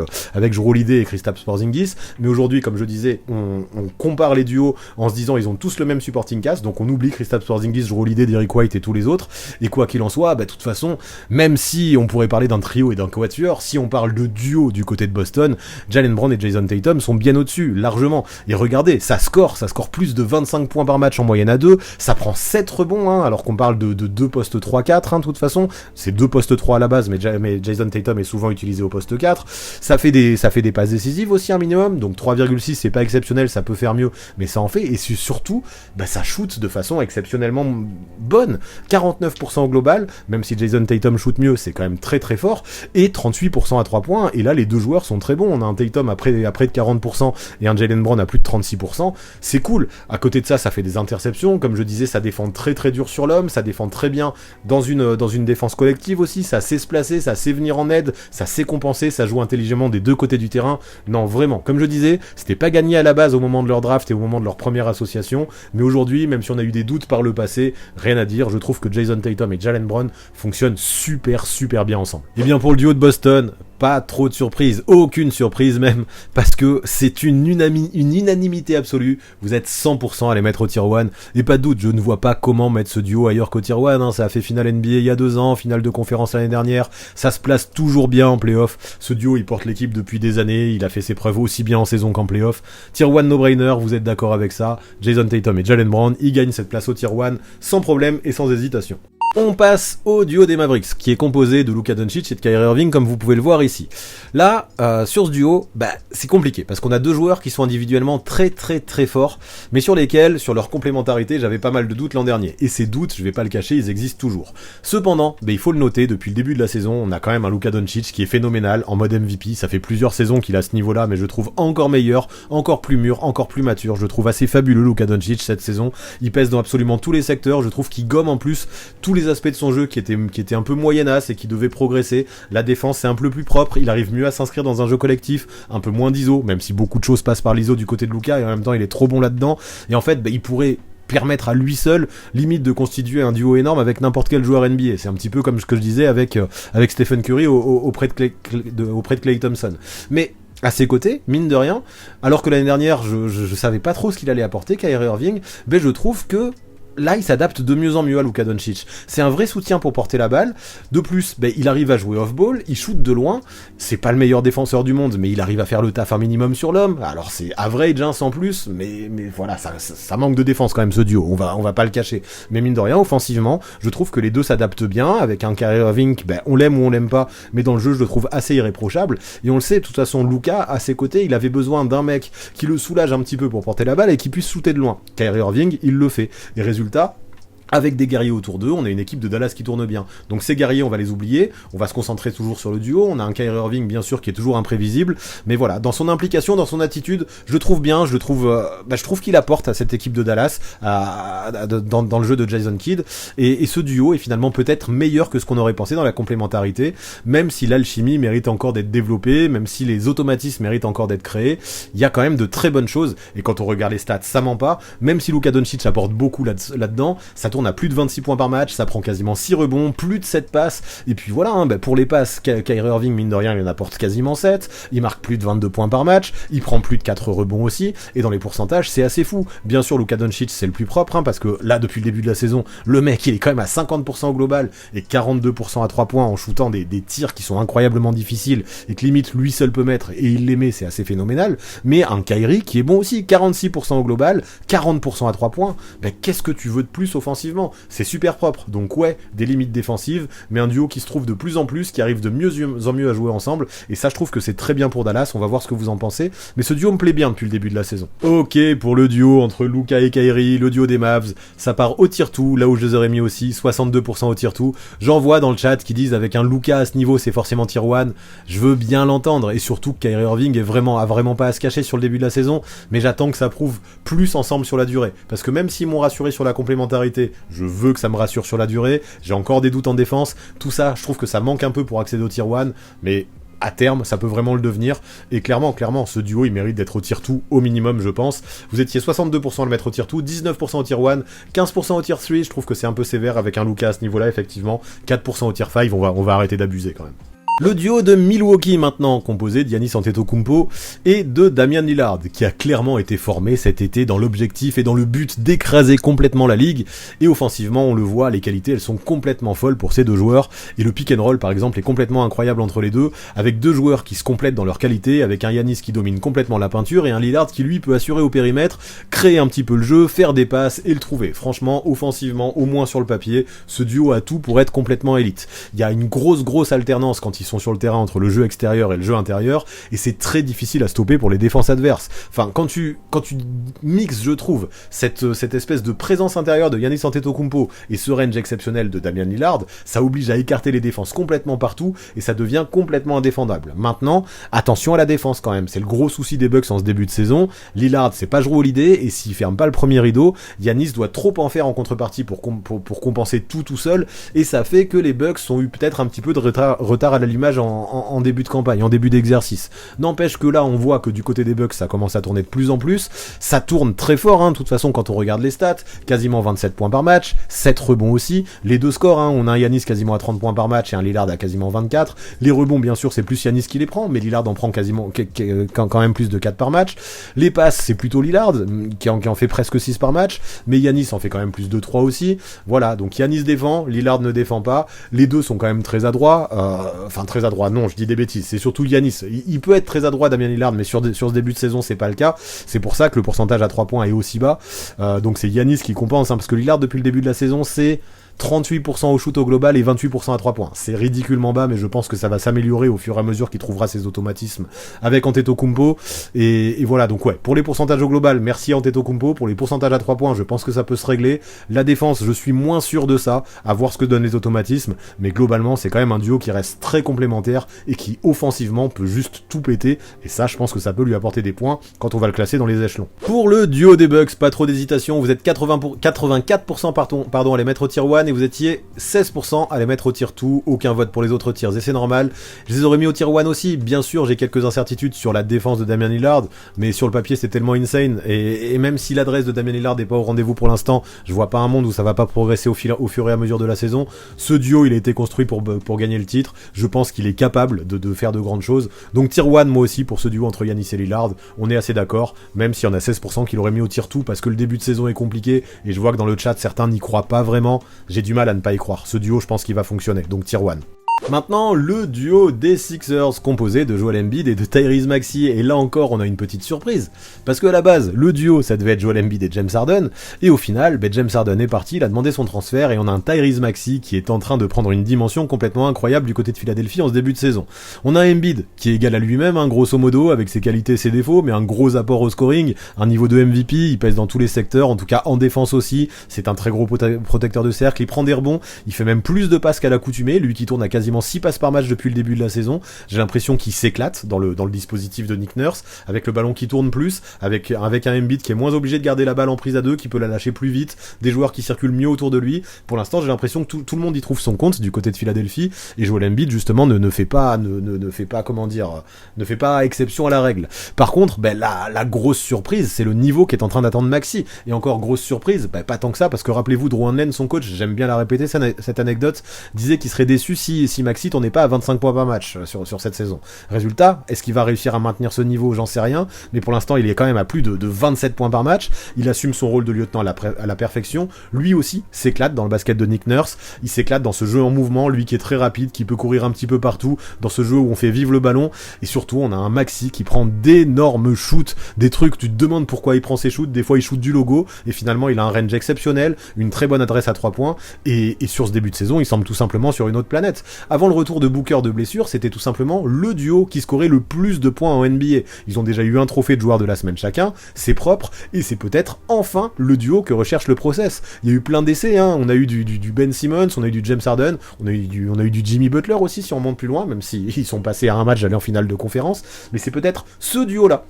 Jrue Holiday et Kristaps Porzingis, mais aujourd'hui comme je disais on compare les duos en se disant ils ont tous le même supporting cast, donc on oublie Kristaps Porzingis, Jrue Holiday, Derrick White et tous les autres, et quoi qu'il en soit, de toute façon, même si on pourrait parler d'un trio et d'un quatuor, si on parle de duo du côté de Boston, Jaylen Brown et Jason Tatum sont bien au-dessus, largement, et regardez, ça score plus de 25 points par match en moyenne à 2, ça prend 7 rebonds, alors qu'on parle de 2 postes 3-4, de toute façon, c'est 2 postes 3 à la base, mais Jason Tatum est souvent utilisé au poste 4, ça fait des passes décisives aussi un minimum, donc 3,6 c'est pas exceptionnel, ça peut faire mieux, mais ça en fait, et surtout, ça shoot de façon exceptionnellement bonne, 49% au global, même si Jason Tatum shoot mieux, c'est quand même très très fort, et 38% à 3 points, et là les deux joueurs sont très bons, on a un Tatum à près de 40% et un Jaylen Brown à plus de 36%, c'est cool. À côté de ça, ça fait des interceptions, comme je disais, ça défend très très dur sur l'homme, ça défend très bien dans une défense collective aussi, ça sait se placer, ça sait venir en aide, ça sait compenser, ça joue intelligemment des deux côtés du terrain. Non, vraiment, comme je disais, c'était pas gagné à la base au moment de leur draft et au moment de leur première association, mais aujourd'hui, même si on a eu des doutes par le passé, rien à dire, je trouve que Jason Tatum et Jaylen Brown fonctionnent super bien ensemble. Et bien pour le duo de Boston, pas trop de surprise, aucune surprise même, parce que c'est une unanimité absolue, vous êtes 100% à les mettre au tier 1, et pas de doute, je ne vois pas comment mettre ce duo ailleurs qu'au tier 1, ça a fait finale NBA il y a 2 ans, finale de conférence l'année dernière, ça se place toujours bien en playoff, ce duo il porte l'équipe depuis des années, il a fait ses preuves aussi bien en saison qu'en playoff, tier 1 no-brainer, vous êtes d'accord avec ça, Jason Tatum et Jaylen Brown, ils gagnent cette place au tier 1 sans problème et sans hésitation. On passe au duo des Mavericks, qui est composé de Luka Doncic et de Kyrie Irving, comme vous pouvez le voir ici. Là, sur ce duo, c'est compliqué, parce qu'on a deux joueurs qui sont individuellement très très très forts, mais sur lesquels, sur leur complémentarité, j'avais pas mal de doutes l'an dernier. Et ces doutes, je vais pas le cacher, ils existent toujours. Cependant, il faut le noter, depuis le début de la saison, on a quand même un Luka Doncic qui est phénoménal, en mode MVP. Ça fait plusieurs saisons qu'il a ce niveau-là, mais je trouve encore meilleur, encore plus mûr, encore plus mature. Je trouve assez fabuleux Luka Doncic cette saison. Il pèse dans absolument tous les secteurs. Je trouve qu'il gomme en plus tous les aspects de son jeu qui étaient un peu moyennasse et qui devaient progresser. La défense c'est un peu plus propre, il arrive mieux à s'inscrire dans un jeu collectif, un peu moins d'ISO, même si beaucoup de choses passent par l'ISO du côté de Luka, et en même temps il est trop bon là-dedans, et en fait il pourrait permettre à lui seul, limite, de constituer un duo énorme avec n'importe quel joueur NBA. C'est un petit peu comme ce que je disais avec Stephen Curry auprès de Klay Thompson. Mais à ses côtés, mine de rien, alors que l'année dernière je savais pas trop ce qu'il allait apporter, Kyrie Irving, je trouve que là, il s'adapte de mieux en mieux à Luka Doncic. C'est un vrai soutien pour porter la balle. De plus, il arrive à jouer off-ball, il shoot de loin. C'est pas le meilleur défenseur du monde, mais il arrive à faire le taf un minimum sur l'homme. Alors c'est average, sans plus, mais voilà, ça manque de défense quand même ce duo. On va pas le cacher. Mais mine de rien, offensivement, je trouve que les deux s'adaptent bien. Avec un Kyrie Irving, on l'aime ou on l'aime pas, mais dans le jeu, je le trouve assez irréprochable. Et on le sait, de toute façon, Luka, à ses côtés, il avait besoin d'un mec qui le soulage un petit peu pour porter la balle et qui puisse shooter de loin. Kyrie Irving, il le fait. Les résultats, avec des guerriers autour d'eux, on a une équipe de Dallas qui tourne bien. Donc ces guerriers, on va les oublier, on va se concentrer toujours sur le duo, on a un Kyrie Irving bien sûr qui est toujours imprévisible, mais voilà, dans son implication, dans son attitude, je le trouve bien, je trouve qu'il apporte à cette équipe de Dallas, dans le jeu de Jason Kidd, et ce duo est finalement peut-être meilleur que ce qu'on aurait pensé dans la complémentarité, même si l'alchimie mérite encore d'être développée, même si les automatismes méritent encore d'être créés, il y a quand même de très bonnes choses, et quand on regarde les stats, ça ment pas, même si Luka Doncic apporte beaucoup là-dedans, ça tourne à plus de 26 points par match, ça prend quasiment 6 rebonds, plus de 7 passes, et puis voilà, pour les passes, Kyrie Irving, mine de rien, il en apporte quasiment 7, il marque plus de 22 points par match, il prend plus de 4 rebonds aussi, et dans les pourcentages, c'est assez fou. Bien sûr, Luka Doncic, c'est le plus propre, parce que là, depuis le début de la saison, le mec, il est quand même à 50% au global, et 42% à 3 points, en shootant des tirs qui sont incroyablement difficiles, et que limite, lui seul peut mettre, et il les met, c'est assez phénoménal, mais un Kyrie qui est bon aussi, 46% au global, 40% à 3 points, qu'est-ce que tu veux de plus offensivement? C'est super propre, donc ouais, des limites défensives, mais un duo qui se trouve de plus en plus, qui arrive de mieux en mieux à jouer ensemble, et ça je trouve que c'est très bien pour Dallas, on va voir ce que vous en pensez, mais ce duo me plaît bien depuis le début de la saison. Ok, pour le duo entre Luka et Kyrie, le duo des Mavs, ça part au tir-tout, là où je les aurais mis aussi, 62% au tir-tout, j'en vois dans le chat qui disent avec un Luka à ce niveau c'est forcément tier 1, je veux bien l'entendre, et surtout que Kyrie Irving a vraiment pas à se cacher sur le début de la saison, mais j'attends que ça prouve plus ensemble sur la durée, parce que même s'ils m'ont rassuré sur la complémentarité, je veux que ça me rassure sur la durée, j'ai encore des doutes en défense, tout ça, je trouve que ça manque un peu pour accéder au tier 1, mais à terme, ça peut vraiment le devenir, et clairement, ce duo, il mérite d'être au tier 2 au minimum, je pense. Vous étiez 62% à le mettre au tier 2, 19% au tier 1, 15% au tier 3, je trouve que c'est un peu sévère avec un Luka à ce niveau-là, effectivement, 4% au tier 5, on va arrêter d'abuser quand même. Le duo de Milwaukee maintenant, composé de Giannis Antetokounmpo et de Damian Lillard, qui a clairement été formé cet été dans l'objectif et dans le but d'écraser complètement la ligue, et offensivement on le voit, les qualités elles sont complètement folles pour ces deux joueurs, et le pick and roll par exemple est complètement incroyable entre les deux, avec deux joueurs qui se complètent dans leur qualité, avec un Giannis qui domine complètement la peinture, et un Lillard qui lui peut assurer au périmètre, créer un petit peu le jeu, faire des passes et le trouver. Franchement, offensivement, au moins sur le papier, ce duo a tout pour être complètement élite. Il y a une grosse alternance quand ils sont sur le terrain entre le jeu extérieur et le jeu intérieur, et c'est très difficile à stopper pour les défenses adverses. Enfin, quand tu mixes, je trouve, cette espèce de présence intérieure de Giannis Antetokounmpo et ce range exceptionnel de Damian Lillard, ça oblige à écarter les défenses complètement partout, et ça devient complètement indéfendable. Maintenant, attention à la défense quand même, c'est le gros souci des Bucks en ce début de saison. Lillard, c'est pas Jrue Holiday, et s'il ferme pas le premier rideau, Giannis doit trop en faire en contrepartie pour compenser tout seul, et ça fait que les Bucks ont eu peut-être un petit peu de retard à la en début de campagne, en début d'exercice. N'empêche que là, on voit que du côté des Bucks, ça commence à tourner de plus en plus. Ça tourne très fort, de toute façon, quand on regarde les stats. Quasiment 27 points par match, 7 rebonds aussi. Les deux scores, on a un Giannis quasiment à 30 points par match et un Lillard à quasiment 24. Les rebonds, bien sûr, c'est plus Giannis qui les prend, mais Lillard en prend quasiment quand même plus de 4 par match. Les passes, c'est plutôt Lillard, qui en fait presque 6 par match, mais Giannis en fait quand même plus de 3 aussi. Voilà, donc Giannis défend, Lillard ne défend pas. Les deux sont quand même très adroits, très adroit, non, je dis des bêtises, c'est surtout Giannis. Il peut être très adroit, Damian Lillard, mais sur ce début de saison, c'est pas le cas. C'est pour ça que le pourcentage à 3 points est aussi bas. Donc c'est Giannis qui compense, parce que Lillard, depuis le début de la saison, c'est 38% au shoot au global et 28% à 3 points. C'est ridiculement bas, mais je pense que ça va s'améliorer au fur et à mesure qu'il trouvera ses automatismes avec Antetokounmpo. Et voilà, donc ouais, pour les pourcentages au global, merci Antetokounmpo. Pour les pourcentages à 3 points, je pense que ça peut se régler. La défense, je suis moins sûr de ça, à voir ce que donnent les automatismes, mais globalement, c'est quand même un duo qui reste très complémentaire et qui, offensivement, peut juste tout péter. Et ça, je pense que ça peut lui apporter des points quand on va le classer dans les échelons. Pour le duo des Bucks, pas trop d'hésitation, vous êtes 84% pardon, à les mettre au tier 1 et vous étiez 16% à les mettre au tier 2, aucun vote pour les autres tiers et c'est normal. Je les aurais mis au tier 1 aussi, bien sûr j'ai quelques incertitudes sur la défense de Damian Lillard, mais sur le papier c'est tellement insane et même si l'adresse de Damian Lillard n'est pas au rendez-vous pour l'instant, je vois pas un monde où ça va pas progresser au fur et à mesure de la saison. Ce duo il a été construit pour gagner le titre, je pense qu'il est capable de faire de grandes choses, donc tier 1 moi aussi pour ce duo entre Giannis et Lillard, on est assez d'accord, même s'il y en a 16% qui l'auraient mis au tier 2 parce que le début de saison est compliqué et je vois que dans le chat certains n'y croient pas vraiment, j'ai du mal à ne pas y croire. Ce duo je pense qu'il va fonctionner, donc tier 1. Maintenant, le duo des Sixers, composé de Joel Embiid et de Tyrese Maxey, et là encore on a une petite surprise, parce que à la base, le duo ça devait être Joel Embiid et James Harden, et au final, James Harden est parti, il a demandé son transfert, et on a un Tyrese Maxey qui est en train de prendre une dimension complètement incroyable du côté de Philadelphie en ce début de saison. On a Embiid, qui est égal à lui-même, grosso modo, avec ses qualités et ses défauts, mais un gros apport au scoring, un niveau de MVP, il pèse dans tous les secteurs, en tout cas en défense aussi, c'est un très gros protecteur de cercle, il prend des rebonds, il fait même plus de passes qu'à l'accoutumée, lui qui tourne à quasiment 6 passes par match depuis le début de la saison, j'ai l'impression qu'il s'éclate dans le dispositif de Nick Nurse, avec le ballon qui tourne plus, avec un Embiid qui est moins obligé de garder la balle en prise à deux, qui peut la lâcher plus vite, des joueurs qui circulent mieux autour de lui. Pour l'instant j'ai l'impression que tout le monde y trouve son compte du côté de Philadelphie, et Joel Embiid justement ne fait pas exception à la règle. Par contre, la grosse surprise, c'est le niveau qu'est en train d'attendre Maxey, et encore grosse surprise, pas tant que ça, parce que rappelez-vous, Drew Hanlen, son coach, j'aime bien la répéter cette anecdote, disait qu'il serait déçu si Maxey tournait pas à 25 points par match sur cette saison. Résultat, est-ce qu'il va réussir à maintenir ce niveau? J'en sais rien, mais pour l'instant il est quand même à plus de 27 points par match, il assume son rôle de lieutenant à la perfection, lui aussi s'éclate dans le basket de Nick Nurse, il s'éclate dans ce jeu en mouvement, lui qui est très rapide, qui peut courir un petit peu partout, dans ce jeu où on fait vivre le ballon, et surtout on a un Maxey qui prend d'énormes shoots, des trucs, tu te demandes pourquoi il prend ses shoots, des fois il shoot du logo, et finalement il a un range exceptionnel, une très bonne adresse à 3 points, et sur ce début de saison il semble tout simplement sur une autre planète. Avant le retour de Booker de blessure, c'était tout simplement le duo qui scorait le plus de points en NBA. Ils ont déjà eu un trophée de joueur de la semaine chacun, c'est propre, et c'est peut-être enfin le duo que recherche le process. Il y a eu plein d'essais, on a eu du Ben Simmons, on a eu du James Harden, on a eu du Jimmy Butler aussi si on monte plus loin, même s'ils sont passés à un match d'aller en finale de conférence, mais c'est peut-être ce duo-là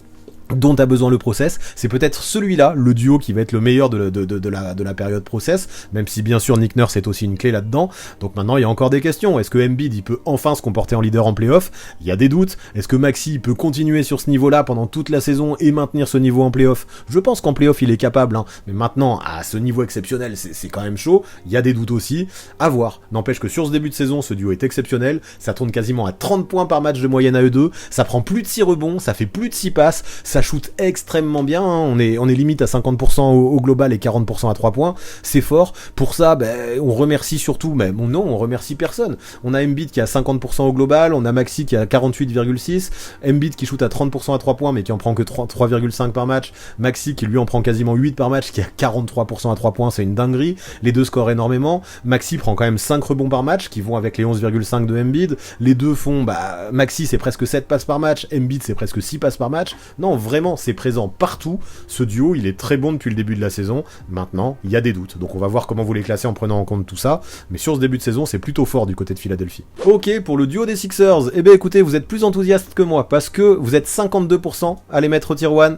dont a besoin le process, c'est peut-être celui-là, le duo qui va être le meilleur de la période process, même si bien sûr Nick Nurse est aussi une clé là-dedans. Donc maintenant il y a encore des questions, est-ce que Embiid il peut enfin se comporter en leader en playoff? Il y a des doutes, est-ce que Maxey peut continuer sur ce niveau-là pendant toute la saison et maintenir ce niveau en playoff? Je pense qu'en playoff il est capable, mais maintenant à ce niveau exceptionnel c'est quand même chaud, il y a des doutes aussi, à voir. N'empêche que sur ce début de saison ce duo est exceptionnel, ça tourne quasiment à 30 points par match de moyenne à eux deux, ça prend plus de 6 rebonds, ça fait plus de 6 passes, ça shoot extrêmement bien, on est limite à 50% au global et 40% à 3 points, c'est fort. Pour ça, on remercie surtout, on remercie personne. On a Embiid qui a 50% au global, on a Maxey qui a 48,6, Embiid qui shoot à 30% à 3 points mais qui en prend que 3,5 par match, Maxey qui lui en prend quasiment 8 par match, qui a 43% à 3 points, c'est une dinguerie. Les deux scorent énormément, Maxey prend quand même 5 rebonds par match qui vont avec les 11,5 de Embiid, les deux font, Maxey c'est presque 7 passes par match, Embiid c'est presque 6 passes par match. Non, vraiment, c'est présent partout. Ce duo, il est très bon depuis le début de la saison. Maintenant, il y a des doutes. Donc on va voir comment vous les classez en prenant en compte tout ça. Mais sur ce début de saison, c'est plutôt fort du côté de Philadelphie. Ok, pour le duo des Sixers, écoutez, vous êtes plus enthousiaste que moi parce que vous êtes 52% à les mettre au tier 1.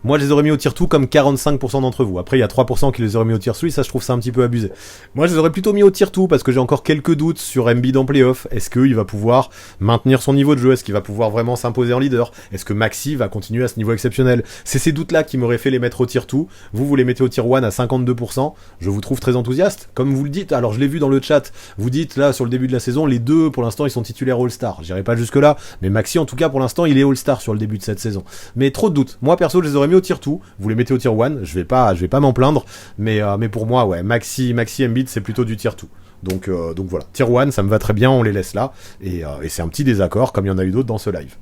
Moi, je les aurais mis au tier 2 comme 45% d'entre vous. Après, il y a 3% qui les auraient mis au tier 3, ça je trouve ça un petit peu abusé. Moi, je les aurais plutôt mis au tier 2 parce que j'ai encore quelques doutes sur Embiid en playoff. Est-ce qu'il va pouvoir maintenir son niveau de jeu? Est-ce qu'il va pouvoir vraiment s'imposer en leader? Est-ce que Maxey va continuer à ce niveau exceptionnel? C'est ces doutes-là qui m'auraient fait les mettre au tier 2. Vous les mettez au tier 1 à 52%. Je vous trouve très enthousiaste. Comme vous le dites, alors je l'ai vu dans le chat, vous dites là, sur le début de la saison, les deux, pour l'instant, ils sont titulaires All-Star. J'irai pas jusque là, mais Maxey, en tout cas, pour l'instant, il est All-Star sur le début de cette saison. Mais trop de doutes. Moi, perso, je les aurais mis au tier 2. Vous les mettez au tier 1, je vais pas m'en plaindre, mais pour moi, ouais, Maxey Embiid, c'est plutôt du tier 2. Donc voilà, tier 1, ça me va très bien, on les laisse là, et c'est un petit désaccord, comme il y en a eu d'autres dans ce live.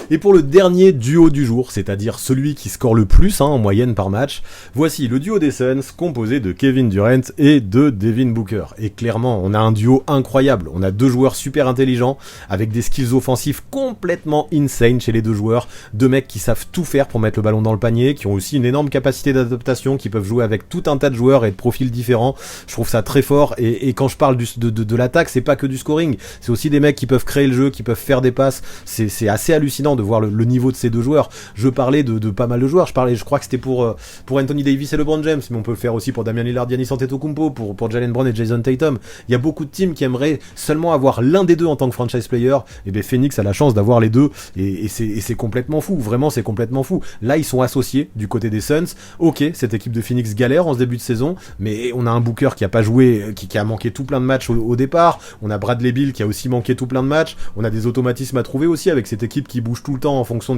Et pour le dernier duo du jour, c'est-à-dire celui qui score le plus en moyenne par match, voici le duo des Suns composé de Kevin Durant et de Devin Booker. Et clairement, on a un duo incroyable, on a deux joueurs super intelligents, avec des skills offensifs complètement insane chez les deux joueurs, deux mecs qui savent tout faire pour mettre le ballon dans le panier, qui ont aussi une énorme capacité d'adaptation, qui peuvent jouer avec tout un tas de joueurs et de profils différents. Je trouve ça très fort, et quand je parle de l'attaque, c'est pas que du scoring, c'est aussi des mecs qui peuvent créer le jeu, qui peuvent faire des passes, c'est assez hallucinant de voir le niveau de ces deux joueurs. Je parlais de pas mal de joueurs, je crois que c'était pour Anthony Davis et LeBron James, mais on peut le faire aussi pour Damian Lillard, Giannis Antetokounmpo, pour Jaylen Brown et Jason Tatum. Il y a beaucoup de teams qui aimeraient seulement avoir l'un des deux en tant que franchise player, et bien Phoenix a la chance d'avoir les deux, et c'est complètement fou, vraiment c'est complètement fou. Là ils sont associés du côté des Suns. Ok, cette équipe de Phoenix galère en ce début de saison, mais on a un Booker qui a pas joué, qui a manqué tout plein de matchs au départ, on a Bradley Beal qui a aussi manqué tout plein de matchs, on a des automatismes à trouver aussi avec cette équipe qui bouge tout le temps en fonction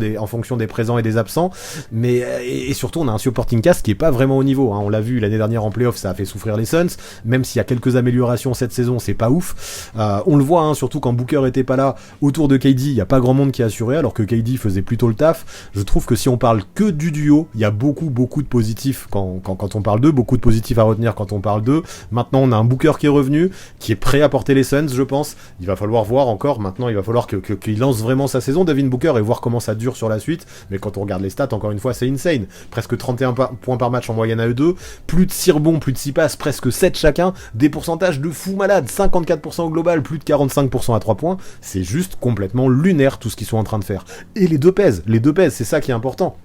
des présents et des absents, mais et surtout on a un supporting cast qui est pas vraiment au niveau, hein. On l'a vu l'année dernière en playoff, ça a fait souffrir les Suns, même s'il y a quelques améliorations cette saison, c'est pas ouf. On le voit, hein, surtout quand Booker était pas là, autour de KD, il y a pas grand monde qui assurait, alors que KD faisait plutôt le taf. Je trouve que si on parle que du duo, il y a beaucoup de positifs quand on parle d'eux, beaucoup de positifs à retenir quand on parle d'eux. Maintenant on a un Booker qui est revenu, qui est prêt à porter les Suns, je pense. Il va falloir voir encore, maintenant il va falloir qu'il lance vraiment sa saison, Devin Booker, et voir comment ça dure sur la suite. Mais quand on regarde les stats, encore une fois, c'est insane. Presque 31 points par match en moyenne à eux deux, plus de 6 rebonds, plus de 6 passes, presque 7 chacun, des pourcentages de fou malade, 54% au global, plus de 45% à 3 points. C'est juste complètement lunaire tout ce qu'ils sont en train de faire. Et les deux pèsent, c'est ça qui est important.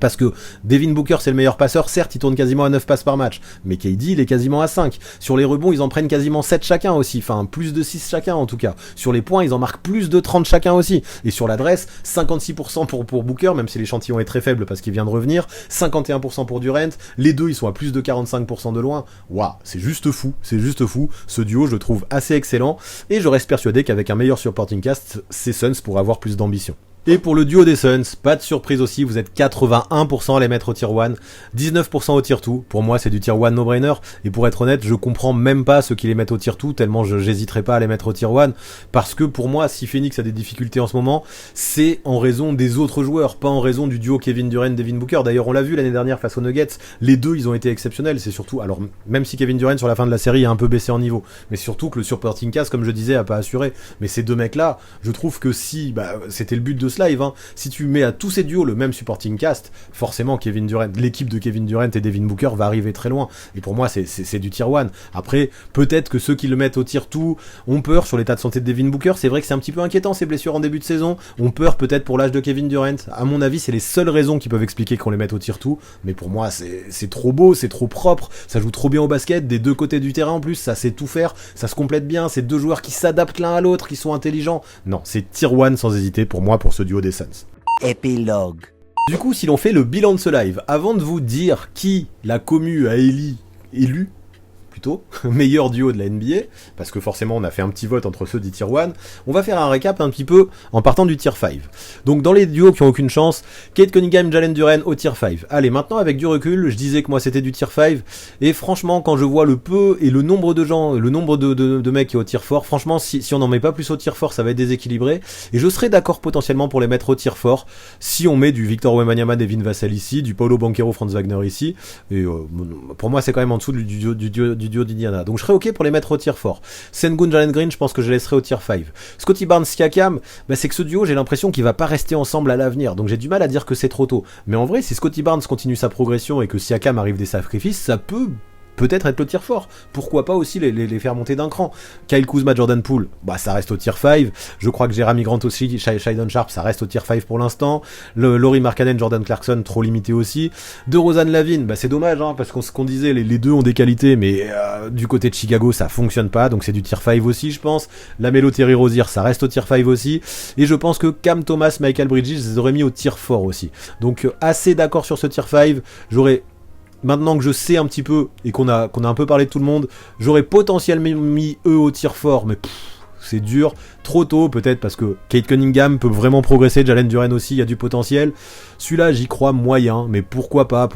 Parce que Devin Booker c'est le meilleur passeur, certes il tourne quasiment à 9 passes par match, mais KD il est quasiment à 5. Sur les rebonds ils en prennent quasiment 7 chacun aussi, enfin plus de 6 chacun en tout cas. Sur les points ils en marquent plus de 30 chacun aussi. Et sur l'adresse, 56% pour Booker, même si l'échantillon est très faible parce qu'il vient de revenir, 51% pour Durant, les deux ils sont à plus de 45% de loin. Waouh, c'est juste fou, ce duo je le trouve assez excellent, et je reste persuadé qu'avec un meilleur supporting cast, ces Suns pourraient avoir plus d'ambition. Et pour le duo des Suns, pas de surprise aussi, vous êtes 81% à les mettre au tier 1, 19% au tier 2, pour moi c'est du tier 1 no-brainer, et pour être honnête, je comprends même pas ceux qui les mettent au tier 2, tellement j'hésiterai pas à les mettre au tier 1, parce que pour moi, si Phoenix a des difficultés en ce moment, c'est en raison des autres joueurs, pas en raison du duo Kevin Durant, Devin Booker. D'ailleurs on l'a vu l'année dernière face aux Nuggets, les deux ils ont été exceptionnels, c'est surtout, alors même si Kevin Durant sur la fin de la série a un peu baissé en niveau, mais surtout que le supporting cast, comme je disais, a pas assuré, mais ces deux mecs là, je trouve que si, c'était le but de live, hein. Si tu mets à tous ces duos le même supporting cast, forcément Kevin Durant, l'équipe de Kevin Durant et Devin Booker va arriver très loin, et pour moi c'est du tier 1. Après peut-être que ceux qui le mettent au tier 2 ont peur sur l'état de santé de Devin Booker, c'est vrai que c'est un petit peu inquiétant ces blessures en début de saison, ont peur peut-être pour l'âge de Kevin Durant, à mon avis c'est les seules raisons qui peuvent expliquer qu'on les mette au tier 2, mais pour moi c'est trop beau, c'est trop propre, ça joue trop bien au basket, des deux côtés du terrain en plus, ça sait tout faire, ça se complète bien, c'est deux joueurs qui s'adaptent l'un à l'autre, qui sont intelligents. Non, c'est tier 1 sans hésiter pour moi pour ce duo des Suns. Épilogue. Du coup, si l'on fait le bilan de ce live, avant de vous dire qui la commu a élu, meilleur duo de la NBA, parce que forcément on a fait un petit vote entre ceux du tier 1, on va faire un récap un petit peu en partant du tier 5. Donc dans les duos qui ont aucune chance, Cade Cunningham, Jalen Duren au tier 5. Allez, maintenant avec du recul, je disais que moi c'était du tier 5, et franchement quand je vois le peu et le nombre de gens, le nombre de mecs qui est au tier 4, franchement si on n'en met pas plus au tier 4 ça va être déséquilibré, et je serais d'accord potentiellement pour les mettre au tier 4 si on met du Victor Wembanyama, Devin Vassell ici, du Paolo Banchero, Franz Wagner ici, et pour moi c'est quand même en dessous du duo d'Indiana. Donc je serais ok pour les mettre au tier 4. Sengun, Jalen Green, je pense que je les laisserai au tier 5. Scottie Barnes, Siakam, c'est que ce duo, j'ai l'impression qu'il va pas rester ensemble à l'avenir. Donc j'ai du mal à dire que c'est trop tôt. Mais en vrai, si Scottie Barnes continue sa progression et que Siakam arrive des sacrifices, ça peut-être être le tier 4. Pourquoi pas aussi les faire monter d'un cran. Kyle Kuzma, Jordan Poole, ça reste au tier 5. Je crois que Jeremy Grant aussi, Shadon Sharp, ça reste au tier 5 pour l'instant. Lauri Markkanen, Jordan Clarkson, trop limité aussi. DeRozan, Lavine, c'est dommage, hein, parce qu'on disait, les deux ont des qualités, mais du côté de Chicago, ça fonctionne pas, donc c'est du tier 5 aussi, je pense. Lamelo, Terry Rozier, ça reste au tier 5 aussi. Et je pense que Cam Thomas, Michael Bridges, je les aurais mis au tier 4 aussi. Donc assez d'accord sur ce tier 5. Maintenant que je sais un petit peu, et qu'on a un peu parlé de tout le monde, j'aurais potentiellement mis eux au tier 4, mais c'est dur, trop tôt peut-être, parce que Cade Cunningham peut vraiment progresser, Jalen Duren aussi, il y a du potentiel. Celui-là j'y crois moyen, mais pourquoi pas,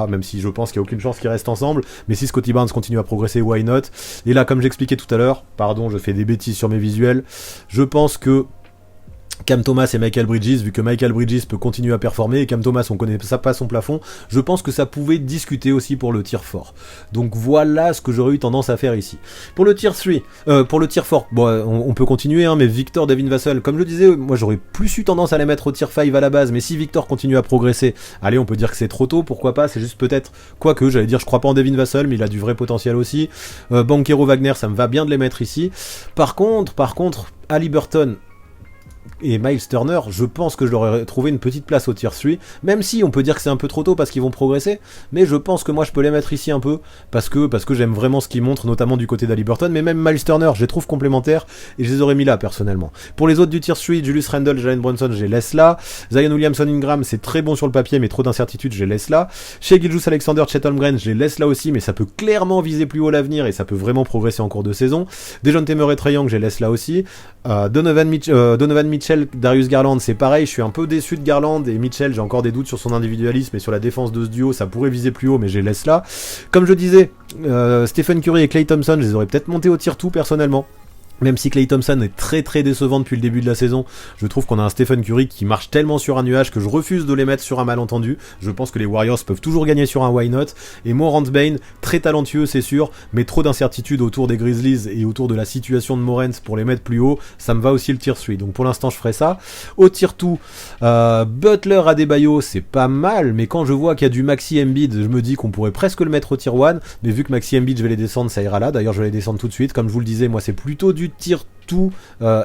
même si je pense qu'il n'y a aucune chance qu'ils restent ensemble, mais si Scottie Barnes continue à progresser, why not. Et là, comme j'expliquais tout à l'heure, pardon, je fais des bêtises sur mes visuels, je pense que Cam Thomas et Michael Bridges, vu que Michael Bridges peut continuer à performer et Cam Thomas on connaît pas son plafond, je pense que ça pouvait discuter aussi pour le tier 4. Donc voilà ce que j'aurais eu tendance à faire ici. Pour le tier 3, pour le tier 4, bon, on peut continuer, hein, mais Victor, Devin Vassell, comme je le disais, moi j'aurais plus eu tendance à les mettre au tier 5 à la base, mais si Victor continue à progresser, allez, on peut dire que c'est trop tôt, pourquoi pas, c'est juste peut-être, quoique, j'allais dire, je crois pas en Devin Vassell, mais il a du vrai potentiel aussi. Banchero, Wagner, ça me va bien de les mettre ici. Par contre, Haliburton et Miles Turner, je pense que je leur ai trouvé une petite place au tier 3, même si on peut dire que c'est un peu trop tôt parce qu'ils vont progresser, mais je pense que moi je peux les mettre ici un peu, parce que j'aime vraiment ce qu'ils montrent, notamment du côté d'Haliburton, mais même Miles Turner, je les trouve complémentaires, et je les aurais mis là, personnellement. Pour les autres du tier 3, Julius Randle, Jalen Brunson, je les laisse là. Zion Williamson-Ingram, c'est très bon sur le papier, mais trop d'incertitudes, je les laisse là. Shai Gilgeous-Alexander, Chet Holmgren, je les laisse là aussi, mais ça peut clairement viser plus haut l'avenir, et ça peut vraiment progresser en cours de saison. Dejounte Murray, Trae Young, je les laisse là aussi. Donovan Mitchell, Darius Garland, c'est pareil, je suis un peu déçu de Garland, et Mitchell, j'ai encore des doutes sur son individualisme et sur la défense de ce duo, ça pourrait viser plus haut, mais je les laisse là. Comme je disais, Stephen Curry et Klay Thompson, je les aurais peut-être montés au tier 2 personnellement. Même si Klay Thompson est très très décevant depuis le début de la saison, je trouve qu'on a un Stephen Curry qui marche tellement sur un nuage que je refuse de les mettre sur un malentendu. Je pense que les Warriors peuvent toujours gagner sur un why not. Et Morant Bain, très talentueux c'est sûr, mais trop d'incertitudes autour des Grizzlies et autour de la situation de Morant pour les mettre plus haut, ça me va aussi le tier 3. Donc pour l'instant je ferai ça. Au tier 2, Butler Adebayo, c'est pas mal, mais quand je vois qu'il y a du Maxi Embiid, je me dis qu'on pourrait presque le mettre au tier 1, mais vu que Maxi Embiid je vais les descendre, ça ira là. D'ailleurs je vais les descendre tout de suite, comme je vous le disais, moi c'est plutôt du tier 2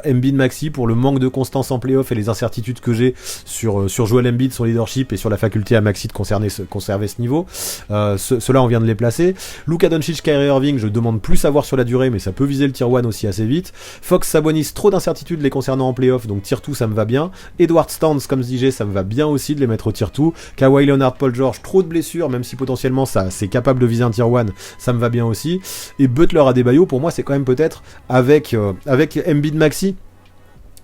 Embiid Maxi pour le manque de constance en playoff et les incertitudes que j'ai sur Joel Embiid, son leadership et sur la faculté à Maxi de conserver ce niveau. Ceux-là on vient de les placer. Luka Doncic, Kyrie Irving, je demande plus à voir sur la durée, mais ça peut viser le tier 1 aussi assez vite. Fox, Sabonis, trop d'incertitudes les concernant en playoff, donc tier 2 ça me va bien. Edward Stans, comme je disais, ça me va bien aussi de les mettre au tier 2. Kawhi Leonard, Paul George, trop de blessures, même si potentiellement ça c'est capable de viser un tier 1, ça me va bien aussi. Et Butler Adebayo, pour moi c'est quand même peut-être avec Embiid Maxi,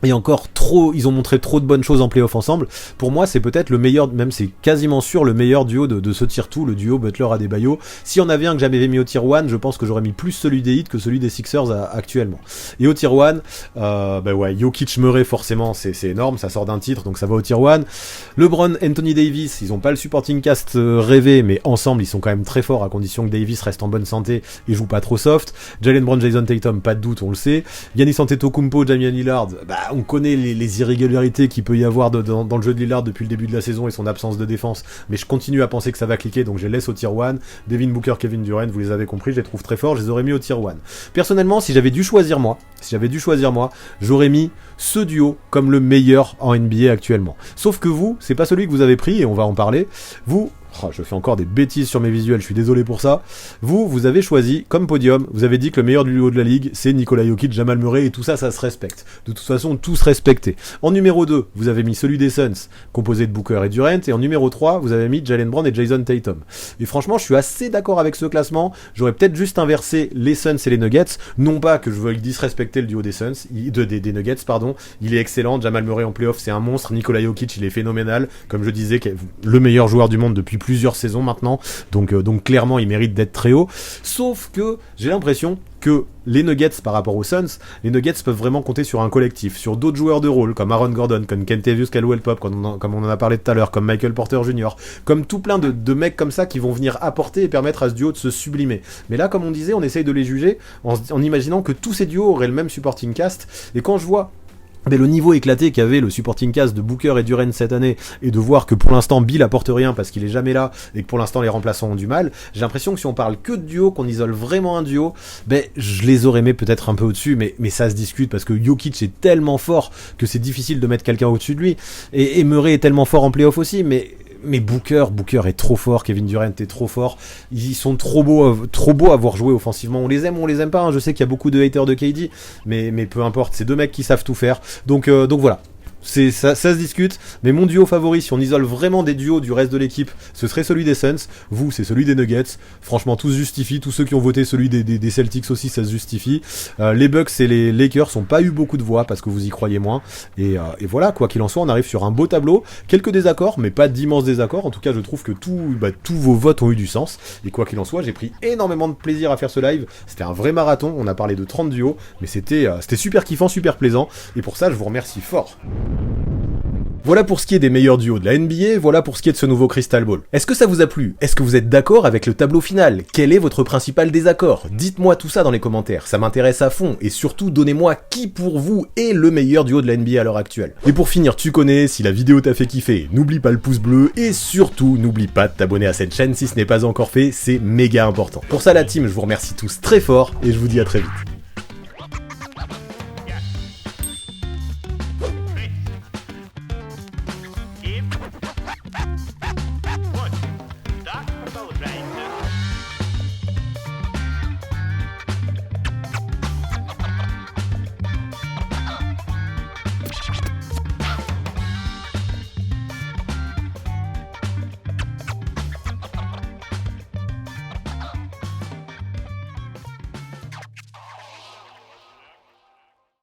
et encore trop, ils ont montré trop de bonnes choses en playoff ensemble. Pour moi, c'est peut-être le meilleur, même c'est quasiment sûr le meilleur duo de ce tier 2, le duo Butler-Adebayo. Si on avait un que j'avais mis au tier 1, je pense que j'aurais mis plus celui des Heat que celui des Sixers actuellement. Et au tier 1, Jokic Murray, forcément, c'est énorme, ça sort d'un titre, donc ça va au tier 1. LeBron, Anthony Davis, ils ont pas le supporting cast rêvé, mais ensemble, ils sont quand même très forts, à condition que Davis reste en bonne santé et joue pas trop soft. Jalen Brown, Jason Tatum, pas de doute, on le sait. Giannis Antetokounmpo, Damian Lillard, on connaît les irrégularités qu'il peut y avoir dans le jeu de Lillard depuis le début de la saison et son absence de défense, mais je continue à penser que ça va cliquer, donc je les laisse au tier 1. Devin Booker, Kevin Durant, vous les avez compris, je les trouve très forts, je les aurais mis au tier 1. Personnellement, si j'avais dû choisir moi, j'aurais mis ce duo comme le meilleur en NBA actuellement. Sauf que vous, c'est pas celui que vous avez pris, et on va en parler. Vous, je fais encore des bêtises sur mes visuels, je suis désolé pour ça. Vous avez choisi, comme podium, vous avez dit que le meilleur duo de la ligue, c'est Nikola Jokic, Jamal Murray, et tout ça, ça se respecte. De toute façon, tous respectés. En numéro 2, vous avez mis celui des Suns, composé de Booker et Durant, et en numéro 3, vous avez mis Jalen Brown et Jason Tatum. Et franchement, je suis assez d'accord avec ce classement. J'aurais peut-être juste inversé les Suns et les Nuggets, non pas que je veuille disrespecter le duo des Suns, des Nuggets, pardon. Il est excellent, Jamal Murray en playoff, c'est un monstre, Nikola Jokic, il est phénoménal, comme je disais, le meilleur joueur du monde depuis plusieurs saisons maintenant, donc clairement il mérite d'être très haut, sauf que j'ai l'impression que les Nuggets par rapport aux Suns, les Nuggets peuvent vraiment compter sur un collectif, sur d'autres joueurs de rôle comme Aaron Gordon, comme Kentavious Caldwell-Pope, comme on en a parlé tout à l'heure, comme Michael Porter Jr., comme tout plein de mecs comme ça qui vont venir apporter et permettre à ce duo de se sublimer. Mais là, comme on disait, on essaye de les juger en imaginant que tous ces duos auraient le même supporting cast, et quand je vois le niveau éclaté qu'avait le supporting cast de Booker et Durant cette année, et de voir que pour l'instant Bill apporte rien parce qu'il est jamais là, et que pour l'instant les remplaçants ont du mal, j'ai l'impression que si on parle que de duo, qu'on isole vraiment un duo, je les aurais mis peut-être un peu au-dessus, mais ça se discute parce que Jokic est tellement fort que c'est difficile de mettre quelqu'un au-dessus de lui, et Murray est tellement fort en playoff aussi, mais Booker est trop fort, Kevin Durant est trop fort, ils sont trop beaux à voir jouer offensivement, on les aime pas, hein. Je sais qu'il y a beaucoup de haters de KD, mais peu importe, c'est deux mecs qui savent tout faire, donc voilà. Ça se discute, mais mon duo favori, si on isole vraiment des duos du reste de l'équipe, ce serait celui des Suns. Vous, c'est celui des Nuggets. Franchement, tout se justifie. Tous ceux qui ont voté celui des Celtics aussi, ça se justifie. Les Bucks et les Lakers n'ont pas eu beaucoup de voix parce que vous y croyez moins. Et voilà, quoi qu'il en soit, on arrive sur un beau tableau. Quelques désaccords, mais pas d'immenses désaccords. En tout cas, je trouve que tous vos votes ont eu du sens. Et quoi qu'il en soit, j'ai pris énormément de plaisir à faire ce live. C'était un vrai marathon. On a parlé de 30 duos, mais c'était super kiffant, super plaisant. Et pour ça, je vous remercie fort. Voilà pour ce qui est des meilleurs duos de la NBA, voilà pour ce qui est de ce nouveau Crystal Ball. Est-ce que ça vous a plu? Est-ce que vous êtes d'accord avec le tableau final? Quel est votre principal désaccord? Dites-moi tout ça dans les commentaires, ça m'intéresse à fond, et surtout donnez-moi qui pour vous est le meilleur duo de la NBA à l'heure actuelle. Et pour finir, tu connais, si la vidéo t'a fait kiffer, n'oublie pas le pouce bleu, et surtout n'oublie pas de t'abonner à cette chaîne si ce n'est pas encore fait, c'est méga important. Pour ça la team, je vous remercie tous très fort, et je vous dis à très vite.